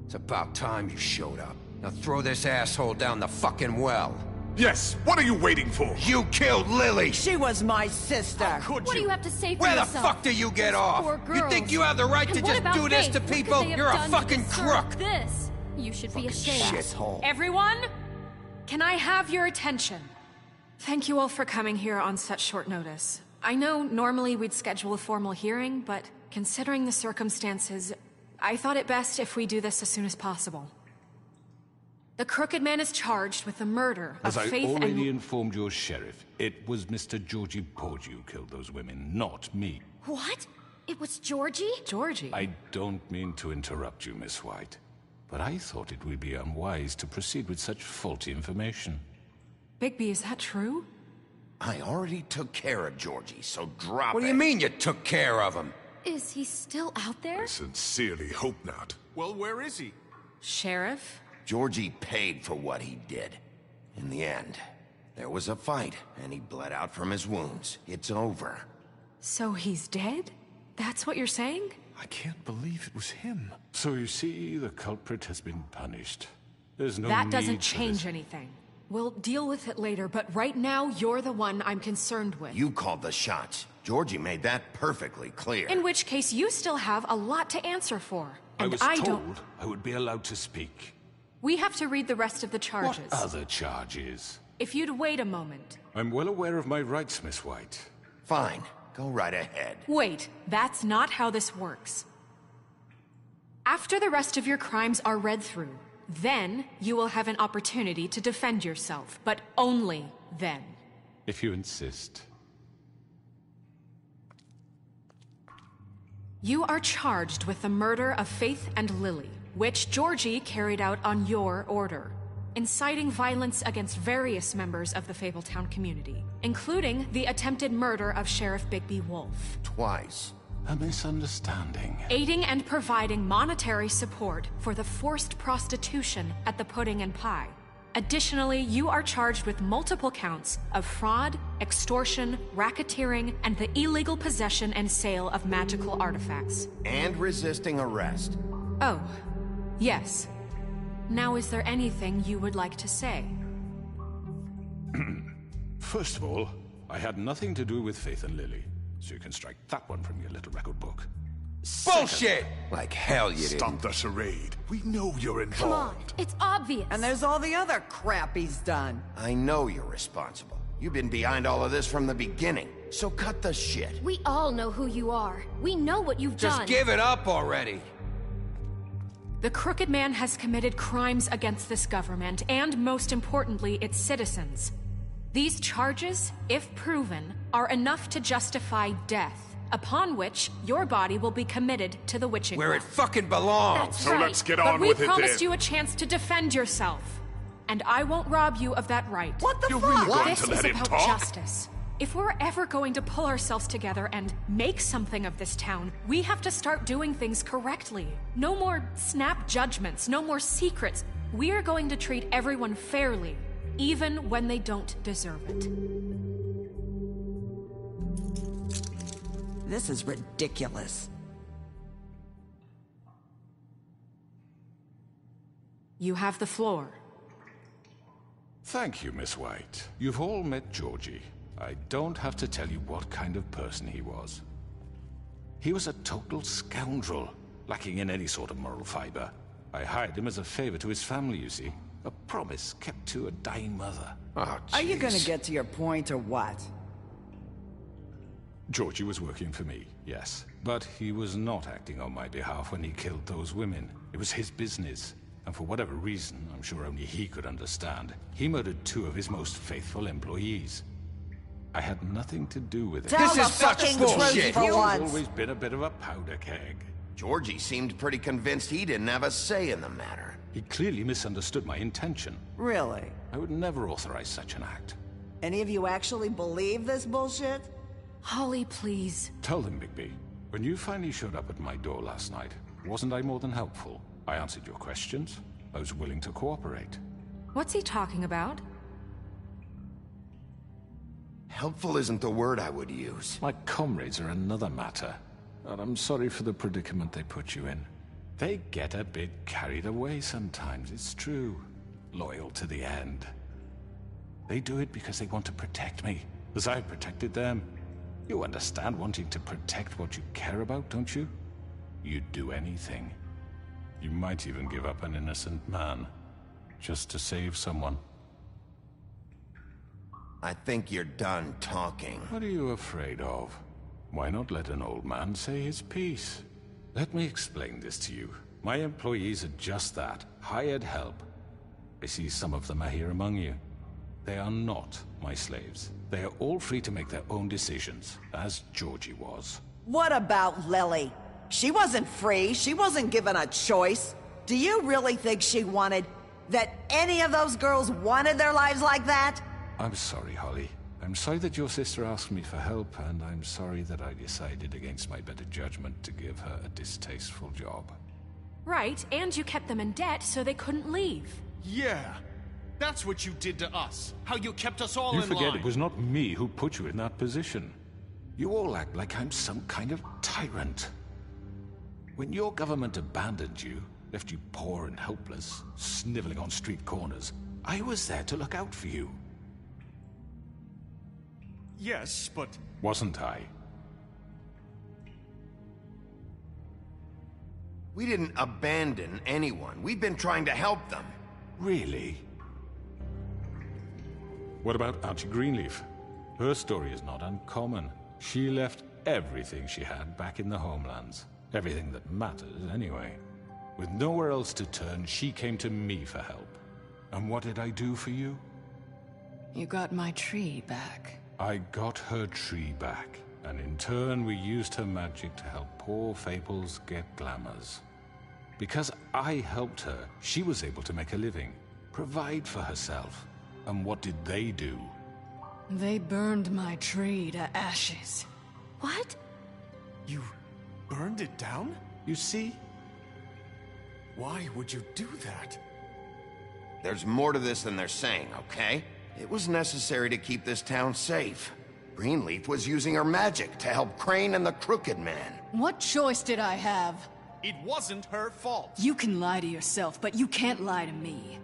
It's about time you showed up. Now throw this asshole down the fucking well. Yes, what are you waiting for? You killed Lily! She was my sister. What do you have to say for Where yourself? the fuck do you get off? Poor You girls. think you have the right And to what just about do this Faith? to What could people? they have You're a done to fucking deserve crook! This. You should be ashamed. Shithole. Everyone, can I have your attention? Thank you all for coming here on such short notice. I know normally we'd schedule a formal hearing, but considering the circumstances, I thought it best if we do this as soon as possible. The Crooked Man is charged with the murder of As I Faith already and... informed your sheriff, it was Mr. Georgie Porgy who killed those women, not me. What? It was Georgie? Georgie? I don't mean to interrupt you, Miss White, but I thought it would be unwise to proceed with such faulty information. Bigby, is that true? I already took care of Georgie, so drop it. What do you mean you took care of him? Is he still out there? I sincerely hope not. Well, where is he? Sheriff? Georgie paid for what he did. In the end, there was a fight, and he bled out from his wounds. It's over. So he's dead? That's what you're saying? I can't believe it was him. So you see, the culprit has been punished. There's no That doesn't need for change this. anything. We'll deal with it later, but right now, you're the one I'm concerned with. You called the shots. Georgie made that perfectly clear. In which case, you still have a lot to answer for. I And was don't... told I would be allowed to speak. We have to read the rest of the charges. What other charges? If you'd wait a moment. I'm well aware of my rights, Miss White. Fine. Go right ahead. Wait, that's not how this works. After the rest of your crimes are read through, then you will have an opportunity to defend yourself, but only then. If you insist. You are charged with the murder of Faith and Lily, which Georgie carried out on your order, inciting violence against various members of the Fabletown community, including the attempted murder of Sheriff Bigby Wolf. Twice. A misunderstanding. Aiding and providing monetary support for the forced prostitution at the Pudding and Pie. Additionally, you are charged with multiple counts of fraud, extortion, racketeering, and the illegal possession and sale of magical artifacts. And resisting arrest. Oh, yes. Now, is there anything you would like to say? First of all, I had nothing to do with Faith and Lily, so you can strike that one from your little record book. Bullshit! Like hell you didn't. Stop the charade. We know you're Come involved. on, it's obvious. And there's all the other crap he's done. I know you're responsible. You've been behind all of this from the beginning. So cut the shit. We all know who you are. We know what you've done. Just give it up already. The Crooked Man has committed crimes against this government, and most importantly, its citizens. These charges, if proven, are enough to justify death, upon which your body will be committed to the witching Where it well. fucking belongs. That's So right. let's get But on with we it promised then. you a chance to defend yourself. And I won't rob you of that right. What the You're fuck? really going This to is let him about talk? justice. If we're ever going to pull ourselves together and make something of this town, we have to start doing things correctly. No more snap judgments, no more secrets. We are going to treat everyone fairly, even when they don't deserve it. This is ridiculous. You have the floor. Thank you, Miss White. You've all met Georgie. I don't have to tell you what kind of person he was. He was a total scoundrel, lacking in any sort of moral fiber. I hired him as a favor to his family, you see. A promise kept to a dying mother. Oh, Are you gonna jeez. get to your point or what? Georgie was working for me, yes. But he was not acting on my behalf when he killed those women. It was his business. And for whatever reason, I'm sure only he could understand, he murdered 2 of his most faithful employees. I had nothing to do with it. Tell This the is such fucking bullshit. truth for He's once. always been a bit of a powder keg. Georgie seemed pretty convinced he didn't have a say in the matter. He clearly misunderstood my intention. Really? I would never authorize such an act. Any of you actually believe this bullshit? Holly, please. Tell them, Bigby. When you finally showed up at my door last night, wasn't I more than helpful? I answered your questions. I was willing to cooperate. What's he talking about? Helpful isn't the word I would use. My comrades are another matter. And I'm sorry for the predicament they put you in. They get a bit carried away sometimes, it's true. Loyal to the end. They do it because they want to protect me, as I've protected them. You understand wanting to protect what you care about, don't you? You'd do anything. You might even give up an innocent man, just to save someone. I think you're done talking. What are you afraid of? Why not let an old man say his piece? Let me explain this to you. My employees are just that, hired help. I see some of them are here among you. They are not my slaves. They are all free to make their own decisions, as Georgie was. What about Lily? She wasn't free. She wasn't given a choice. Do you really think she wanted... that any of those girls wanted their lives like that? I'm sorry, Holly. I'm sorry that your sister asked me for help, and I'm sorry that I decided against my better judgment to give her a distasteful job. Right, and you kept them in debt so they couldn't leave. Yeah, that's what you did to us. How you kept us all in line. You forget it was not me who put you in that position. You all act like I'm some kind of tyrant. When your government abandoned you, left you poor and helpless, sniveling on street corners, I was there to look out for you. Yes, but... Wasn't I? We didn't abandon anyone. We've been trying to help them. Really? What about Auntie Greenleaf? Her story is not uncommon. She left everything she had back in the homelands. Everything that matters, anyway. With nowhere else to turn, she came to me for help. And what did I do for you? You got my tree back. I got her tree back, and in turn we used her magic to help poor Fables get glamours. Because I helped her, she was able to make a living, provide for herself. And what did they do? They burned my tree to ashes. What? You burned it down? You see? Why would you do that? There's more to this than they're saying, okay? It was necessary to keep this town safe. Greenleaf was using her magic to help Crane and the Crooked Man. What choice did I have? It wasn't her fault. You can lie to yourself, but you can't lie to me.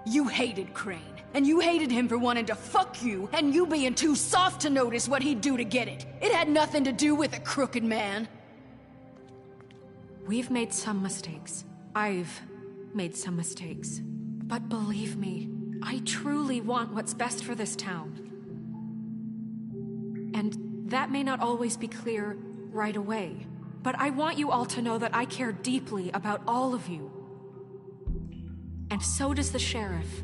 You hated Crane, and you hated him for wanting to fuck you, and you being too soft to notice what he'd do to get it. It had nothing to do with a Crooked Man. We've made some mistakes. I've made some mistakes. But believe me, I truly want what's best for this town. And that may not always be clear right away, but I want you all to know that I care deeply about all of you. And so does the sheriff.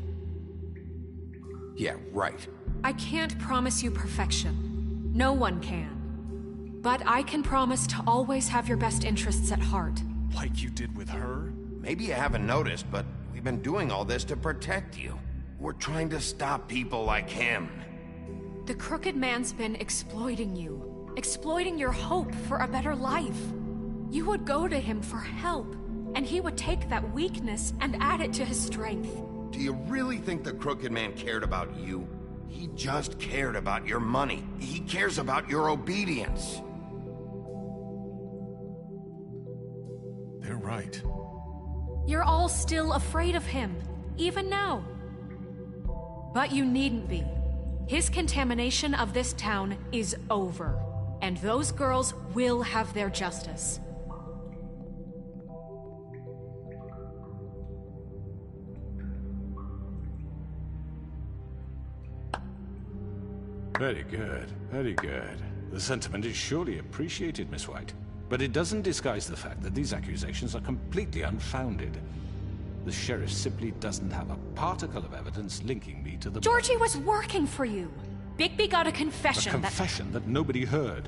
Yeah, right. I can't promise you perfection. No one can. But I can promise to always have your best interests at heart. Like you did with her? Maybe you haven't noticed, but we've been doing all this to protect you. We're trying to stop people like him. The Crooked Man's been exploiting you. Exploiting your hope for a better life. You would go to him for help, and he would take that weakness and add it to his strength. Do you really think the Crooked Man cared about you? He just cared about your money. He cares about your obedience. They're right. You're all still afraid of him, even now. But you needn't be. His contamination of this town is over, and those girls will have their justice. Very good, very good. The sentiment is surely appreciated, Miss White. But it doesn't disguise the fact that these accusations are completely unfounded. The sheriff simply doesn't have a particle of evidence linking me to the... Georgie was working for you. Bigby got a confession. A confession that nobody heard.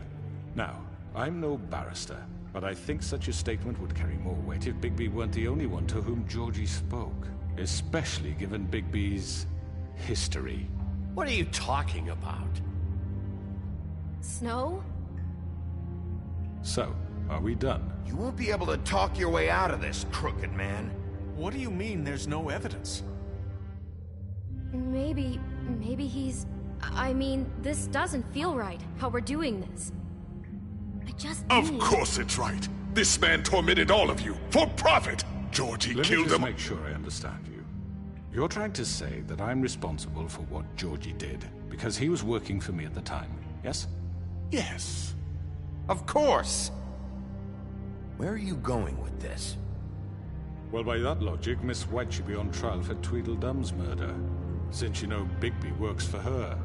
Now, I'm no barrister, but I think such a statement would carry more weight if Bigby weren't the only one to whom Georgie spoke. Especially given Bigby's history. What are you talking about? Snow? So, are we done? You won't be able to talk your way out of this, Crooked Man. What do you mean there's no evidence? Maybe he's... I mean, this doesn't feel right, how we're doing this. I just Of course it's right. This man tormented all of you, for profit! Georgie Let me killed just him. make sure I understand you. You're trying to say that I'm responsible for what Georgie did, because he was working for me at the time, yes? Yes. Of course! Where are you going with this? Well, by that logic, Miss White should be on trial for Tweedledum's murder, since you know Bigby works for her.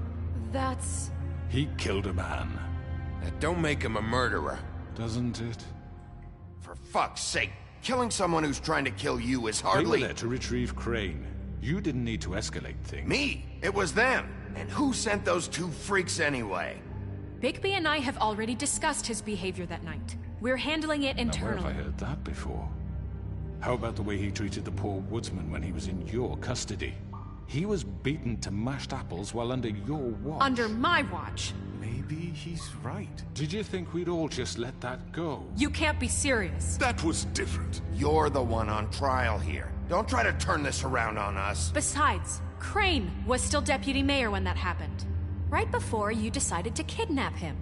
That's... He killed a man. That don't make him a murderer. Doesn't it? For fuck's sake, killing someone who's trying to kill you is They hardly... were there to retrieve Crane. You didn't need to escalate things. Me? It was them. And who sent those two freaks anyway? Bigby and I have already discussed his behavior that night. We're handling it Now, where internally. have I heard that before? How about the way he treated the poor woodsman when he was in your custody? He was beaten to mashed apples while under your watch. Under my watch. Maybe he's right. Did you think we'd all just let that go? You can't be serious. That was different. You're the one on trial here. Don't try to turn this around on us. Besides, Crane was still deputy mayor when that happened. Right before you decided to kidnap him.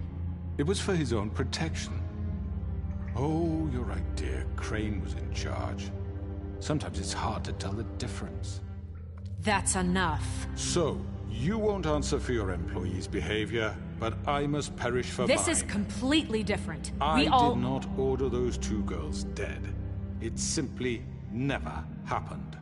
It was for his own protection. Oh, you're right, dear. Crane was in charge. Sometimes it's hard to tell the difference. That's enough. So, you won't answer for your employees' behavior, but I must perish for This mine. is completely different. I We all... did not order those two girls dead. It simply never happened.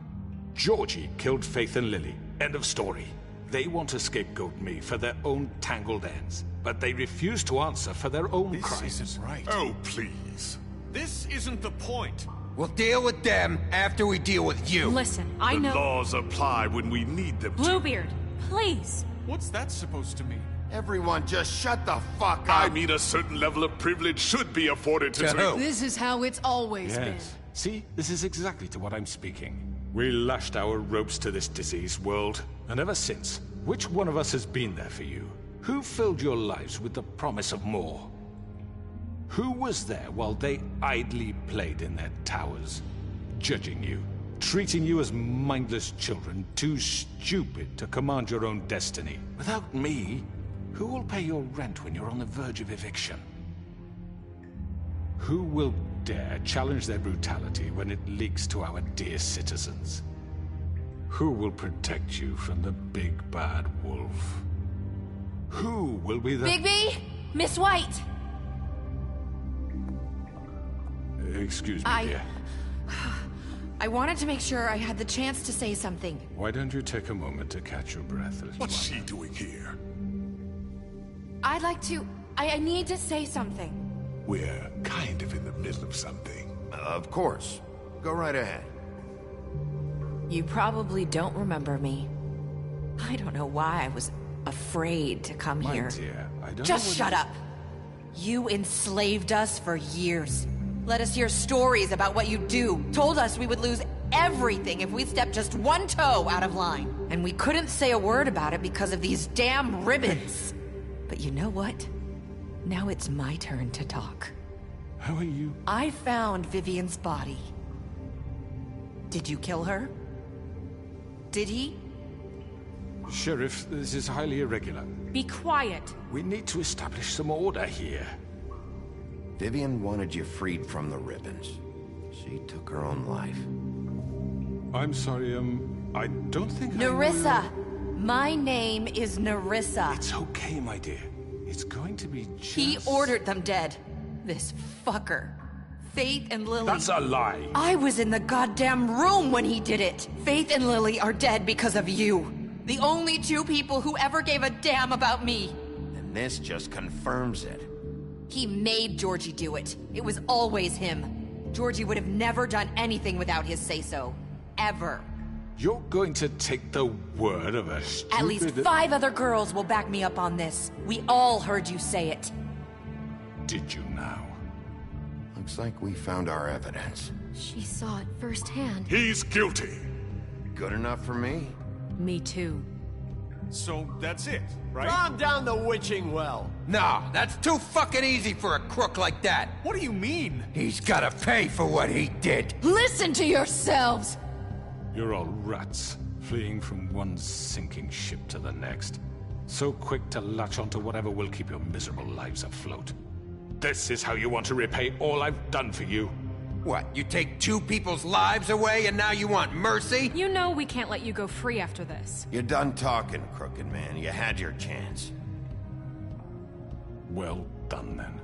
Georgie killed Faith and Lily. End of story. They want to scapegoat me for their own tangled ends, but they refuse to answer for their own crimes. This isn't right. Oh, please. This isn't the point. We'll deal with them after we deal with you. Listen, I know... The laws apply when we need them to. Bluebeard, please. What's that supposed to mean? Everyone just shut the fuck up. I mean, a certain level of privilege should be afforded to... who? This is how it's always been. Yes. See, this is exactly to what I'm speaking. We lashed our ropes to this diseased world, and ever since, which one of us has been there for you? Who filled your lives with the promise of more? Who was there while they idly played in their towers, judging you, treating you as mindless children, too stupid to command your own destiny? Without me, who will pay your rent when you're on the verge of eviction? Who will dare challenge their brutality when it leaks to our dear citizens? Who will protect you from the big bad wolf? Who will be the... Bigby! Miss White! Excuse me, dear. I wanted to make sure I had the chance to say something. Why don't you take a moment to catch your breath, little What's one? she doing here? I'd like to... I need to say something. We're kind of in the middle of something. Of course. Go right ahead. You probably don't remember me. I don't know why I was afraid to come My here. dear, I don't Just know what shut up. You enslaved us for years. Let us hear stories about what you do. Told us we would lose everything if we stepped just one toe out of line. And we couldn't say a word about it because of these damn ribbons. But you know what? Now it's my turn to talk. How are you? I found Vivian's body. Did you kill her? Did he? Sheriff, this is highly irregular. Be quiet. We need to establish some order here. Vivian wanted you freed from the ribbons. She took her own life. I'm sorry, I don't think Nerissa! My name is Nerissa. It's okay, my dear. It's going to be just... He ordered them dead. This fucker. Faith and Lily... That's a lie! I was in the goddamn room when he did it! Faith and Lily are dead because of you. The only two people who ever gave a damn about me. And this just confirms it. He made Georgie do it. It was always him. Georgie would have never done anything without his say-so. Ever. You're going to take the word of a stupid... At least 5 other girls will back me up on this. We all heard you say it. Did you now? Looks like we found our evidence. She saw it firsthand. He's guilty. Good enough for me? Me too. So that's it, right? Calm down the witching well. No, that's too fucking easy for a crook like that. What do you mean? He's gotta pay for what he did. Listen to yourselves! You're all rats, fleeing from one sinking ship to the next. So quick to latch onto whatever will keep your miserable lives afloat. This is how you want to repay all I've done for you? What, you take 2 people's lives away and now you want mercy? You know we can't let you go free after this. You're done talking, Crooked Man. You had your chance. Well done, then.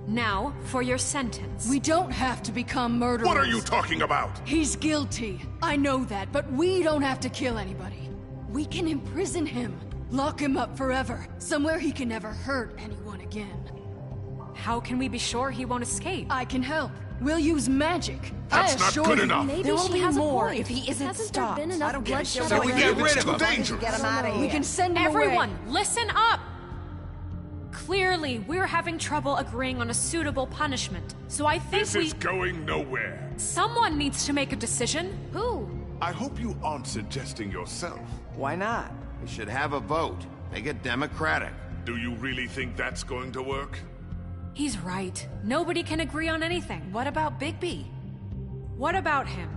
Now, for your sentence. We don't have to become murderers. What are you talking about? He's guilty. I know that, but we don't have to kill anybody. We can imprison him. Lock him up forever. Somewhere he can never hurt anyone again. How can we be sure he won't escape? I can help. We'll use magic. That's not good enough. Maybe There will she be has more a point. if he isn't Hasn't stopped. there been enough bloodshed? So we get rid of him. Dangerous. Get him out of here. We can send him Everyone, away. listen up! Clearly, we're having trouble agreeing on a suitable punishment. So I think This is going nowhere. someone needs to make a decision. Who? I hope you aren't suggesting yourself. Why not? We should have a vote. Make it democratic. Do you really think that's going to work? He's right. Nobody can agree on anything. What about Bigby? What about him?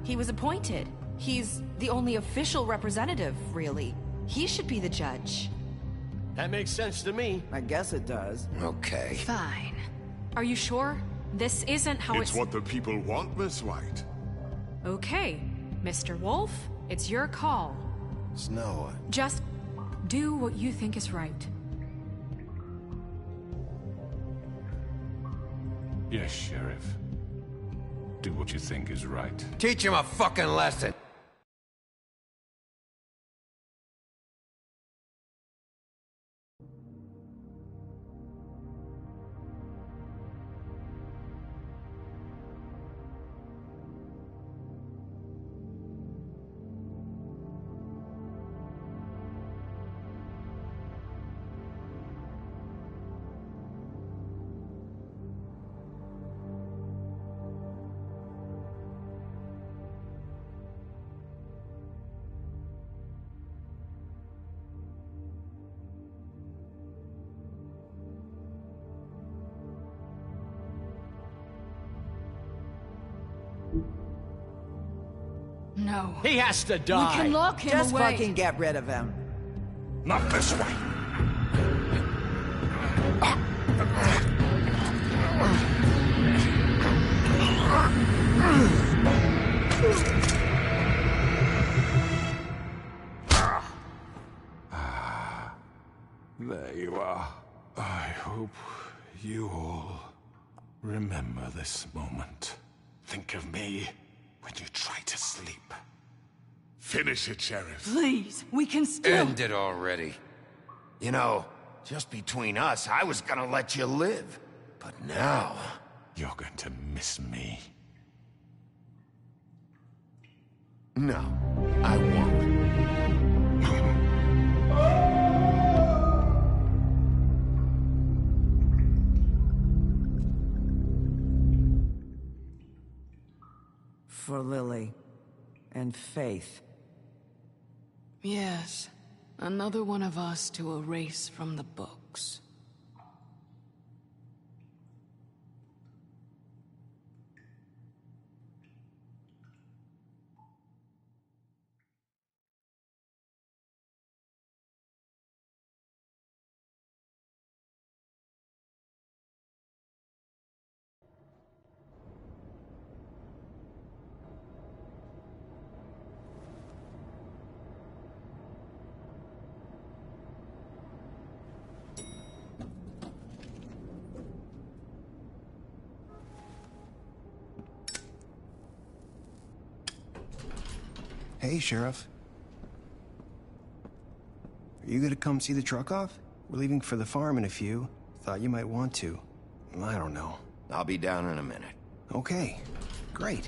He was appointed. He's the only official representative, really. He should be the judge. That makes sense to me. I guess it does. Okay. Fine. Are you sure? This isn't how It's what the people want, Miss White. Okay, Mr. Wolf, it's your call. Snow. Just do what you think is right. Yes, Sheriff. Do what you think is right. Teach him a fucking lesson. No. He has to die. We can lock him Just away. fucking get rid of him. Not this way. There you are. I hope you all remember this moment. Think of me when you try to sleep. Finish it, Sheriff. Please, we can still... End it already. You know, just between us, I was gonna let you live. But now... You're going to miss me. No, I won't. For Lily and Faith. Yes. Another one of us to erase from the books. Hey, Sheriff. Are you gonna come see the truck off? We're leaving for the farm in a few. Thought you might want to. I don't know. I'll be down in a minute. Okay, great.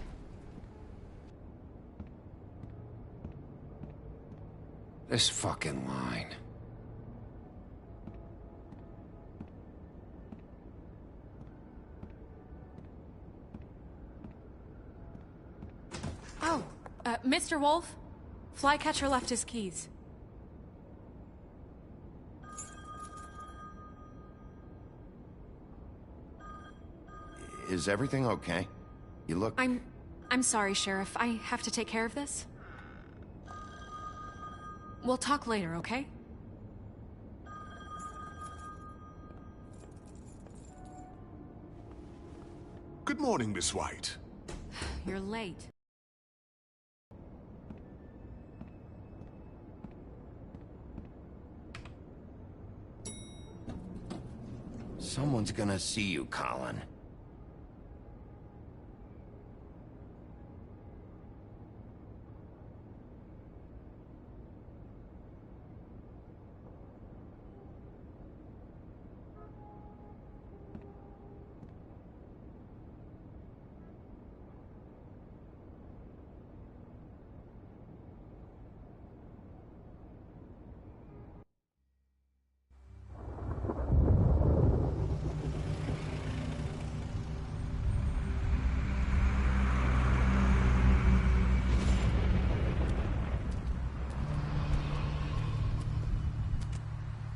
This fucking line. Oh, Mr. Wolf, Flycatcher left his keys. Is everything okay? You look... I'm sorry, Sheriff. I have to take care of this. We'll talk later, okay? Good morning, Miss White. You're late. Someone's gonna see you, Colin.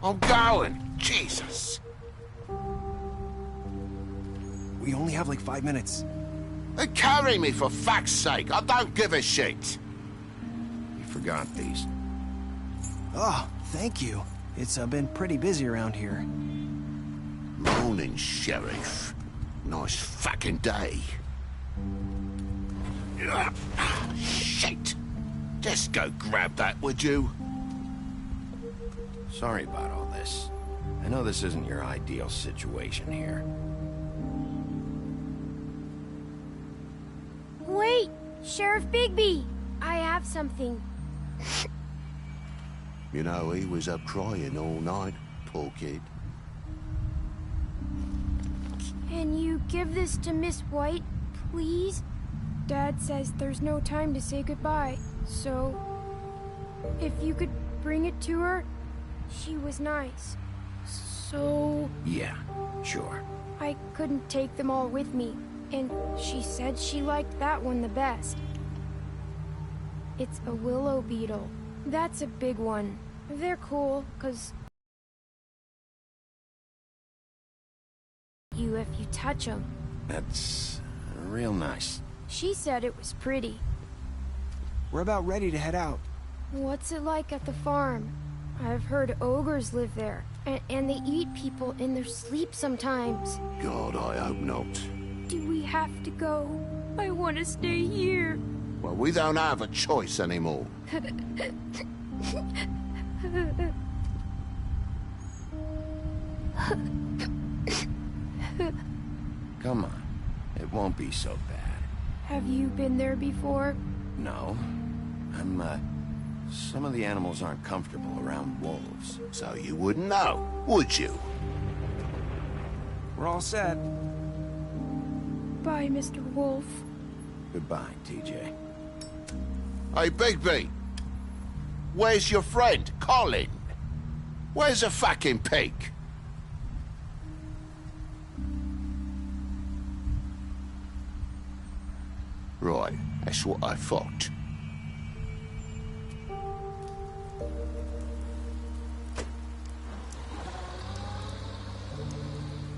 I'm going. Jesus. We only have like 5 minutes. Carry me for fuck's sake. I don't give a shit. You forgot these. Oh, thank you. It's been pretty busy around here. Morning, Sheriff. Nice fucking day. Shit. Just go grab that, would you? Sorry about all this. I know this isn't your ideal situation here. Wait! Sheriff Bigby! I have something. You know, he was up crying all night, poor kid. Can you give this to Miss White, please? Dad says there's no time to say goodbye, so... if you could bring it to her, she was nice. So... Yeah, sure. I couldn't take them all with me, and she said she liked that one the best. It's a willow beetle. That's a big one. They're cool, 'cause... you if you touch them. That's real nice. She said it was pretty. We're about ready to head out. What's it like at the farm? I've heard ogres live there, and they eat people in their sleep sometimes. God, I hope not. Do we have to go? I want to stay here. Well, we don't have a choice anymore. Come on. It won't be so bad. Have you been there before? No. Some of the animals aren't comfortable around wolves. So you wouldn't know, would you? We're all set. Bye, Mr. Wolf. Goodbye, TJ. Hey, Bigby. Where's your friend, Colin? Where's the fucking pig? Right, that's what I thought.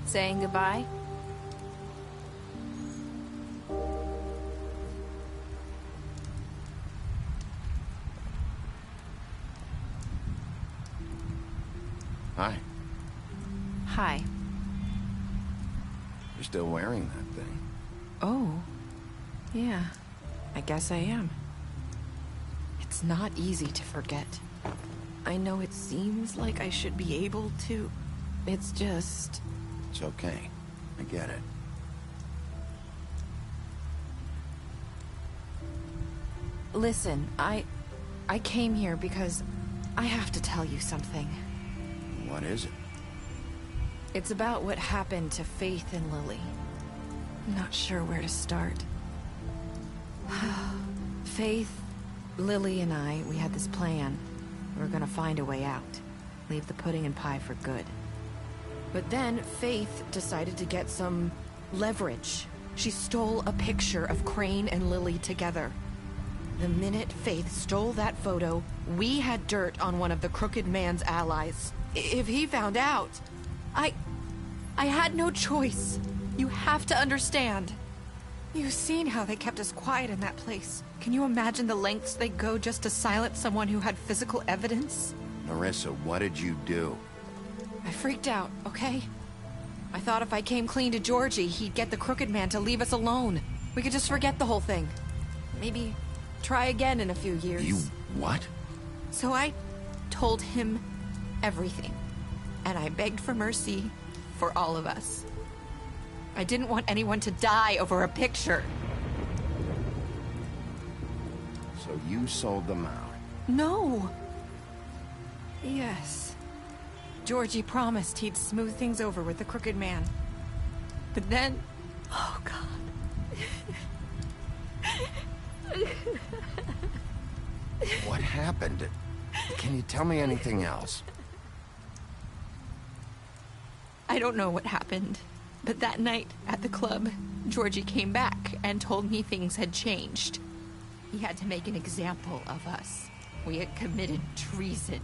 Saying goodbye? Hi. Hi. You're still wearing that thing. Oh. Yeah. I guess I am. It's not easy to forget. I know it seems like I should be able to. It's just... It's okay. I get it. Listen, I came here because I have to tell you something. What is it? It's about what happened to Faith and Lily. I'm not sure where to start. Faith, Lily, and I, we had this plan. We were gonna find a way out. Leave the pudding and pie for good. But then Faith decided to get some leverage. She stole a picture of Crane and Lily together. The minute Faith stole that photo, we had dirt on one of the Crooked Man's allies. If he found out, I had no choice. You have to understand. You've seen how they kept us quiet in that place. Can you imagine the lengths they go just to silence someone who had physical evidence? Marissa, what did you do? I freaked out, okay? I thought if I came clean to Georgie, he'd get the Crooked Man to leave us alone. We could just forget the whole thing. Maybe try again in a few years. You what? So I told him everything. And I begged for mercy for all of us. I didn't want anyone to die over a picture. So you sold them out? No. Yes. Georgie promised he'd smooth things over with the Crooked Man. But then... Oh, God. What happened? Can you tell me anything else? I don't know what happened. But that night, at the club, Georgie came back and told me things had changed. He had to make an example of us. We had committed treason.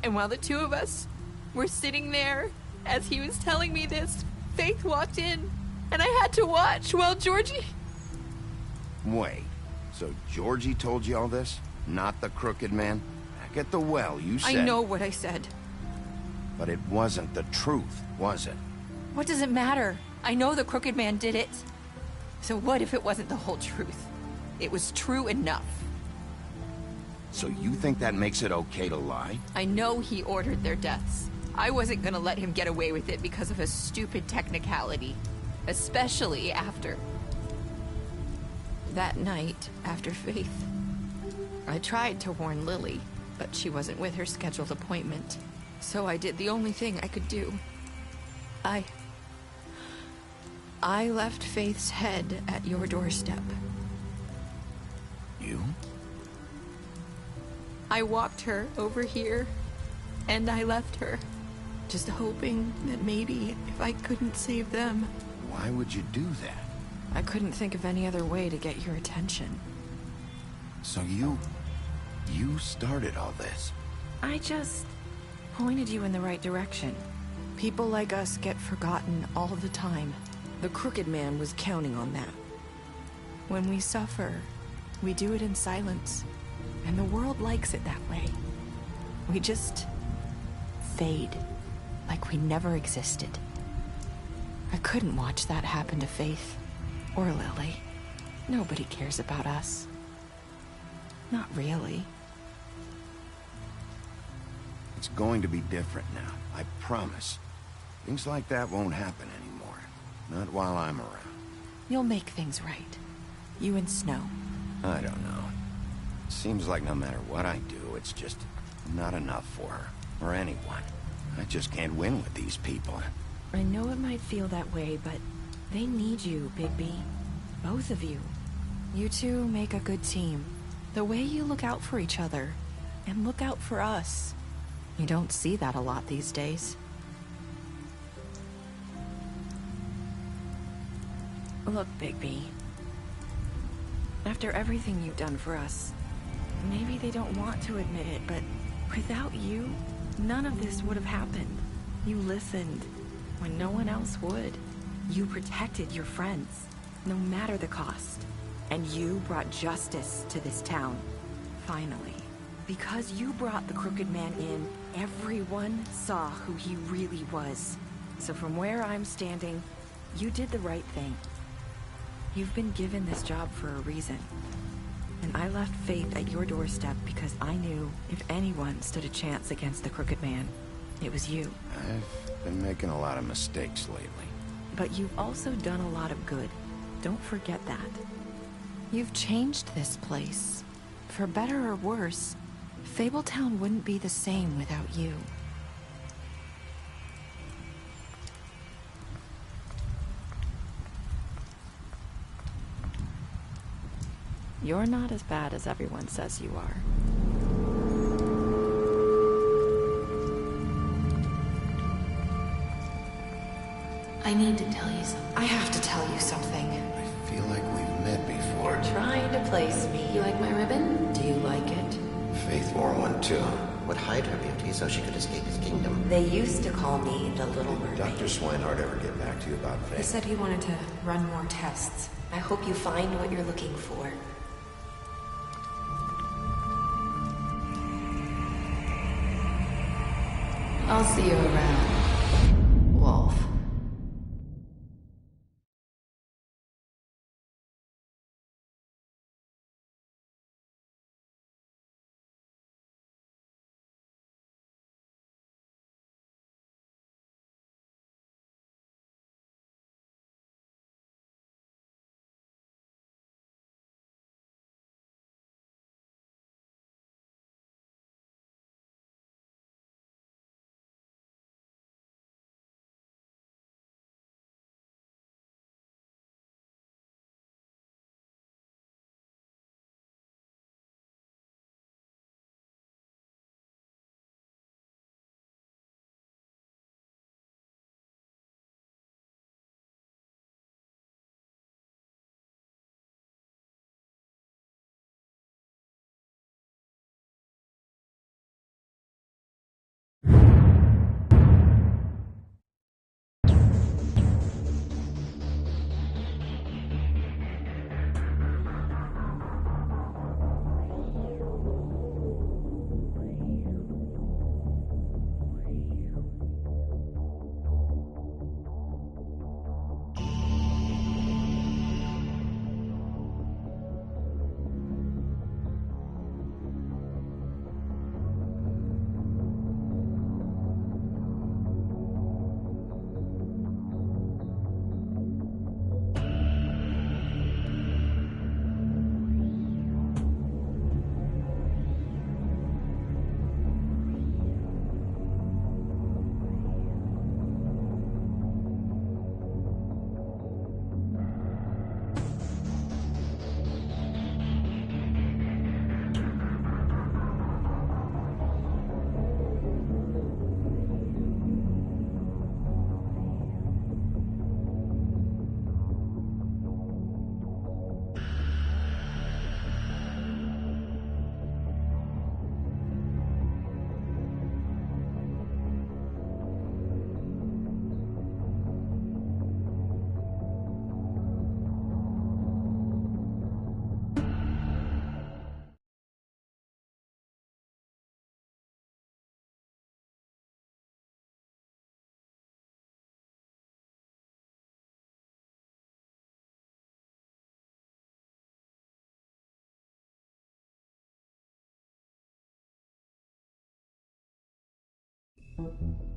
And while the two of us were sitting there, as he was telling me this, Faith walked in, and I had to watch while Georgie... Wait, so Georgie told you all this? Not the Crooked Man? Back at the well, you said... I know what I said. But it wasn't the truth, was it? What does it matter? I know the Crooked Man did it. So what if it wasn't the whole truth? It was true enough. So you think that makes it okay to lie? I know he ordered their deaths. I wasn't gonna let him get away with it because of a stupid technicality. Especially after... that night, after Faith. I tried to warn Lily, but she wasn't with her scheduled appointment. So I did the only thing I could do. I left Faith's head at your doorstep. You? I walked her over here, and I left her, just hoping that maybe if I couldn't save them... Why would you do that? I couldn't think of any other way to get your attention. So you started all this? I just pointed you in the right direction. People like us get forgotten all the time. The Crooked Man was counting on that. When we suffer, we do it in silence. And the world likes it that way. We just fade, like we never existed. I couldn't watch that happen to Faith, or Lily. Nobody cares about us. Not really. It's going to be different now, I promise. Things like that won't happen anymore. Not while I'm around. You'll make things right. You and Snow. I don't know. Seems like no matter what I do, it's just not enough for her, or anyone. I just can't win with these people. I know it might feel that way, but they need you, Bigby. Both of you. You two make a good team. The way you look out for each other, and look out for us. You don't see that a lot these days. Look, Bigby. After everything you've done for us, maybe they don't want to admit it, but without you, none of this would have happened. You listened when no one else would. You protected your friends, no matter the cost. And you brought justice to this town. Finally. Because you brought the Crooked Man in, everyone saw who he really was. So from where I'm standing, you did the right thing. You've been given this job for a reason. And I left Faith at your doorstep because I knew if anyone stood a chance against the Crooked Man, it was you. I've been making a lot of mistakes lately. But you've also done a lot of good. Don't forget that. You've changed this place. For better or worse, Fabletown wouldn't be the same without you. You're not as bad as everyone says you are. I need to tell you something. I have to tell you something. I feel like we've met before. You're trying to place me. You like my ribbon? Do you like it? Faith wore one too. Would hide her beauty so she could escape his kingdom. They used to call me the Little Mermaid. Dr. Swinehart ever get back to you about Faith? He said he wanted to run more tests. I hope you find what you're looking for. I'll see you around, Wolf. Mm-hmm.